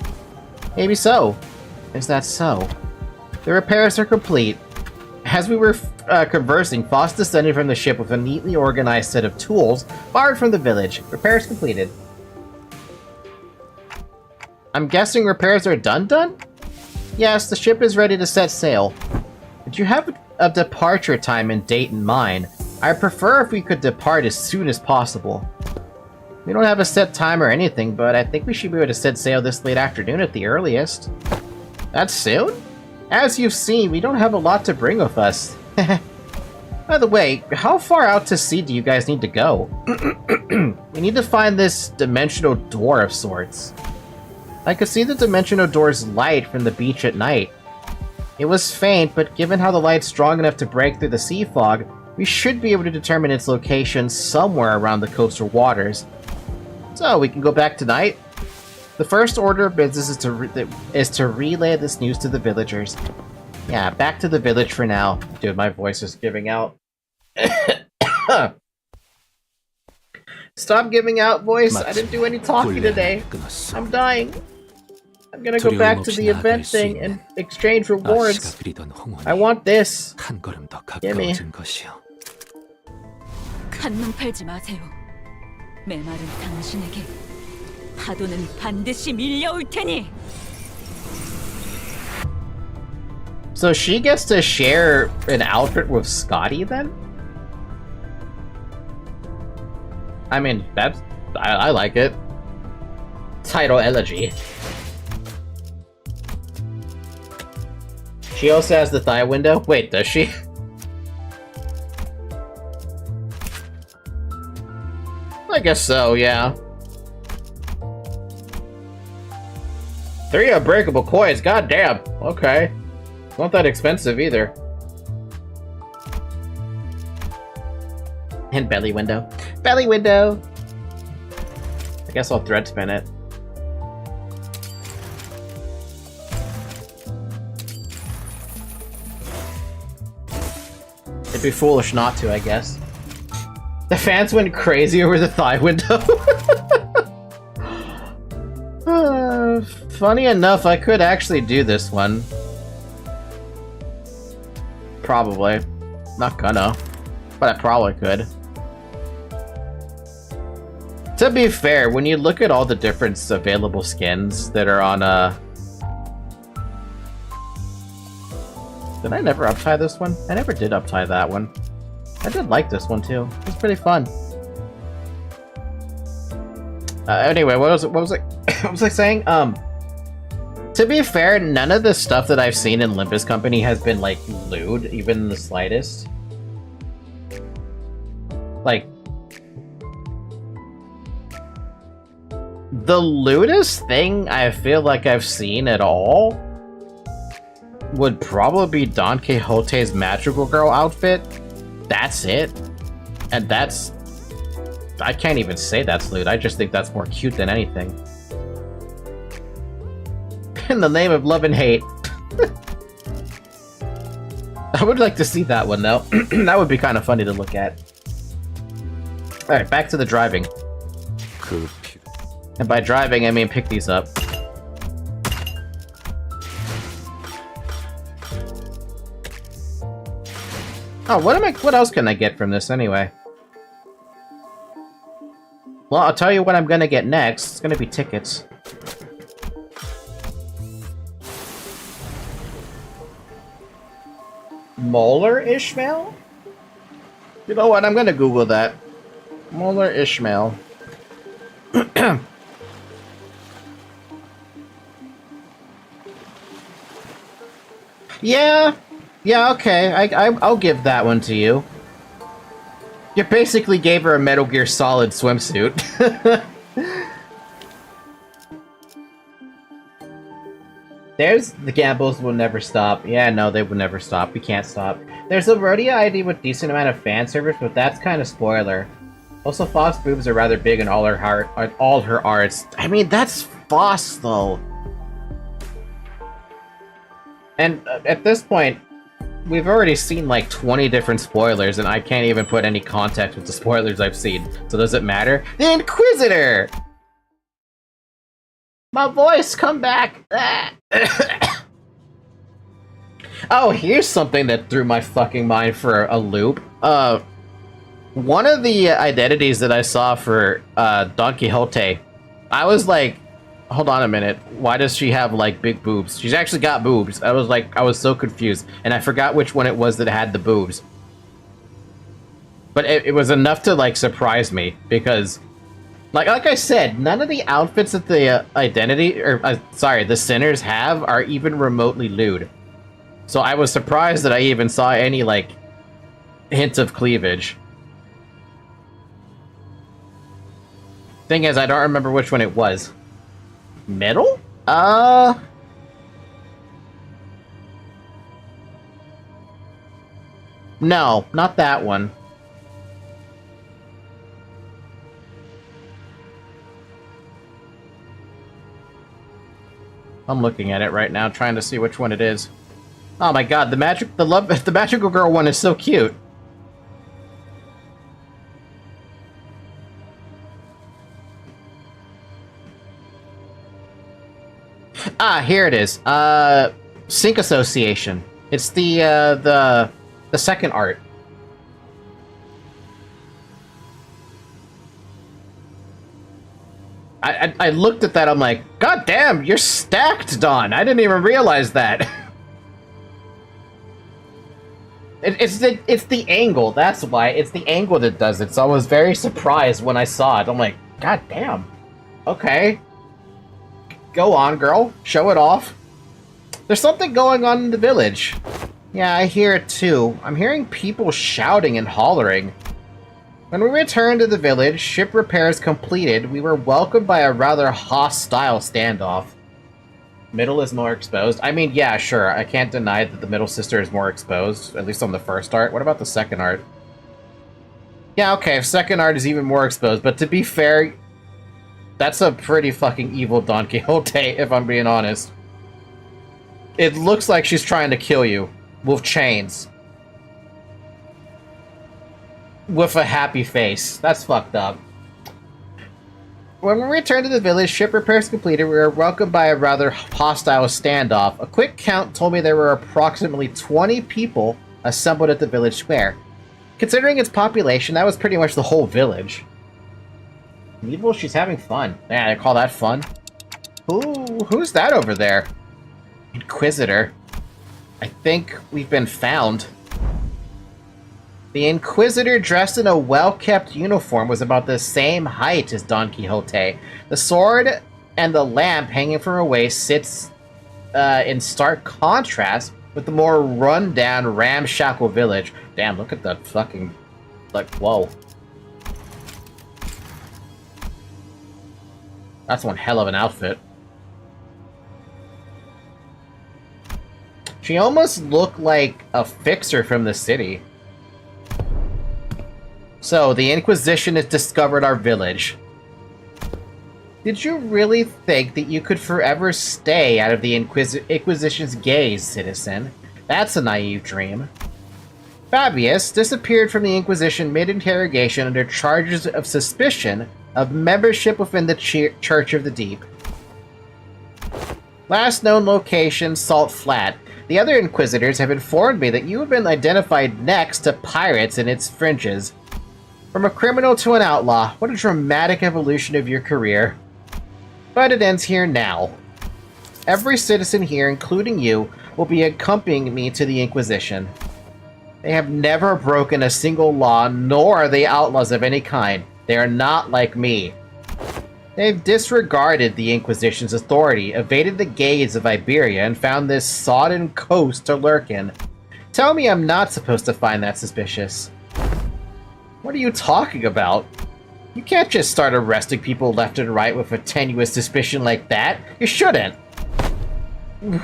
Maybe so. Is that so? The repairs are complete. As we were conversing, Foss descended from the ship with a neatly organized set of tools borrowed from the village. Repairs completed. I'm guessing repairs are done? Yes, the ship is ready to set sail. Did you have a departure time and date in mind? I prefer if we could depart as soon as possible. We don't have a set time or anything, but I think we should be able to set sail this late afternoon at the earliest. That's soon? As you've seen, we don't have a lot to bring with us. By the way, how far out to sea do you guys need to go? We need to find this dimensional door of sorts. I could see the dimensional door's light from the beach at night. It was faint, but given how the light's strong enough to break through the sea fog, we should be able to determine its location somewhere around the coastal waters. So, we can go back tonight? The first order of business is to relay this news to the villagers. Yeah, back to the village for now. Dude, my voice is giving out. Stop giving out, voice. I didn't do any talking today. I'm dying. I'm gonna go back to the event thing and exchange rewards. I want this. Gimme. 한눈 팔지 마세요. 메마른 당신에게 파도는 반드시 밀려올 테니. So she gets to share an outfit with Scotty then? I mean, I like it. Title elegy. She also has the thigh window? Wait, does she? I guess so, yeah. 3 unbreakable coins, goddamn. Okay. Not that expensive either. And belly window. Belly window! I guess I'll thread spin it. It'd be foolish not to, I guess. The fans went crazy over the thigh window. Funny enough, I could actually do this one. Probably. Not gonna. But I probably could. To be fair, when you look at all the different available skins that are on, Did I never uptie this one? I never did uptie that one. I did like this one too. It was pretty fun. Anyway, what was I what was I saying? To be fair, none of the stuff that I've seen in Limbus Company has been like lewd, even the slightest. Like, the lewdest thing I feel like I've seen at all would probably be Don Quixote's Magical Girl outfit. That's it. And that's... I can't even say that's lewd, I just think that's more cute than anything. In the name of love and hate. I would like to see that one, though. That would be kind of funny to look at. Alright, back to the driving. And by driving, I mean pick these up. Oh, what else can I get from this anyway? Well, I'll tell you what I'm gonna get next. It's gonna be tickets. Molar Ishmael? You know what? I'm gonna Google that. Molar Ishmael. Yeah. Yeah, okay. I'll give that one to you. You basically gave her a Metal Gear Solid swimsuit. There's the gambles will never stop. Yeah, no, they will never stop. We can't stop. There's a Rhodia ID with decent amount of fan service, but that's kind of spoiler. Also, Foss boobs are rather big in all her arts. I mean, that's Foss though. And at this point, we've already seen like 20 different spoilers, and I can't even put any context with the spoilers I've seen. So does it matter? The Inquisitor! My voice, come back! Oh, here's something that threw my fucking mind for a loop. One of the identities that I saw for Don Quixote, I was like, hold on a minute, why does she have like big boobs? She's actually got boobs. I was so confused, and I forgot which one it was that had the boobs. But it was enough to like surprise me, because like I said, none of the outfits that the the sinners have are even remotely lewd. So I was surprised that I even saw any like hint of cleavage. Thing is, I don't remember which one it was. Middle? No, not that one. I'm looking at it right now, trying to see which one it is. Oh my god, the magical girl one is so cute. Ah, here it is. Sync Association. It's the second art. I looked at that, I'm like, god damn, you're stacked, Dawn. I didn't even realize that. It's the angle. That's why. It's the angle that does it. So I was very surprised when I saw it. I'm like, God damn. Okay. Go on, girl. Show it off. There's something going on in the village. Yeah, I hear it too. I'm hearing people shouting and hollering. When we returned to the village, ship repairs completed, we were welcomed by a rather hostile standoff. Middle is more exposed. I mean, yeah, sure. I can't deny that the middle sister is more exposed, at least on the first art. What about the second art? Yeah, okay, second art is even more exposed, but to be fair, that's a pretty fucking evil Don Quixote, if I'm being honest. It looks like she's trying to kill you with chains. With a happy face. That's fucked up. When we returned to the village, ship repairs completed, we were welcomed by a rather hostile standoff. A quick count told me there were approximately 20 people assembled at the village square. Considering its population, that was pretty much the whole village. Evil, she's having fun. Yeah, I call that fun. Who's that over there? Inquisitor. I think we've been found. The Inquisitor, dressed in a well-kept uniform, was about the same height as Don Quixote. The sword and the lamp hanging from her waist sits in stark contrast with the more run-down, ramshackle village. Damn, look at that fucking... like, whoa. That's one hell of an outfit. She almost looked like a fixer from the city. So, the Inquisition has discovered our village. Did you really think that you could forever stay out of the Inquisition's gaze, citizen? That's a naive dream. Fabius disappeared from the Inquisition mid-interrogation under charges of suspicion of membership within the Church of the Deep. Last known location, Salt Flat. The other Inquisitors have informed me that you have been identified next to pirates in its fringes. From a criminal to an outlaw, what a dramatic evolution of your career. But it ends here now. Every citizen here, including you, will be accompanying me to the Inquisition. They have never broken a single law, nor are they outlaws of any kind. They are not like me. They've disregarded the Inquisition's authority, evaded the gaze of Iberia, and found this sodden coast to lurk in. Tell me I'm not supposed to find that suspicious. What are you talking about? You can't just start arresting people left and right with a tenuous suspicion like that. You shouldn't.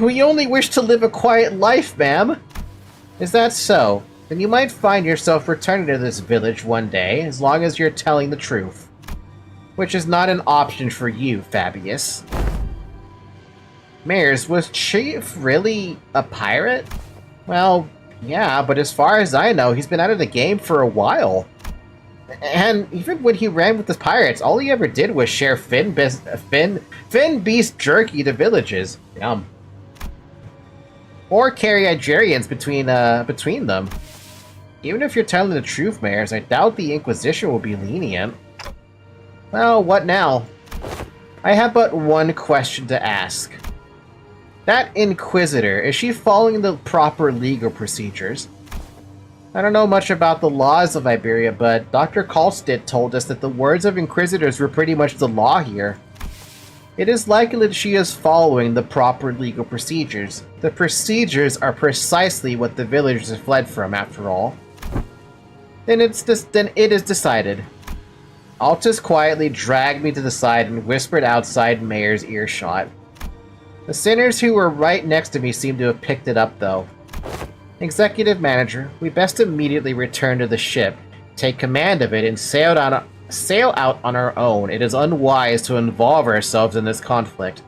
We only wish to live a quiet life, ma'am. Is that so? Then you might find yourself returning to this village one day, as long as you're telling the truth. Which is not an option for you, Fabius. Mayors, was Chief really a pirate? Well, yeah, but as far as I know, he's been out of the game for a while. And even when he ran with the pirates, all he ever did was share fin beast jerky to villages. Yum. Or carry Igerians between them. Even if you're telling the truth, Mayors, I doubt the Inquisition will be lenient. Well, what now? I have but one question to ask. That Inquisitor, is she following the proper legal procedures? I don't know much about the laws of Iberia, but Dr. Kalstedt told us that the words of Inquisitors were pretty much the law here. It is likely that she is following the proper legal procedures. The procedures are precisely what the villagers have fled from, after all. Then it is decided. Altus quietly dragged me to the side and whispered outside Mayor's earshot. The sinners who were right next to me seemed to have picked it up, though. Executive Manager, we best immediately return to the ship, take command of it, and sail out on our own. It is unwise to involve ourselves in this conflict.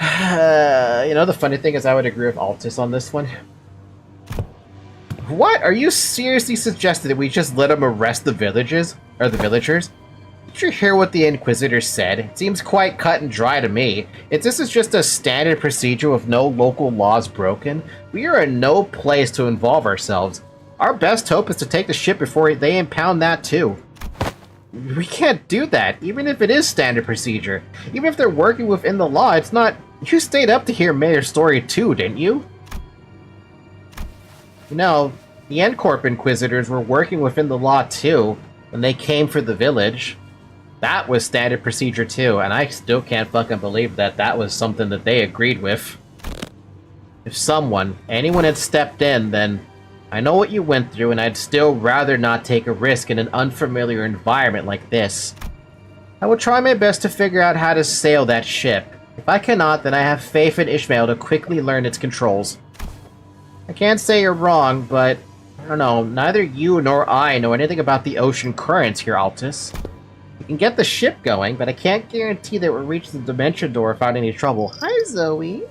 You know, the funny thing is I would agree with Altus on this one. What? Are you seriously suggesting that we just let him arrest the villagers? Did you hear what the Inquisitor said? It seems quite cut and dry to me. If this is just a standard procedure with no local laws broken, we are in no place to involve ourselves. Our best hope is to take the ship before they impound that too. We can't do that, even if it is standard procedure. Even if they're working within the law, it's not... You stayed up to hear Mayor's story too, didn't you? You know, the N-Corp Inquisitors were working within the law too when they came for the village. That was standard procedure too, and I still can't fucking believe that that was something that they agreed with. If anyone had stepped in, then I know what you went through, and I'd still rather not take a risk in an unfamiliar environment like this. I will try my best to figure out how to sail that ship. If I cannot, then I have faith in Ishmael to quickly learn its controls. I can't say you're wrong, but I don't know, neither you nor I know anything about the ocean currents here, Altus. We can get the ship going, but I can't guarantee that we'll reach the dimension door without any trouble. Hi, Zoe.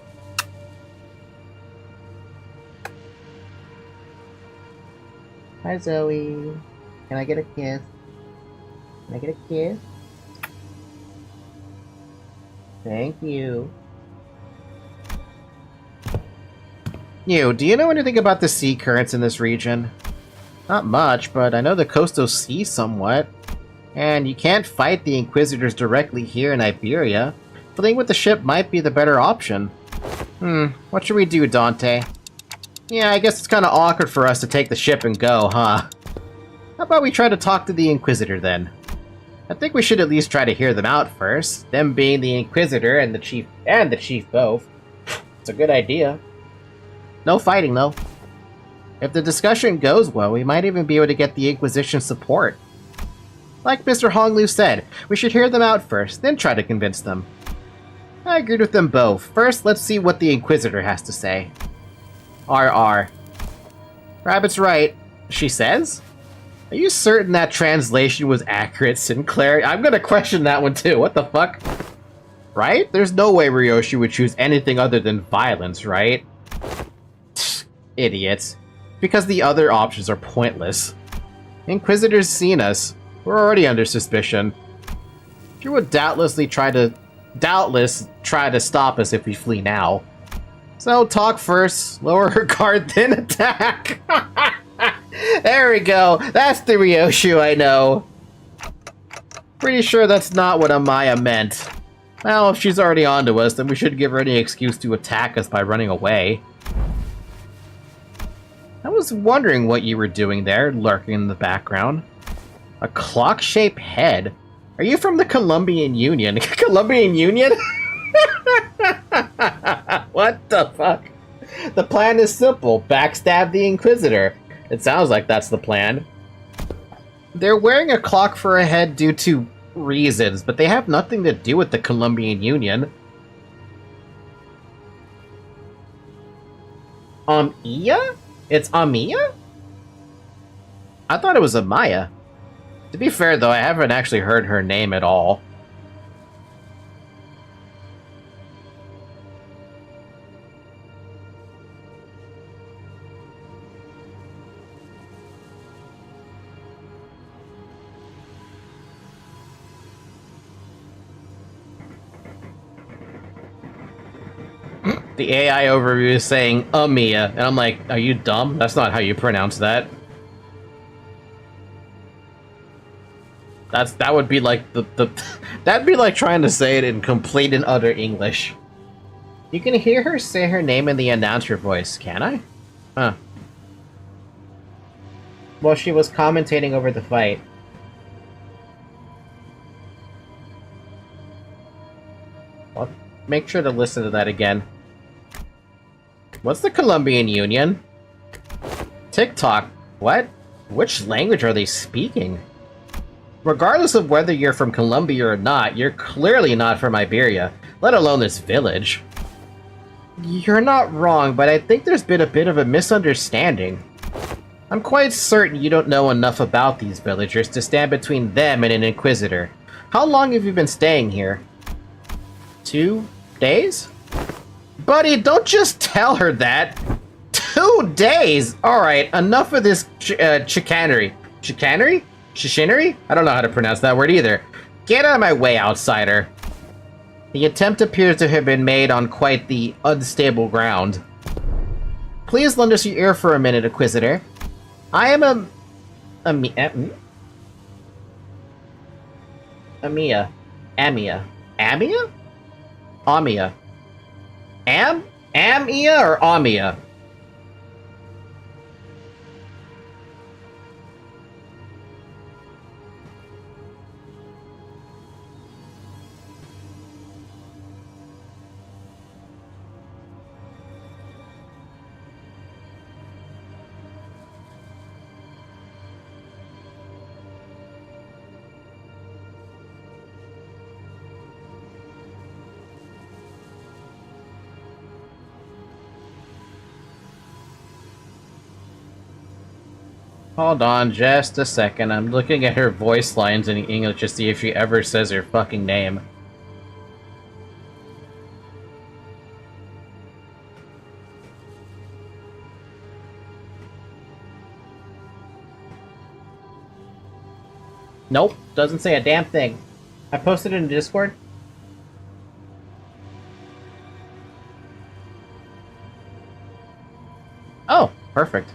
Hi, Zoe. Can I get a kiss? Can I get a kiss? Thank you. Do you know anything about the sea currents in this region? Not much, but I know the coastal sea somewhat. And you can't fight the Inquisitors directly here in Iberia. Fleeing with the ship might be the better option. What should we do, Dante? Yeah, I guess it's kind of awkward for us to take the ship and go, huh? How about we try to talk to the Inquisitor, then? I think we should at least try to hear them out first, them being the Inquisitor and the Chief both. It's a good idea. No fighting, though. If the discussion goes well, we might even be able to get the Inquisition support. Like Mr. Honglu said, we should hear them out first, then try to convince them. I agreed with them both. First, let's see what the Inquisitor has to say. RR. Rabbit's right, she says. Are you certain that translation was accurate, Sinclair? I'm gonna question that one too. What the fuck? Right? There's no way Ryoshi would choose anything other than violence, right? Idiots. Because the other options are pointless. Inquisitor's seen us. We're already under suspicion. She would doubtless try to stop us if we flee now. So talk first, lower her guard, then attack. There we go. That's the Ryoshi I know. Pretty sure that's not what Amaya meant. Well, if she's already onto us, then we shouldn't give her any excuse to attack us by running away. I was wondering what you were doing there, lurking in the background. A clock-shaped head? Are you from the Colombian Union? Colombian Union? What the fuck? The plan is simple. Backstab the Inquisitor. It sounds like that's the plan. They're wearing a clock for a head due to reasons, but they have nothing to do with the Colombian Union. Iya? It's Amiya? I thought it was Amaya. To be fair, though, I haven't actually heard her name at all. The AI overview is saying Amiya, and I'm like, are you dumb? That's not how you pronounce that. That would be like that'd be like trying to say it in complete and utter English. You can hear her say her name in the announcer voice, can I? Huh. Well, she was commentating over the fight. Well, make sure to listen to that again. What's the Colombian Union? TikTok. What? Which language are they speaking? Regardless of whether you're from Colombia or not, you're clearly not from Iberia, let alone this village. You're not wrong, but I think there's been a bit of a misunderstanding. I'm quite certain you don't know enough about these villagers to stand between them and an Inquisitor. How long have you been staying here? 2 days? Buddy, don't just tell her that! 2 days! Alright, enough of this chicanery. Chicanery? Shishinery? I don't know how to pronounce that word either. Get out of my way, outsider. The attempt appears to have been made on quite the unstable ground. Please lend us your ear for a minute, Inquisitor. I am Amiya? Amia? Amia? Amia or Amia? Hold on just a second. I'm looking at her voice lines in English to see if she ever says her fucking name. Nope, doesn't say a damn thing. I posted it in Discord. Oh, perfect.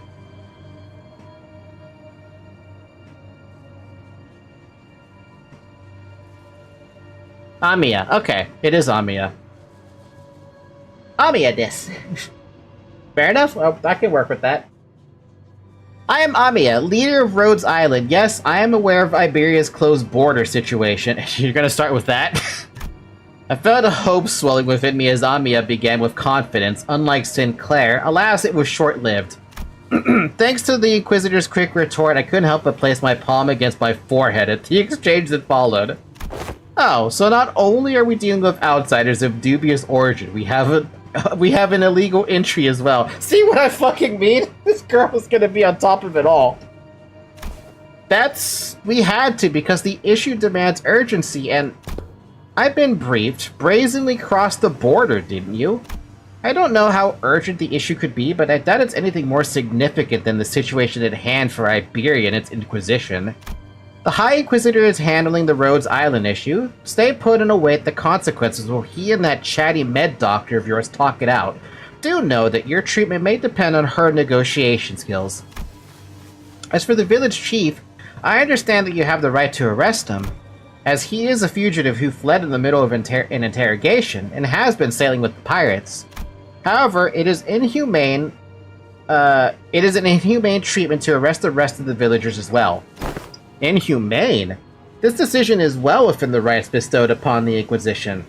Amiya. Okay, it is Amiya. Amiya this. Fair enough. Well, I can work with that. I am Amiya, leader of Rhodes Island. Yes, I am aware of Iberia's closed border situation. You're gonna start with that? I felt a hope swelling within me as Amiya began with confidence. Unlike Sinclair, alas, it was short-lived. Thanks to the Inquisitor's quick retort, I couldn't help but place my palm against my forehead at the exchange that followed. Oh, so not only are we dealing with outsiders of dubious origin, we have an illegal entry as well. See what I fucking mean? This girl is gonna be on top of it all. We had to, because the issue demands urgency, and I've been briefed. Brazenly crossed the border, didn't you? I don't know how urgent the issue could be, but I doubt it's anything more significant than the situation at hand for Iberia and its Inquisition. The High Inquisitor is handling the Rhodes Island issue. Stay put and await the consequences while he and that chatty med doctor of yours talk it out. Do know that your treatment may depend on her negotiation skills. As for the village chief, I understand that you have the right to arrest him, as he is a fugitive who fled in the middle of an interrogation and has been sailing with the pirates. However, it is an inhumane treatment to arrest the rest of the villagers as well. Inhumane? This decision is well within the rights bestowed upon the Inquisition.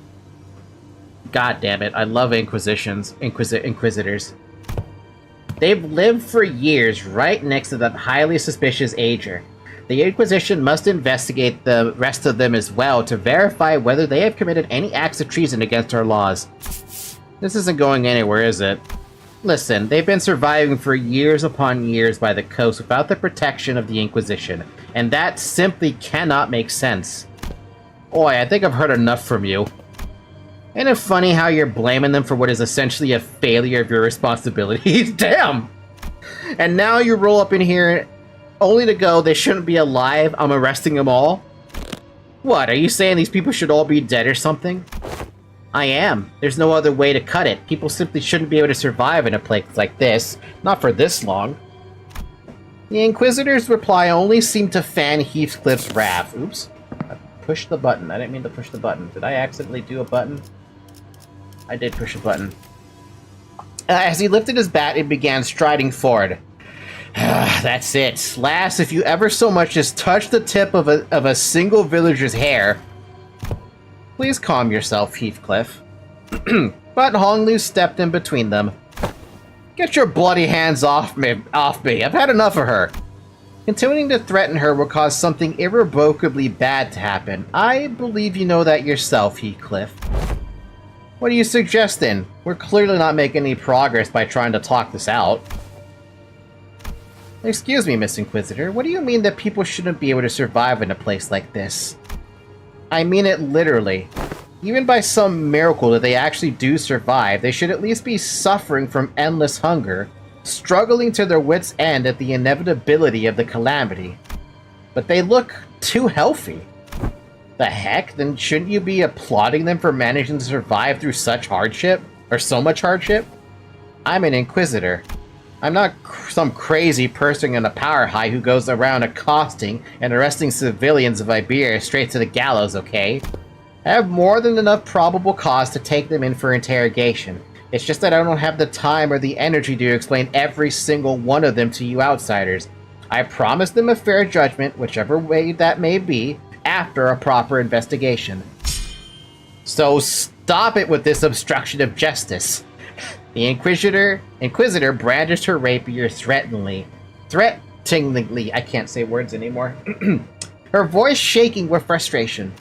God damn it, I love Inquisitors. They've lived for years right next to that highly suspicious ager. The Inquisition must investigate the rest of them as well to verify whether they have committed any acts of treason against our laws. This isn't going anywhere, is it? Listen, they've been surviving for years upon years by the coast without the protection of the Inquisition, and that simply cannot make sense. Oi, I think I've heard enough from you. Ain't it funny how you're blaming them for what is essentially a failure of your responsibilities? Damn! And now you roll up in here only to go, they shouldn't be alive, I'm arresting them all? What, are you saying these people should all be dead or something? I am. There's no other way to cut it. People simply shouldn't be able to survive in a place like this. Not for this long. The Inquisitor's reply only seemed to fan Heathcliff's wrath. Oops. I pushed the button. I didn't mean to push the button. Did I accidentally do a button? I did push a button. As he lifted his bat and began striding forward. That's it. Lass, if you ever so much as touch the tip of a single villager's hair... Please calm yourself, Heathcliff. But Honglu stepped in between them. Get your bloody hands off me! I've had enough of her! Continuing to threaten her will cause something irrevocably bad to happen. I believe you know that yourself, Heathcliff. What are you suggesting? We're clearly not making any progress by trying to talk this out. Excuse me, Miss Inquisitor, what do you mean that people shouldn't be able to survive in a place like this? I mean it literally. Even by some miracle that they actually do survive, they should at least be suffering from endless hunger, struggling to their wits' end at the inevitability of the calamity. But they look too healthy. The heck? Then shouldn't you be applauding them for managing to survive through such hardship? Or so much hardship? I'm an Inquisitor. I'm not some crazy person in a power high who goes around accosting and arresting civilians of Iberia straight to the gallows, okay? I have more than enough probable cause to take them in for interrogation. It's just that I don't have the time or the energy to explain every single one of them to you outsiders. I promise them a fair judgment, whichever way that may be, after a proper investigation. So stop it with this obstruction of justice. The Inquisitor brandished her rapier threateningly, I can't say words anymore, her voice shaking with frustration.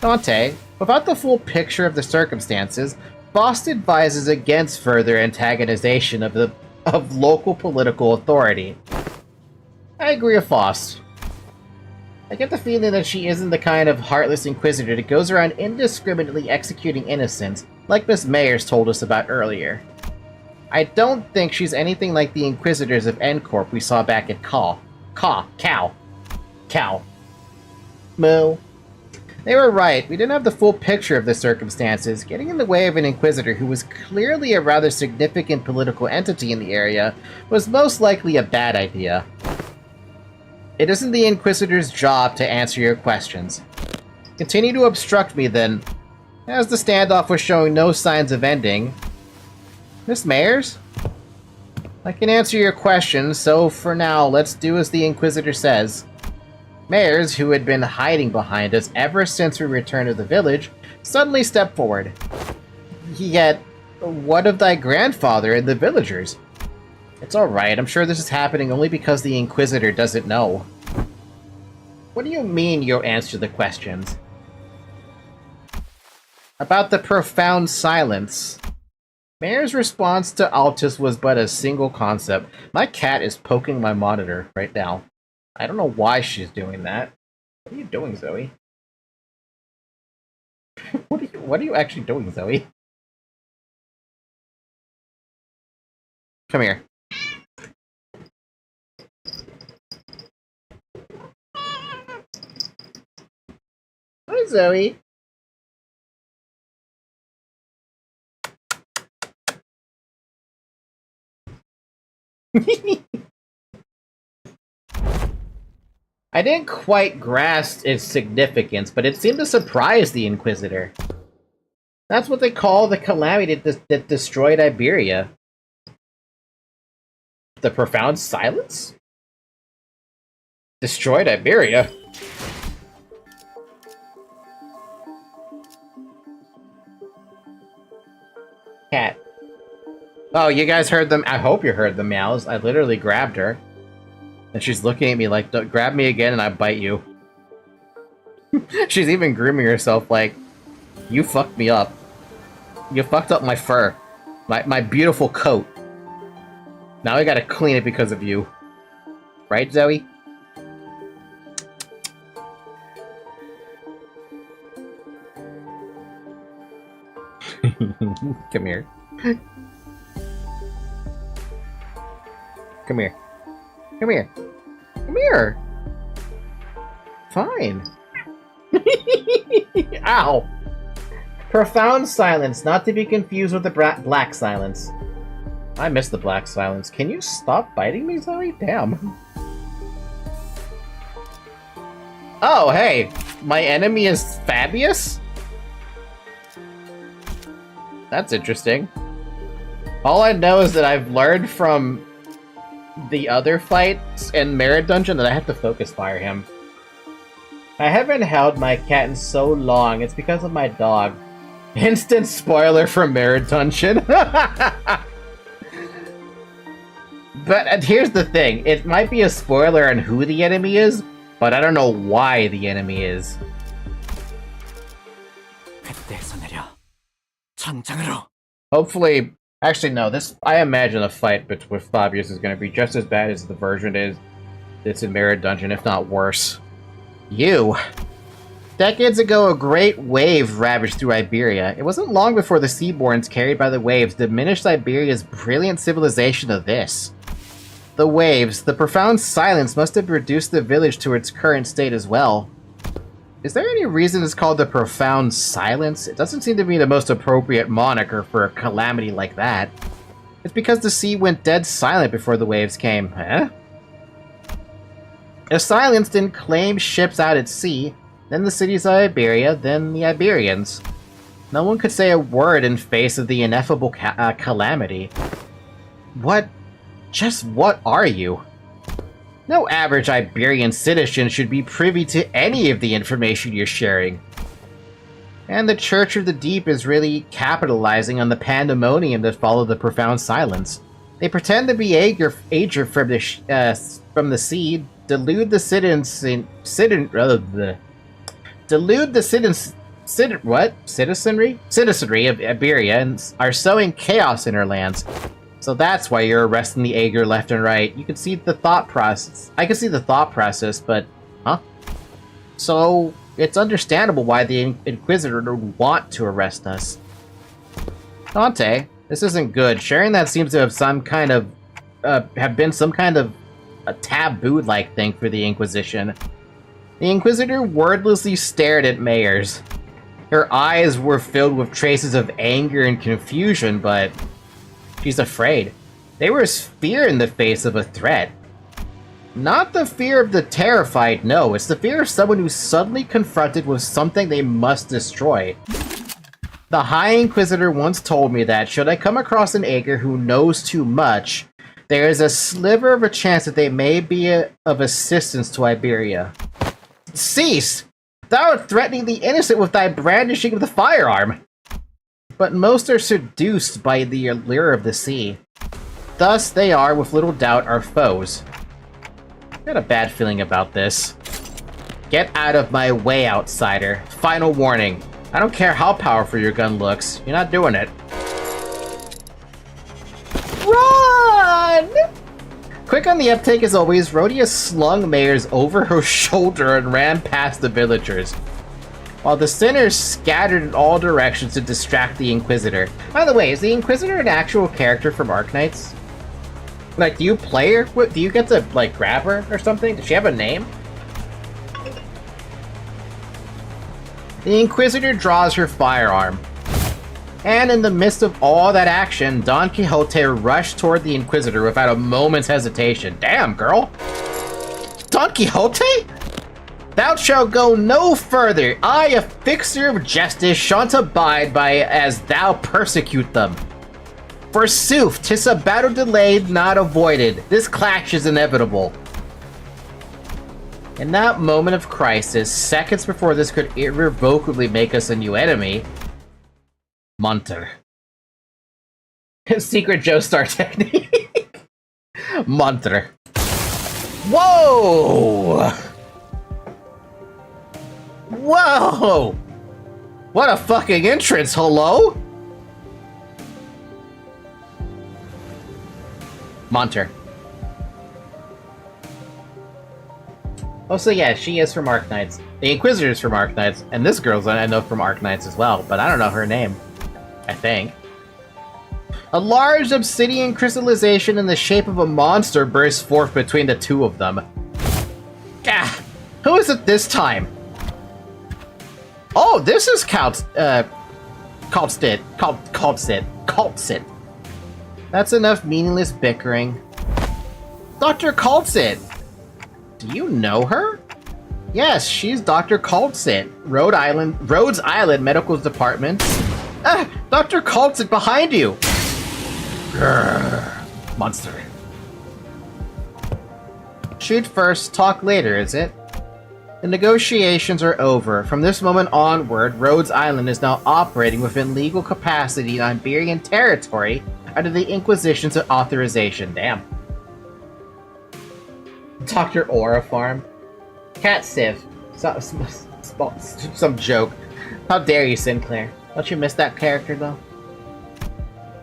Dante, without the full picture of the circumstances, Faust advises against further antagonization of local political authority. I agree with Faust. I get the feeling that she isn't the kind of heartless inquisitor that goes around indiscriminately executing innocents, like Miss Mayers told us about earlier. I don't think she's anything like the inquisitors of N-Corp we saw back at Cow. Moo. They were right, we didn't have the full picture of the circumstances. Getting in the way of an inquisitor who was clearly a rather significant political entity in the area was most likely a bad idea. It isn't the Inquisitor's job to answer your questions. Continue to obstruct me, then. As the standoff was showing no signs of ending... Miss Mayers? I can answer your questions, so for now, let's do as the Inquisitor says. Mayers, who had been hiding behind us ever since we returned to the village, suddenly stepped forward. Yet, what of thy grandfather and the villagers? It's alright, I'm sure this is happening only because the Inquisitor doesn't know. What do you mean you'll answer the questions? About the profound silence. Mayer's response to Altus was but a single concept. My cat is poking my monitor right now. I don't know why she's doing that. What are you doing, Zoe? What are you actually doing, Zoe? Come here. Hi, Zoe. I didn't quite grasp its significance, but it seemed to surprise the Inquisitor. That's what they call the calamity that destroyed Iberia. The profound silence? Destroyed Iberia? Cat. Oh, you guys heard them? I hope you heard the meows. I literally grabbed her. And she's looking at me like, grab me again and I bite you. She's even grooming herself like, you fucked me up. You fucked up my fur. My beautiful coat. Now I gotta clean it because of you. Right, Zoe? Come here. Come here. Come here. Come here. Fine. Ow. Profound silence, not to be confused with the black silence. I miss the black silence. Can you stop biting me, Zoe? Damn. Oh, hey. My enemy is Fabius? That's interesting. All I know is that I've learned from the other fights in Merit Dungeon that I have to focus fire him. I haven't held my cat in so long, it's because of my dog. Instant spoiler from Merit Dungeon. But here's the thing, it might be a spoiler on who the enemy is, but I don't know why the enemy is. Hopefully, actually no, I imagine a fight with Fabius is going to be just as bad as the version that's in Merit Dungeon, if not worse. You! Decades ago, a great wave ravaged through Iberia. It wasn't long before the Seaborns carried by the waves diminished Iberia's brilliant civilization to this. The waves, the profound silence must have reduced the village to its current state as well. Is there any reason it's called the Profound Silence? It doesn't seem to be the most appropriate moniker for a calamity like that. It's because the sea went dead silent before the waves came, huh? If silence didn't claim ships out at sea, then the cities of Iberia, then the Iberians. No one could say a word in face of the ineffable calamity. Just what are you? No average Iberian citizen should be privy to any of the information you're sharing. And the Church of the Deep is really capitalizing on the pandemonium that followed the profound silence. They pretend to be Ager from the sea, delude the citizenry of Iberia, and are sowing chaos in her lands. So that's why you're arresting the Aegir left and right. You can see the thought process. I can see the thought process, but... Huh? So, it's understandable why the Inquisitor would want to arrest us. Dante, this isn't good. Sharing that seems to have some kind of... have been some kind of a taboo-like thing for the Inquisition. The Inquisitor wordlessly stared at Mayers. Her eyes were filled with traces of anger and confusion, but she's afraid. There was fear in the face of a threat. Not the fear of the terrified, no. It's the fear of someone who's suddenly confronted with something they must destroy. The High Inquisitor once told me that, should I come across an Aegir who knows too much, there is a sliver of a chance that they may be of assistance to Iberia. Cease! Thou art threatening the innocent with thy brandishing of the firearm! But most are seduced by the allure of the sea. Thus they are, with little doubt, our foes. Got a bad feeling about this. Get out of my way, outsider. Final warning. I don't care how powerful your gun looks. You're not doing it. Run! Quick on the uptake as always, Rhodia slung Mayers over her shoulder and ran past the villagers, while the sinners scattered in all directions to distract the Inquisitor. By the way, is the Inquisitor an actual character from Arknights? Like, do you play her? Do you get to, like, grab her or something? Does she have a name? The Inquisitor draws her firearm. And in the midst of all that action, Don Quixote rushed toward the Inquisitor without a moment's hesitation. Damn, girl! Don Quixote? Thou shalt go no further. I, a fixer of justice, shan't abide by as thou persecute them. Forsooth, 'tis a battle delayed, not avoided. This clash is inevitable. In that moment of crisis, seconds before this could irrevocably make us a new enemy, Munter. His secret Joestar technique. Munter. Whoa! Whoa! What a fucking entrance, hello? Munter. Oh, so yeah, she is from Arknights. The Inquisitor's from Arknights, and this girl's I know from Arknights as well, but I don't know her name. I think. A large obsidian crystallization in the shape of a monster bursts forth between the two of them. Gah! Who is it this time? Oh, this is Kaltsit. That's enough meaningless bickering. Dr. Kaltsit! Do you know her? Yes, she's Dr. Kaltsit, Rhodes Island Medical Department. Ah, Dr. Kaltsit behind you! Grrr, monster. Shoot first, talk later, is it? The negotiations are over. From this moment onward, Rhodes Island is now operating within legal capacity in Iberian territory under the Inquisition's authorization. Damn. Dr. Aura Farm. Cat Civ. Some joke. How dare you, Sinclair? Don't you miss that character, though?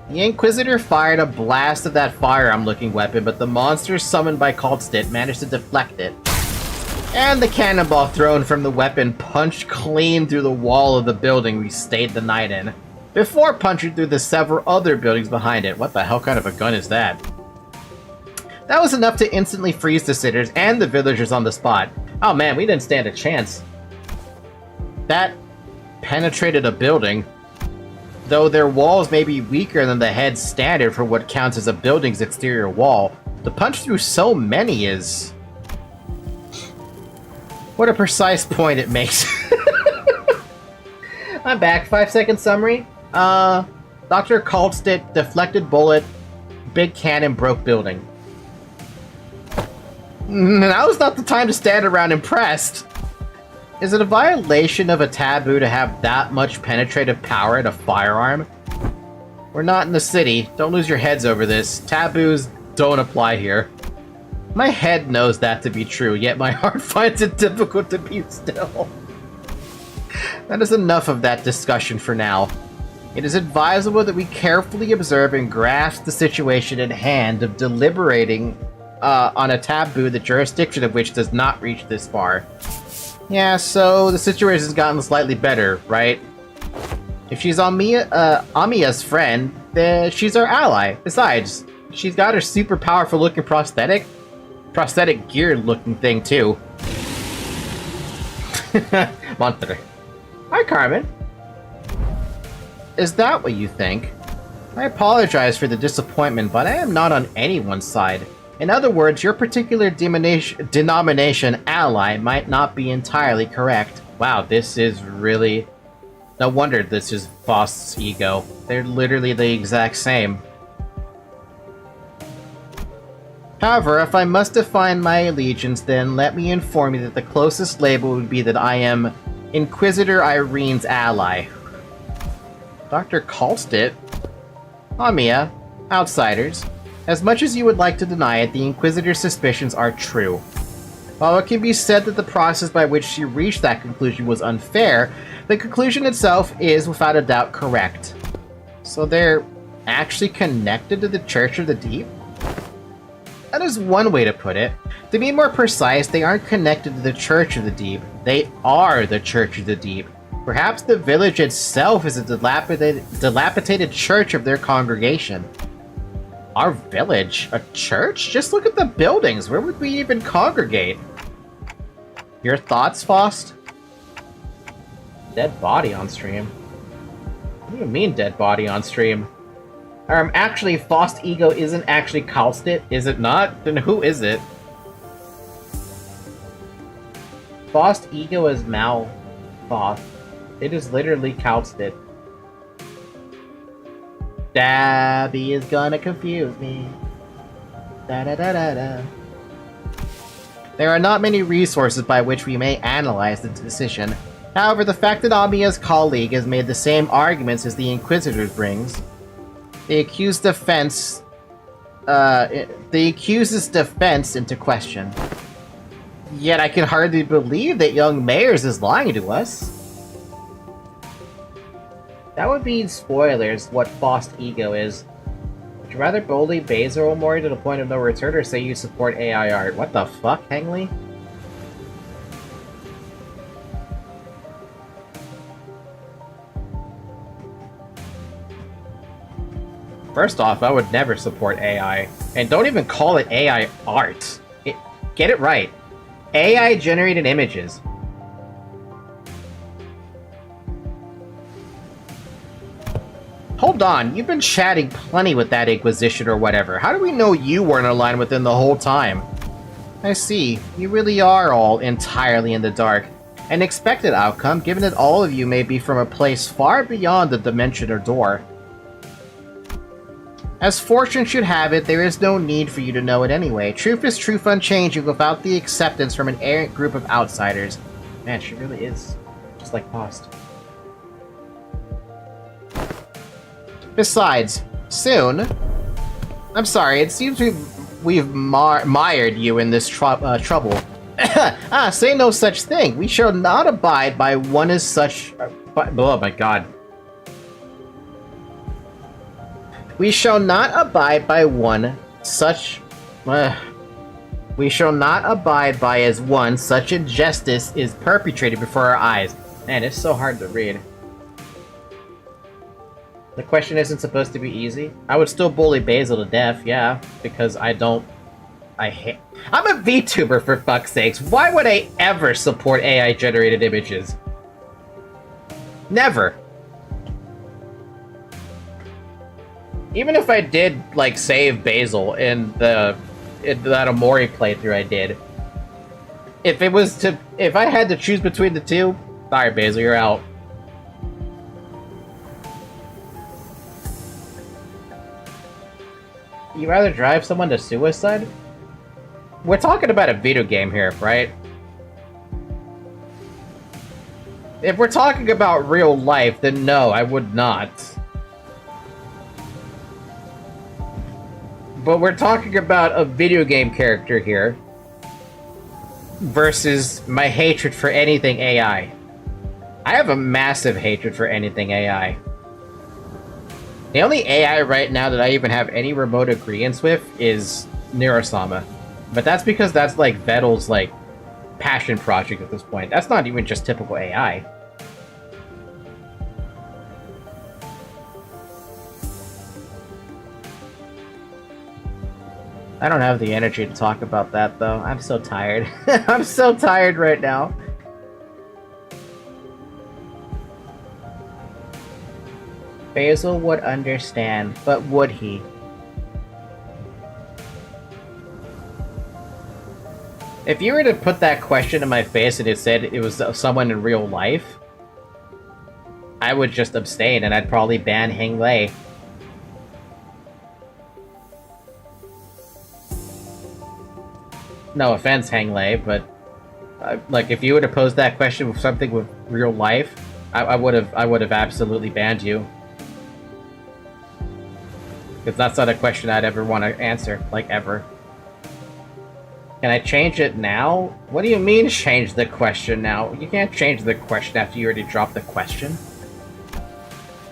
The Inquisitor fired a blast of that firearm-looking weapon, but the monster summoned by Kaltsit managed to deflect it. And the cannonball thrown from the weapon punched clean through the wall of the building we stayed the night in, before punching through the several other buildings behind it. What the hell kind of a gun is that? That was enough to instantly freeze the sitters and the villagers on the spot. Oh man, we didn't stand a chance. That penetrated a building. Though their walls may be weaker than the head standard for what counts as a building's exterior wall, the punch through so many is... What a precise point it makes. I'm back. 5-second summary. Dr. Kaltsit, deflected bullet, big cannon, broke building. Now's not the time to stand around impressed. Is it a violation of a taboo to have that much penetrative power in a firearm? We're not in the city. Don't lose your heads over this. Taboos don't apply here. My head knows that to be true, yet my heart finds it difficult to be still. That is enough of that discussion for now. It is advisable that we carefully observe and grasp the situation at hand of deliberating on a taboo, the jurisdiction of which does not reach this far. Yeah, so the situation's gotten slightly better, right? If she's Amiya's friend, then she's our ally. Besides, she's got her super powerful looking prosthetic gear looking thing too. Monster. Hi, Carmen. Is that what you think? I apologize for the disappointment, but I am not on anyone's side. In other words, your particular denomination ally might not be entirely correct. Wow, this is really... No wonder this is Faust's ego. They're literally the exact same. However, if I must define my allegiance, then let me inform you that the closest label would be that I am Inquisitor Irene's ally. Dr. Kalstit? Amiya, outsiders. As much as you would like to deny it, the Inquisitor's suspicions are true. While it can be said that the process by which she reached that conclusion was unfair, the conclusion itself is, without a doubt, correct. So they're actually connected to the Church of the Deep? That is one way to put it. To be more precise, they aren't connected to the Church of the Deep. They are the Church of the Deep. Perhaps the village itself is a dilapidated church of their congregation. Our village? A church? Just look at the buildings. Where would we even congregate? Your thoughts, Faust? Dead body on stream? What do you mean dead body on stream? Actually, Faust ego isn't actually Kalstit, is it not? Then who is it? Faust ego is Mal Faust. It is literally Kalstit. Dabby is gonna confuse me. Da da da da da. There are not many resources by which we may analyze the decision. However, the fact that Amiya's colleague has made the same arguments as the Inquisitor brings, the accused's defense into question. Yet I can hardly believe that young Mayers is lying to us. That would be spoilers, what Faust ego is. Would you rather boldly Basil Mori to the point of no return, or say you support AI art? What the fuck, Hengli? First off, I would never support AI. And don't even call it AI art. Get it right. AI generated images. Hold on, you've been chatting plenty with that Inquisition or whatever. How do we know you weren't aligned with him the whole time? I see. You really are all entirely in the dark. An expected outcome, given that all of you may be from a place far beyond the dimension or door. As fortune should have it, there is no need for you to know it anyway. Truth is truth unchanging without the acceptance from an errant group of outsiders. Man, she really is. Just like Faust. Besides, soon... I'm sorry, it seems we've mired you in this trouble. Say no such thing. We shall not abide by one as such... oh my god. We shall not abide by one such... we shall not abide by as one such injustice is perpetrated before our eyes. Man, it's so hard to read. The question isn't supposed to be easy. I would still bully Basil to death, yeah, because I'm a VTuber, for fuck's sakes. Why would I ever support AI-generated images? Never. Even if I did, like, save Basil in that Omori playthrough I did, if I had to choose between the two, sorry, Basil, you're out. You rather drive someone to suicide? We're talking about a video game here, right? If we're talking about real life, then no, I would not. But we're talking about a video game character here versus my hatred for anything AI. I have a massive hatred for anything AI. The only AI right now that I even have any remote agreements with is Neurosama. But that's because that's like Vettel's like passion project at this point. That's not even just typical AI. I don't have the energy to talk about that though. I'm so tired. I'm so tired right now. Basil would understand, but would he? If you were to put that question in my face and it said it was someone in real life, I would just abstain and I'd probably ban Heng Lei. No offense, Heng Lei, but like if you were to pose that question with something with real life, I would have absolutely banned you. Because that's not a question I'd ever want to answer, like ever. Can I change it now? What do you mean change the question now? You can't change the question after you already dropped the question.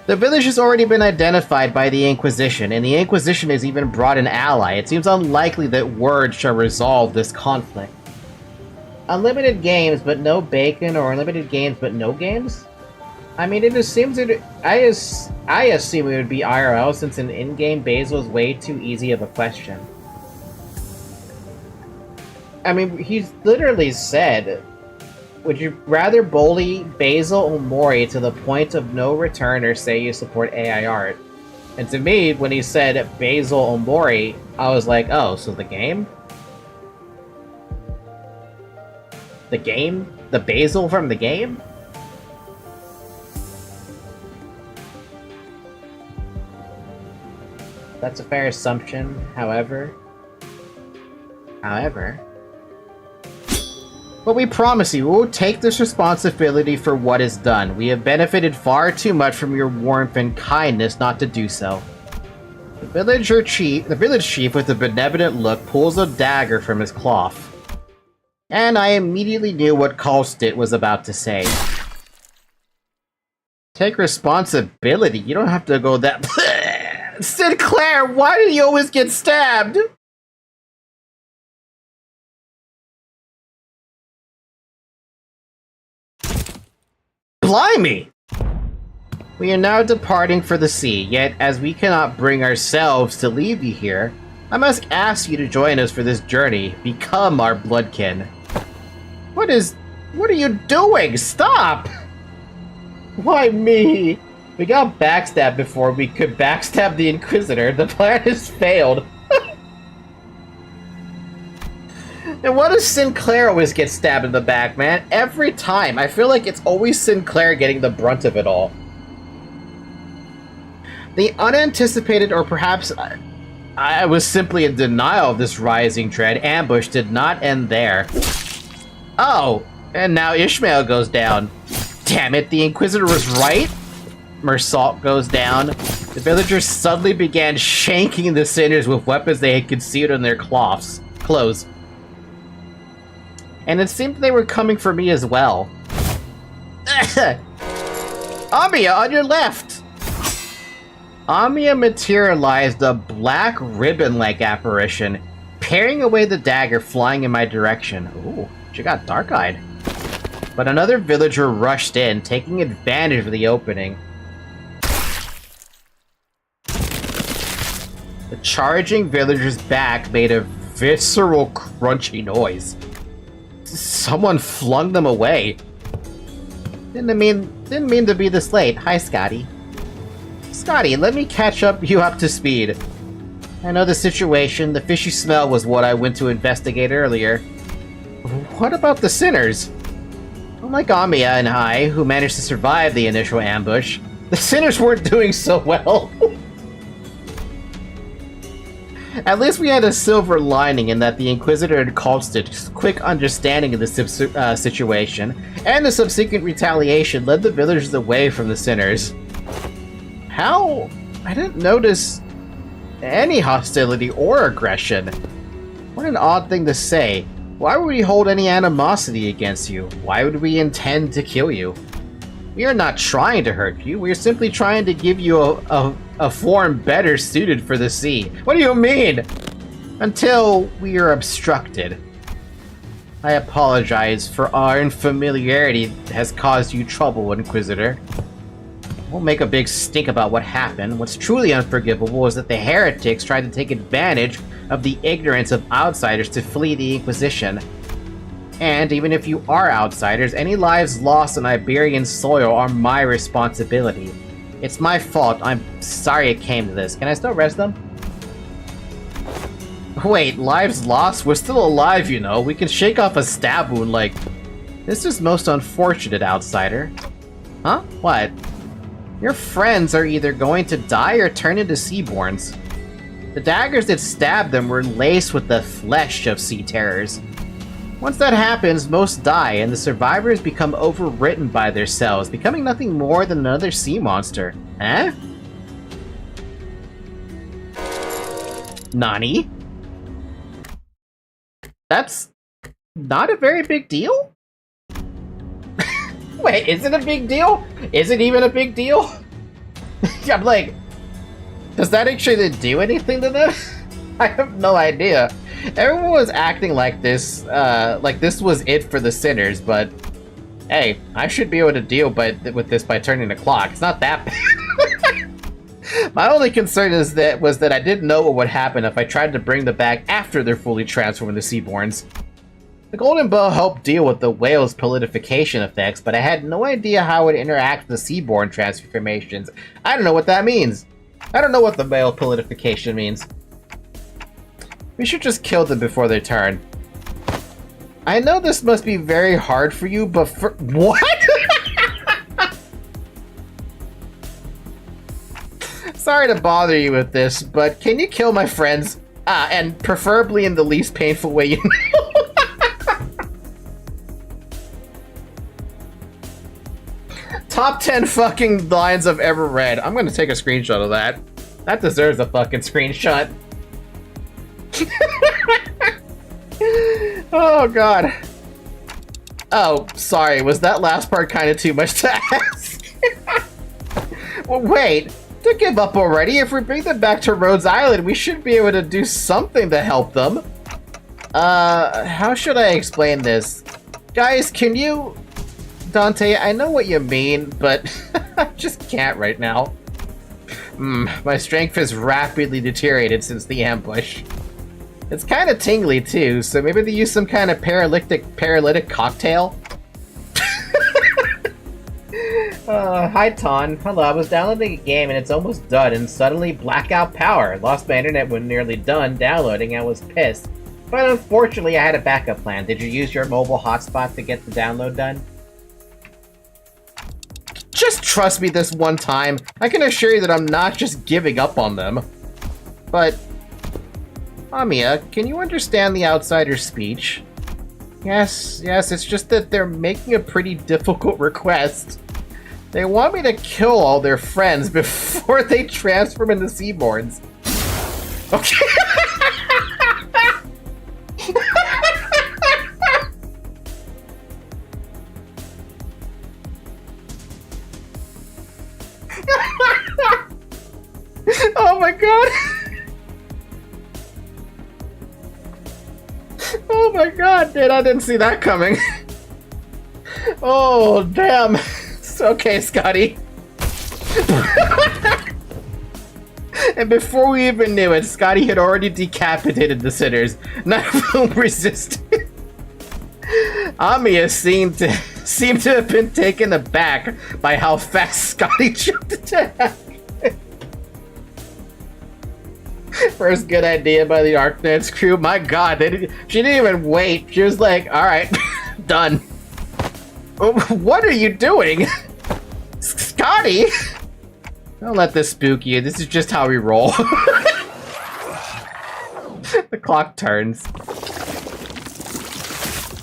The village has already been identified by the Inquisition, and the Inquisition has even brought an ally. It seems unlikely that words shall resolve this conflict. Unlimited games but no bacon, or unlimited games but no games? I mean, it just seems that I assume it would be IRL since an in-game Basil is way too easy of a question. I mean, he's literally said, would you rather bully Basil or Mori to the point of no return or say you support AI art? And to me, when he said Basil or Mori, I was like, oh, so the game? The game? The Basil from the game? That's a fair assumption, however... But we promise you, we will take this responsibility for what is done. We have benefited far too much from your warmth and kindness not to do so. The village chief with a benevolent look pulls a dagger from his cloth. And I immediately knew what Kalstit was about to say. Take responsibility? You don't have to go that... Sinclair, why did he always get stabbed? Blimey! We are now departing for the sea, yet as we cannot bring ourselves to leave you here, I must ask you to join us for this journey. Become our bloodkin. What are you doing? Stop! Why me? We got backstabbed before we could backstab the Inquisitor. The plan has failed. And why does Sinclair always get stabbed in the back, man? Every time. I feel like it's always Sinclair getting the brunt of it all. The unanticipated, or perhaps I was simply in denial of this rising dread ambush did not end there. Oh, and now Ishmael goes down. Damn it, the Inquisitor was right? Mersault goes down. The villagers suddenly began shanking the sinners with weapons they had concealed in their clothes. And it seemed they were coming for me as well. Amiya, on your left! Amiya materialized a black ribbon-like apparition, parrying away the dagger flying in my direction. Ooh, she got dark-eyed. But another villager rushed in, taking advantage of the opening. The charging villager's back made a visceral, crunchy noise. Someone flung them away. Didn't mean to be this late. Hi, Scotty. Scotty, let me catch you up to speed. I know the situation. The fishy smell was what I went to investigate earlier. What about the sinners? Unlike Amiya and I, who managed to survive the initial ambush, the sinners weren't doing so well. At least we had a silver lining in that the Inquisitor had Kalstit's quick understanding of the situation, and the subsequent retaliation led the villagers away from the sinners. How? I didn't notice any hostility or aggression. What an odd thing to say. Why would we hold any animosity against you? Why would we intend to kill you? We are not trying to hurt you. We are simply trying to give you a form better suited for the sea. What do you mean? Until we are obstructed. I apologize for our unfamiliarity has caused you trouble, Inquisitor. Won't make a big stink about what happened. What's truly unforgivable is that the heretics tried to take advantage of the ignorance of outsiders to flee the Inquisition. And even if you are outsiders, any lives lost on Iberian soil are my responsibility. It's my fault. I'm sorry it came to this. Can I still rest them? Wait, lives lost? We're still alive, you know. We can shake off a stab wound like... This is most unfortunate, outsider. Huh? What? Your friends are either going to die or turn into Seaborns. The daggers that stabbed them were laced with the flesh of sea terrors. Once that happens, most die, and the survivors become overwritten by their cells, becoming nothing more than another sea monster. Eh? Nani? That's not a very big deal? Wait, is it a big deal? Is it even a big deal? I'm like, does that actually do anything to them? I have no idea. Everyone was acting like this was it for the sinners, but hey, I should be able to deal with this by turning the clock. It's not that bad. My only concern was that I didn't know what would happen if I tried to bring them back after they're fully transformed into Seaborns. The Golden Bow helped deal with the whale's polidification effects, but I had no idea how it would interact with the Seaborn transformations. I don't know what that means. I don't know what the whale polidification means. We should just kill them before they turn. I know this must be very hard for you, but for- What?! Sorry to bother you with this, but can you kill my friends? And preferably in the least painful way you know. Top 10 fucking lines I've ever read. I'm gonna take a screenshot of that. That deserves a fucking screenshot. Oh god. Oh, sorry, was that last part kind of too much to ask? Well, wait, to give up already? If we bring them back to Rhodes Island, we should be able to do something to help them. How should I explain this? Guys, can you... Dante, I know what you mean, but I just can't right now. My strength has rapidly deteriorated since the ambush. It's kind of tingly too, so maybe they use some kind of paralytic cocktail? Hi Ton. Hello, I was downloading a game and it's almost done and suddenly blackout power. Lost my internet when nearly done downloading and I was pissed. But unfortunately I had a backup plan. Did you use your mobile hotspot to get the download done? Just trust me this one time. I can assure you that I'm not just giving up on them. But... Amiya, can you understand the outsider's speech? Yes, it's just that they're making a pretty difficult request. They want me to kill all their friends before they transform into Seaborns. Okay. Oh my god. Oh my god, dude, I didn't see that coming. Oh, damn. It's okay, Scotty. And before we even knew it, Scotty had already decapitated the sinners, none of whom resisted. Amiya seemed to have been taken aback by how fast Scotty jumped attack. First good idea by the Arknights crew. My god, she didn't even wait. She was like, alright, done. What are you doing? Scotty? Don't let this spook you. This is just how we roll. The clock turns.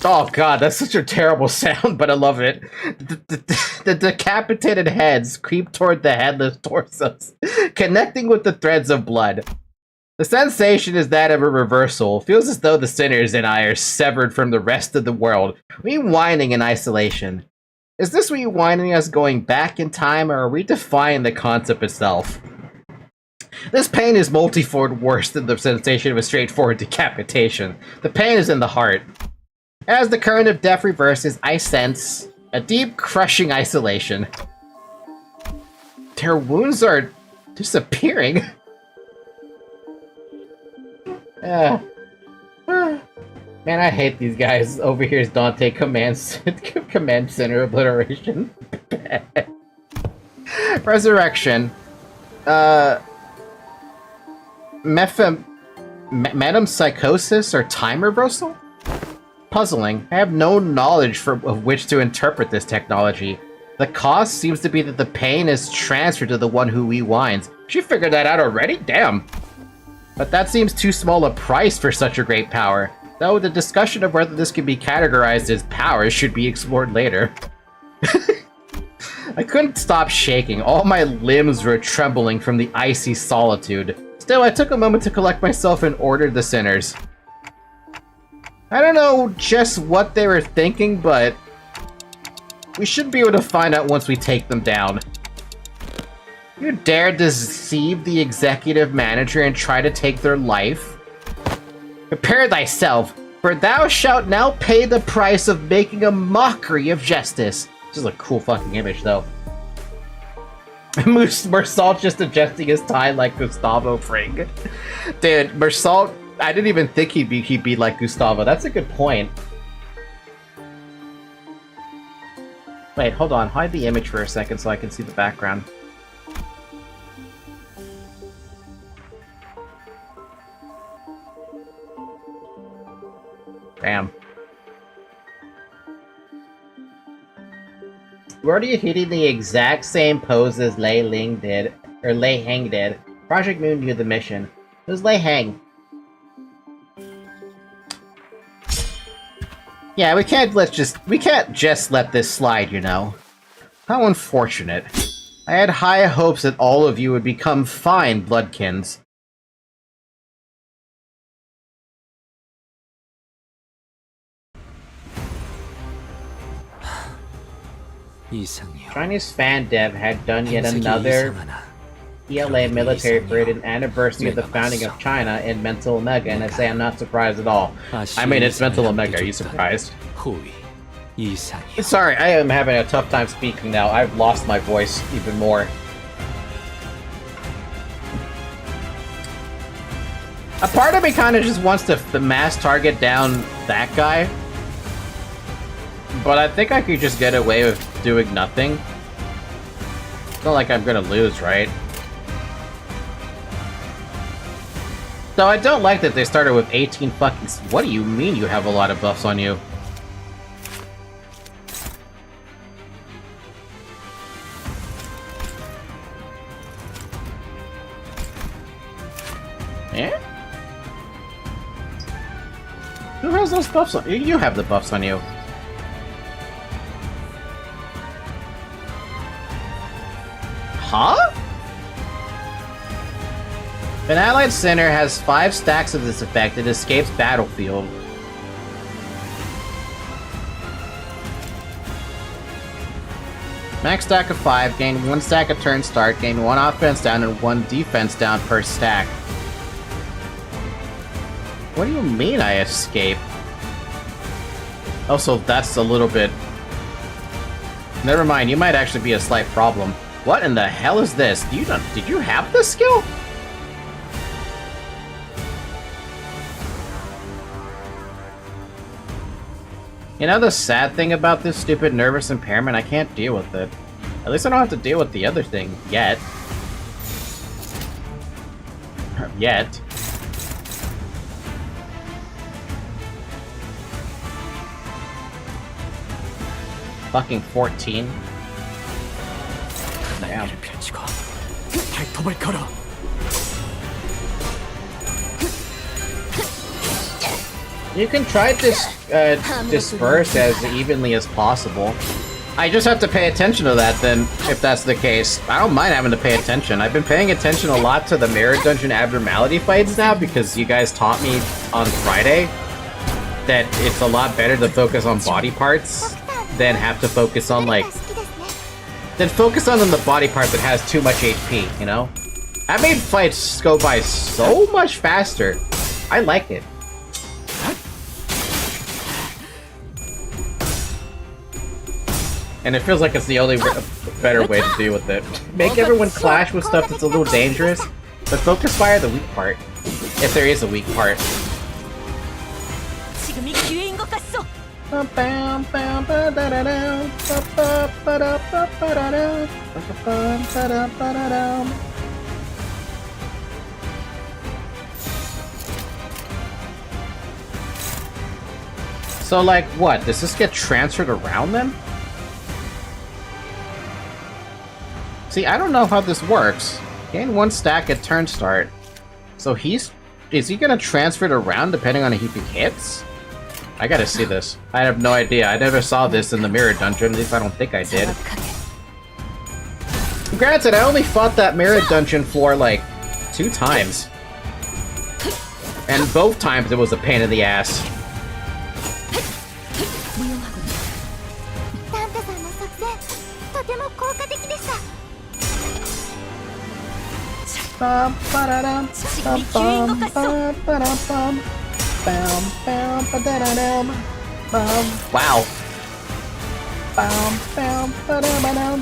Oh god, that's such a terrible sound, but I love it. The decapitated heads creep toward the headless torsos, connecting with the threads of blood. The sensation is that of a reversal. Feels as though the sinners and I are severed from the rest of the world, rewinding in isolation. Is this rewinding us going back in time, or are we defying the concept itself? This pain is multifold worse than the sensation of a straightforward decapitation. The pain is in the heart. As the current of death reverses, I sense a deep, crushing isolation. Their wounds are disappearing. Man, I hate these guys. Over here is Dante Command Center Obliteration. Resurrection. Metempsychosis or time reversal? Puzzling. I have no knowledge of which to interpret this technology. The cause seems to be that the pain is transferred to the one who rewinds. She figured that out already? Damn. But that seems too small a price for such a great power. Though the discussion of whether this can be categorized as powers should be explored later. I couldn't stop shaking. All my limbs were trembling from the icy solitude. Still, I took a moment to collect myself and ordered the sinners. I don't know just what they were thinking, but we should be able to find out once we take them down. You dare deceive the executive manager and try to take their life? Prepare thyself, for thou shalt now pay the price of making a mockery of justice. This is a cool fucking image, though. Mersault just adjusting his tie like Gustavo Fring. Dude, Mersault, I didn't even think he'd be like Gustavo. That's a good point. Wait, hold on. Hide the image for a second so I can see the background. Damn. Where are you hitting the exact same pose as Lei Ling did, or Lei Heng did? Project Moon knew the mission. Who's Lei Heng? Yeah, we can't just let this slide, you know. How unfortunate. I had high hopes that all of you would become fine bloodkins. Chinese fan dev had done yet another ELA military parade in anniversary of the founding of China in Mental Omega, and I say I'm not surprised at all. I mean, it's Mental Omega, are you surprised? Sorry, I am having a tough time speaking now. I've lost my voice even more. A part of me kind of just wants to mass target down that guy. But I think I could just get away with doing nothing. It's not like I'm gonna lose, right? Though I don't like that they started with 18 fucking... What do you mean you have a lot of buffs on you? Eh? Who has those buffs on you? You have the buffs on you. Huh? If an allied center has 5 stacks of this effect, it escapes battlefield. Max stack of 5, gain 1 stack at turn start, gain 1 offense down and 1 defense down per stack. What do you mean I escape? Also, that's a little bit... Never mind, you might actually be a slight problem. What in the hell is this? Did you have this skill? You know the sad thing about this stupid nervous impairment? I can't deal with it. At least I don't have to deal with the other thing yet. Yet. Fucking 14. Damn. You can try to disperse as evenly as possible. I just have to pay attention to that then, if that's the case. I don't mind having to pay attention. I've been paying attention a lot to the Mirror Dungeon Abnormality fights now because you guys taught me on Friday that it's a lot better to focus on body parts than have to focus on, like... Then focus on the body part that has too much HP, you know? That made fights go by so much faster. I like it. And it feels like it's the only better way to deal with it. Make everyone clash with stuff that's a little dangerous, but focus fire the weak part. If there is a weak part. 지금이 기회인 것 같소. So, like, what? Does this get transferred around then? See, I don't know how this works. Gain 1 stack at turn start. So is he gonna transfer it around depending on if he hits? I gotta see this. I have no idea. I never saw this in the mirror dungeon, at least I don't think I did. Granted, I only fought that mirror dungeon for, like, 2 times. And both times it was a pain in the ass. ダンテさんの作戦とても効果的でした。 Bum, ba-da-dum, bum, bum, bum, ba-dum, bum, bum, ba-da-da-dum, bum. Wow. Bum, bum, ba-da-ba-dum.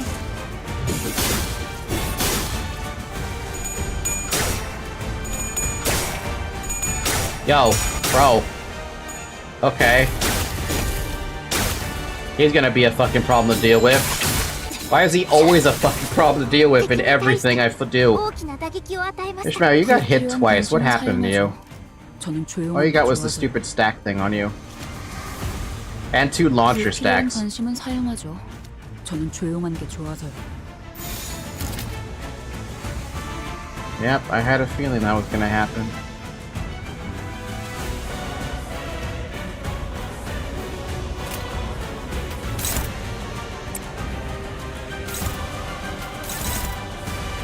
Yo, bro. Okay. He's gonna be a fucking problem to deal with. Why is he always a fucking problem to deal with in everything I do? Ishmael, you got hit twice. What happened to you? All you got was the stupid stack thing on you. And 2 launcher stacks. 관심은 사용하죠. 저는 조용한 게 좋아서요. Yep, I had a feeling that was gonna happen.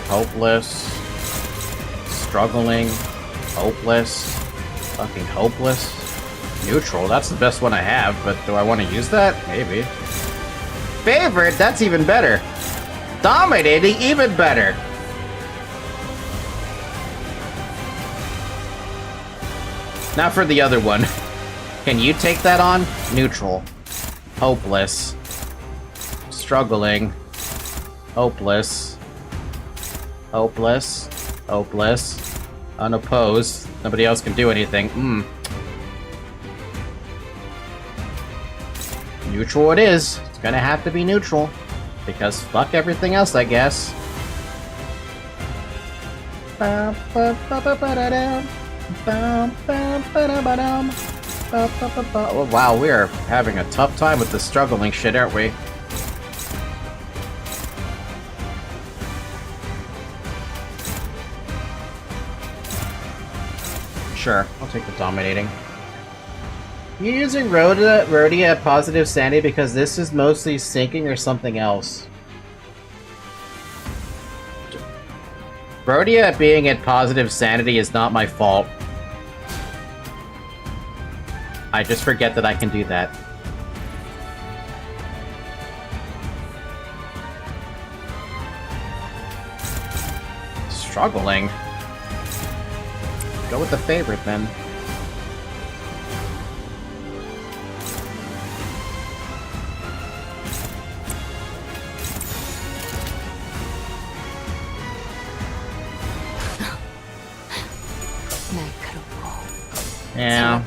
Hopeless. Struggling. Hopeless. Fucking hopeless. Neutral, that's the best one I have, but do I want to use that? Maybe. Favorite, that's even better. Dominating, even better. Now for the other one. Can you take that on? Neutral. Hopeless. Struggling. Hopeless. Hopeless. Hopeless. Unopposed. Nobody else can do anything. Neutral it is. It's gonna have to be neutral. Because fuck everything else, I guess. Oh, wow, we are having a tough time with this struggling shit, aren't we? Sure, I'll take the dominating. You're using Rhodia at positive sanity because this is mostly sinking or something else. Rhodia being at positive sanity is not my fault. I just forget that I can do that. Struggling. Go with the favorite then. Yeah.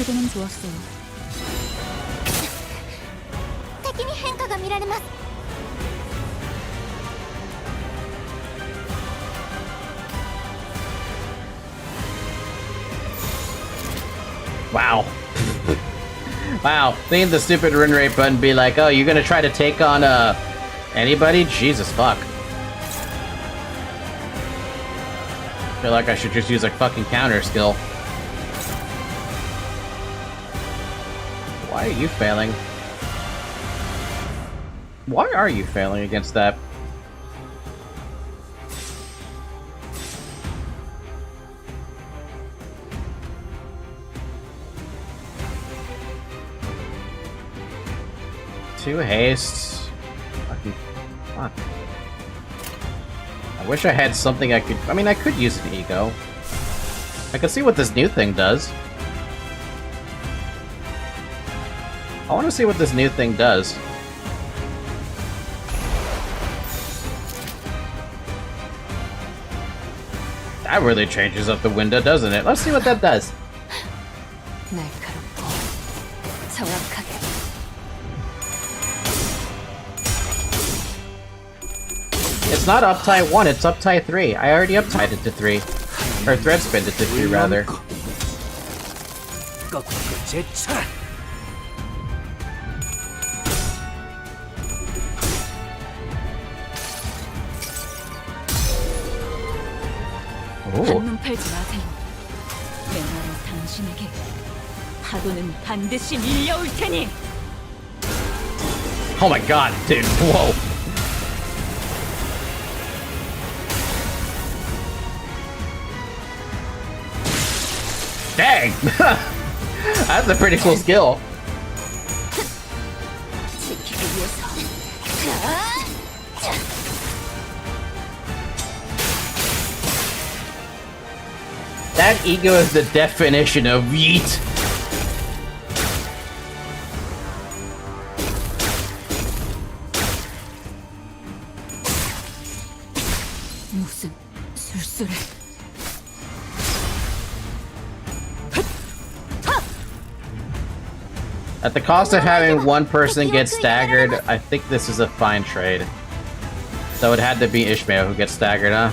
시도는 좋았어요. 敵に変化が見られます。 Wow. Wow, seeing the stupid run rate button be like, oh, you're gonna try to take on, anybody? Jesus fuck. I feel like I should just use a fucking counter skill. Why are you failing? Why are you failing against that? Two haste. Fucking fuck. I wish I had something I could. I mean, I could use an ego. I could see what this new thing does. I want to see what this new thing does. That really changes up the window, doesn't it? Let's see what that does. 날카롭고 정확하게. It's not uptight 1, it's uptight 3. I already uptight it to 3. Or thread spinned it to 3, rather. 한눈 팔지 마세요. 맨날은 당신에게 파도는 반드시 밀려올 테니. Oh my god, dude, whoa. Dang! That's a pretty cool skill. 지키기 위해서. That ego is the definition of yeet. 무슨 술술해. At the cost of having one person get staggered, I think this is a fine trade. So it had to be Ishmael who gets staggered, huh?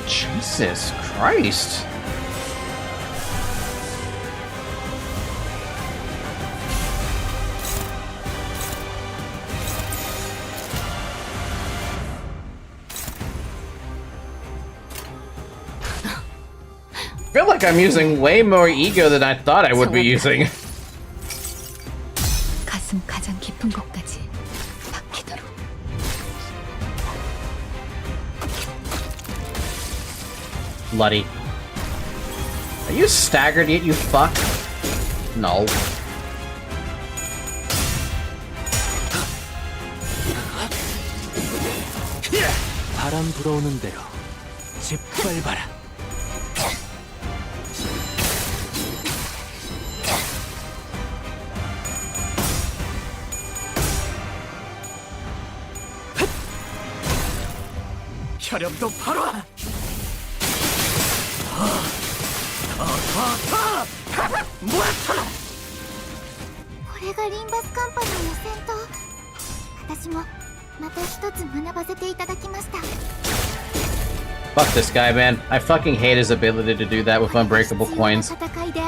Jesus Christ. I feel like I'm using way more ego than I thought I would be using. 가슴 가장 깊은 곳까지 박히도록. Bloody. Are you staggered yet, you fuck? No. 바람 불어오는 대로 짓밟아라. 혈압도 바로. これがリンバスカンパニーの戦闘。私もまた一つ学ばせていただきました。 Fuck this guy, man. I fucking hate his ability to do that with unbreakable coins.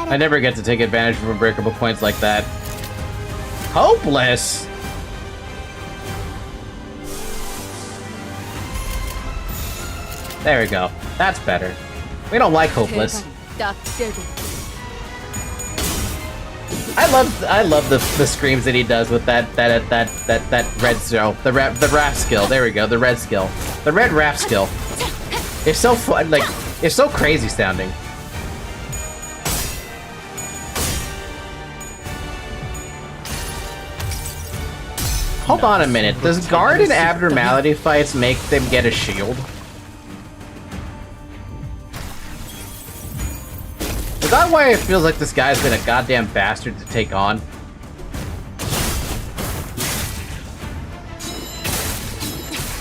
I never get to take advantage of unbreakable coins like that. Hopeless! There we go. That's better. We don't like hopeless. I love the screams that he does with that red skill. The raft skill. There we go. The red skill. The red raft skill. It's so fun. Like, it's so crazy sounding. Hold on a minute. Does guard and abnormality fights make them get a shield? Is that why it feels like this guy's been a goddamn bastard to take on?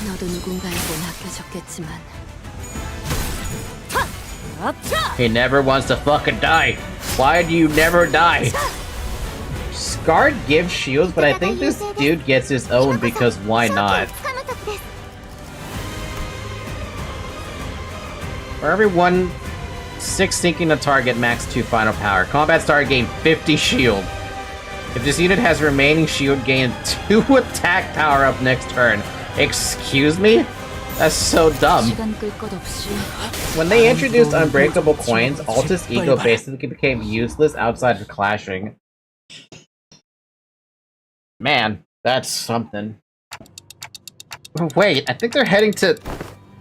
너도 누군가에게 맡겨졌겠지만 He never wants to fucking die. Why do you never die? Scarred gives shields, but I think this dude gets his own because why not? For every 6 sinking a target, max 2 final power. Combat star gain 50 shield. If this unit has remaining shield, gain 2 attack power up next turn. Excuse me? That's so dumb. When they introduced unbreakable coins, Altus Ego basically became useless outside of clashing. Man, that's something. Wait, I think they're heading to...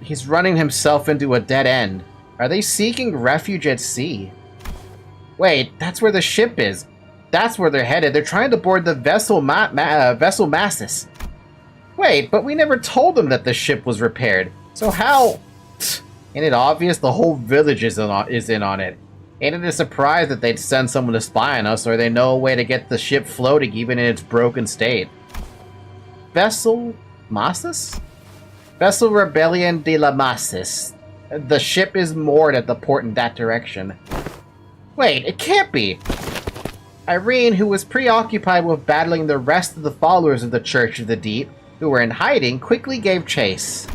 He's running himself into a dead end. Are they seeking refuge at sea? Wait, that's where the ship is. That's where they're headed. They're trying to board the vessel Massus. Wait, but we never told them that the ship was repaired. So how... Ain't it obvious the whole village is in on it? Ain't it a surprise that they'd send someone to spy on us, or they know a way to get the ship floating even in its broken state? Vessel Massus? Vessel Rebellion de la Massus. The ship is moored at the port in that direction. Wait, it can't be! Irene, who was preoccupied with battling the rest of the followers of the Church of the Deep, who were in hiding, quickly gave chase.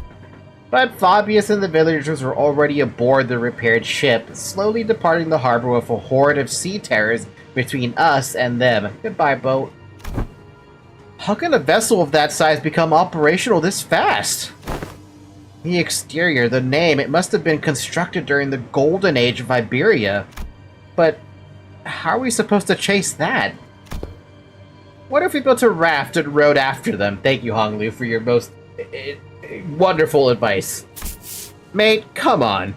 But Fabius and the villagers were already aboard the repaired ship, slowly departing the harbor with a horde of sea terrors between us and them. Goodbye, boat. How can a vessel of that size become operational this fast? The exterior, the name, it must have been constructed during the golden age of Iberia. But how are we supposed to chase that? What if we built a raft and rode after them? Thank you, Honglu, for your most wonderful advice. Mate, come on.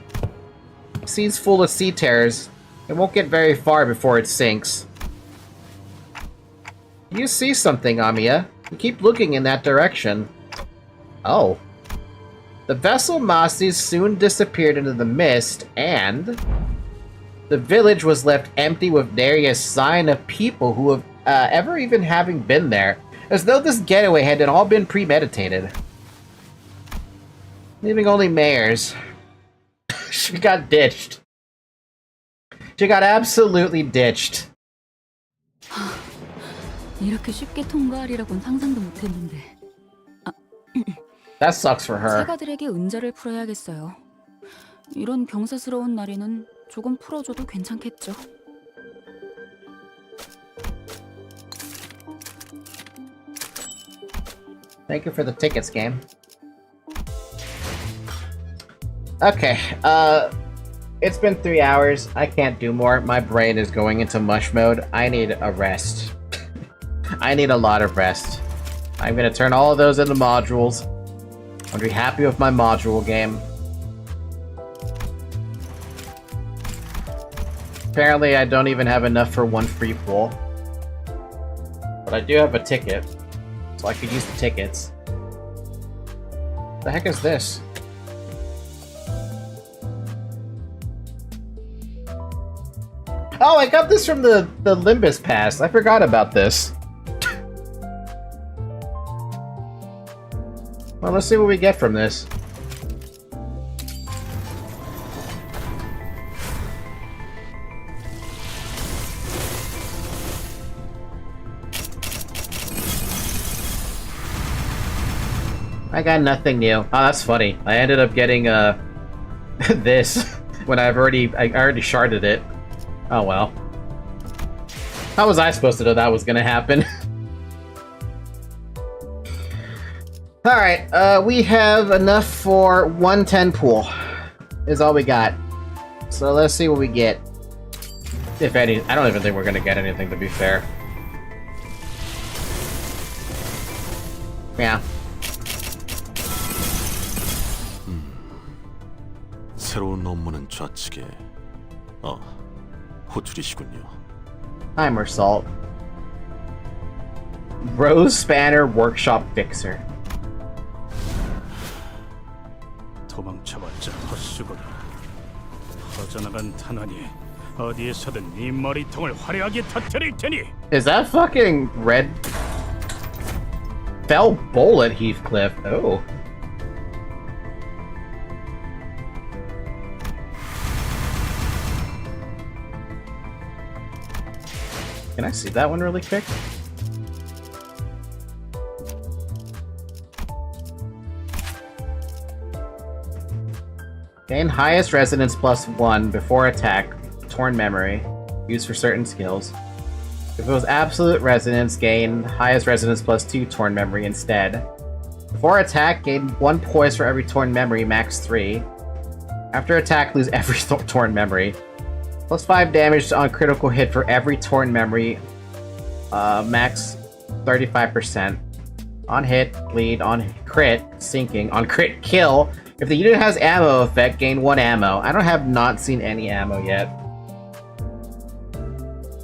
Sea's full of sea terrors. It won't get very far before it sinks. You see something, Amiya. You keep looking in that direction. Oh. The vessel Massus soon disappeared into the mist, and the village was left empty with nary a sign of people who have ever even having been there, as though this getaway had all been premeditated. Leaving only Mayors. She got ditched. She got absolutely ditched. 이렇게 쉽게 통과하리라고는 상상도 못했는데. That sucks for her. 사가들에게 은자를 풀어야겠어요. 이런 경사스러운 날에는 조금 풀어줘도 괜찮겠죠. Thank you for the tickets, game. Okay, it's been 3 hours. I can't do more. My brain is going into mush mode. I need a rest. I need a lot of rest. I'm gonna turn all of those into modules. I'm gonna be happy with my module game. Apparently, I don't even have enough for one free pool. But I do have a ticket, so I could use the tickets. The heck is this? Oh, I got this from the Limbus Pass. I forgot about this. Well, let's see what we get from this. I got nothing new. Oh, that's funny. I ended up getting this when I already sharded it. Oh well. How was I supposed to know that was gonna happen? Alright, we have enough for 110 pool. Is all we got. So let's see what we get. If any. I don't even think we're gonna get anything, to be fair. Yeah. 새로운 업무는 좌측에. 호출이시군요. I'm Salt. Rose Spanner Workshop Fixer. 도망쳐봤자 헛수고다. 퍼져나간 탄환이 어디에서든 네 머리통을 화려하게 터뜨릴 테니. Is that fucking red? Fell bullet, Heathcliff. Oh. Can I see that one really quick? Gain highest resonance +1 before attack, torn memory, used for certain skills. If it was absolute resonance, gain highest resonance +2 torn memory instead. Before attack, gain 1 poise for every torn memory, max 3. After attack, lose every torn memory. +5 damage on critical hit for every torn memory, max 35%. On hit, bleed. On crit, sinking. On crit, kill. If the unit has ammo effect, gain 1 ammo. I have not seen any ammo yet.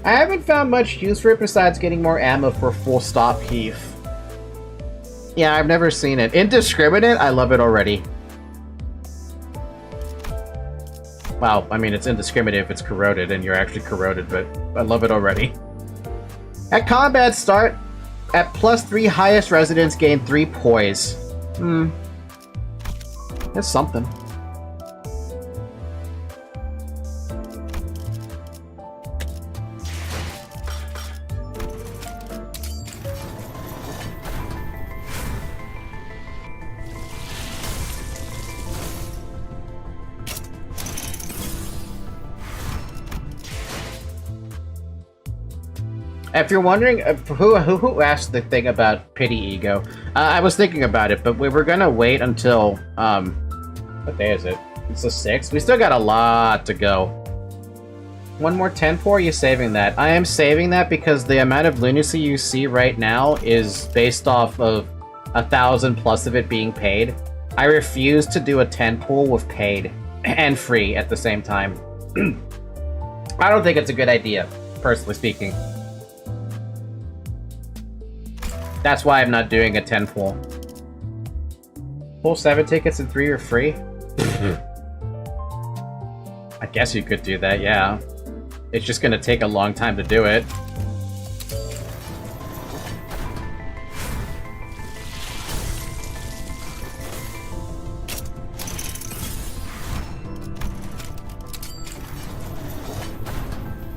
I haven't found much use for it besides getting more ammo for full stop Heath. Yeah, I've never seen it. Indiscriminate? I love it already. Well, I mean, it's indiscriminate if it's corroded and you're actually corroded, but I love it already. At combat start, at +3 highest resonance, gain 3 poise. That's something. If you're wondering who asked the thing about pity ego, I was thinking about it, but we were gonna wait until what day is it? It's the 6th. We still got a lot to go. One more 10 pour. Are you saving that? I am saving that because the amount of lunacy you see right now is based off of 1,000 plus of it being paid. I refuse to do a 10 pool with paid and free at the same time. I don't think it's a good idea, personally speaking. That's why I'm not doing a 10 pool. Pull 7 tickets and 3 are free? I guess you could do that, yeah. It's just gonna take a long time to do it.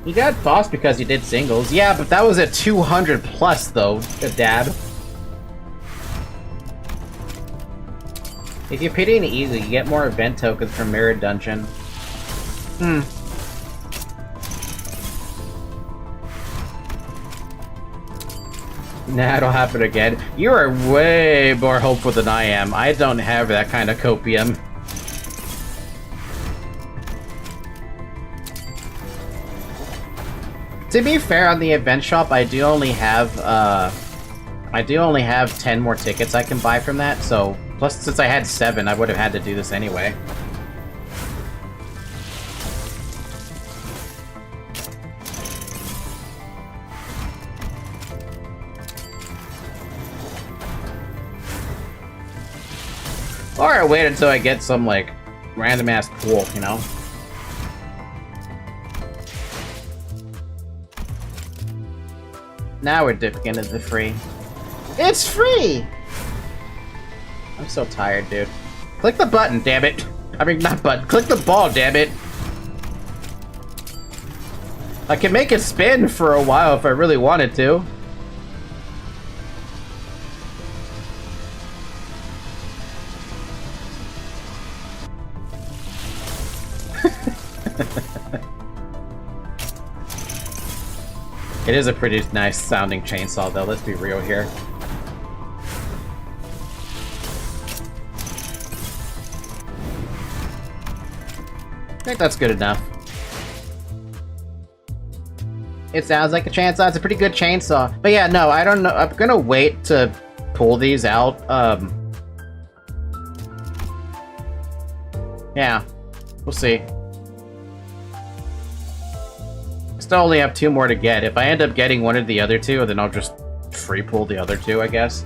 You got boss because you did singles. Yeah, but that was at 200 plus though, Dad. If you pity an easy, you get more event tokens from Mirror Dungeon. Nah, it'll happen again. You are way more hopeful than I am. I don't have that kind of copium. To be fair, on the event shop, I do only have 10 more tickets I can buy from that, so plus since I had 7, I would have had to do this anyway. Or I wait until I get some, like, random-ass pool, you know? Now we're dipping into the free. It's free! I'm so tired, dude. Click the button, damn it! I mean, not button. Click the ball, damn it! I can make it spin for a while if I really wanted to. It is a pretty nice sounding chainsaw though, let's be real here. I think that's good enough. It sounds like a chainsaw, it's a pretty good chainsaw. But yeah, no, I don't know, I'm gonna wait to pull these out. Yeah, we'll see. Still only have 2 more to get. If I end up getting one of the other 2, then I'll just free pull the other 2, I guess.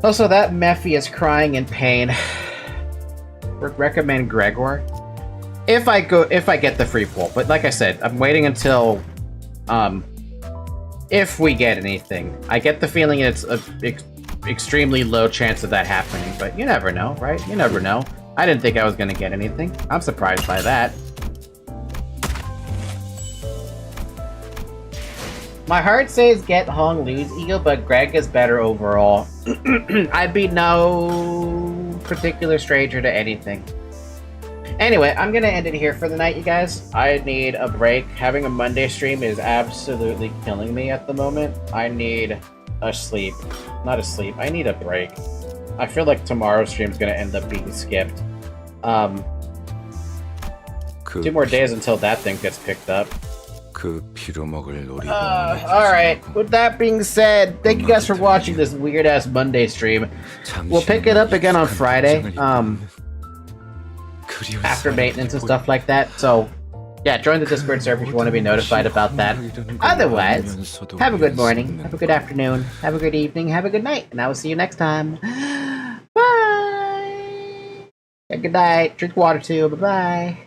Also, that Mephi is crying in pain. Would recommend Gregor. If I get the free pull, but like I said, I'm waiting until if we get anything. I get the feeling it's a extremely low chance of that happening, but you never know, right? You never know. I didn't think I was gonna get anything. I'm surprised by that. My heart says get Hong lose ego, but Greg is better overall. I'd be no particular stranger to anything. Anyway, I'm gonna end it here for the night, you guys. I need a break. Having a Monday stream is absolutely killing me at the moment. I need a sleep. Not a sleep. I need a break. I feel like tomorrow's stream's gonna end up being skipped. 2 more days until that thing gets picked up. Alright, with that being said, thank you guys for watching this weird-ass Monday stream. We'll pick it up again on Friday, after maintenance and stuff like that, so yeah, join the Discord server if you want to be notified about that. Otherwise, have a good morning, have a good afternoon, have a good evening, have a good night, and I will see you next time. Bye! Yeah, good night, drink water too, bye-bye.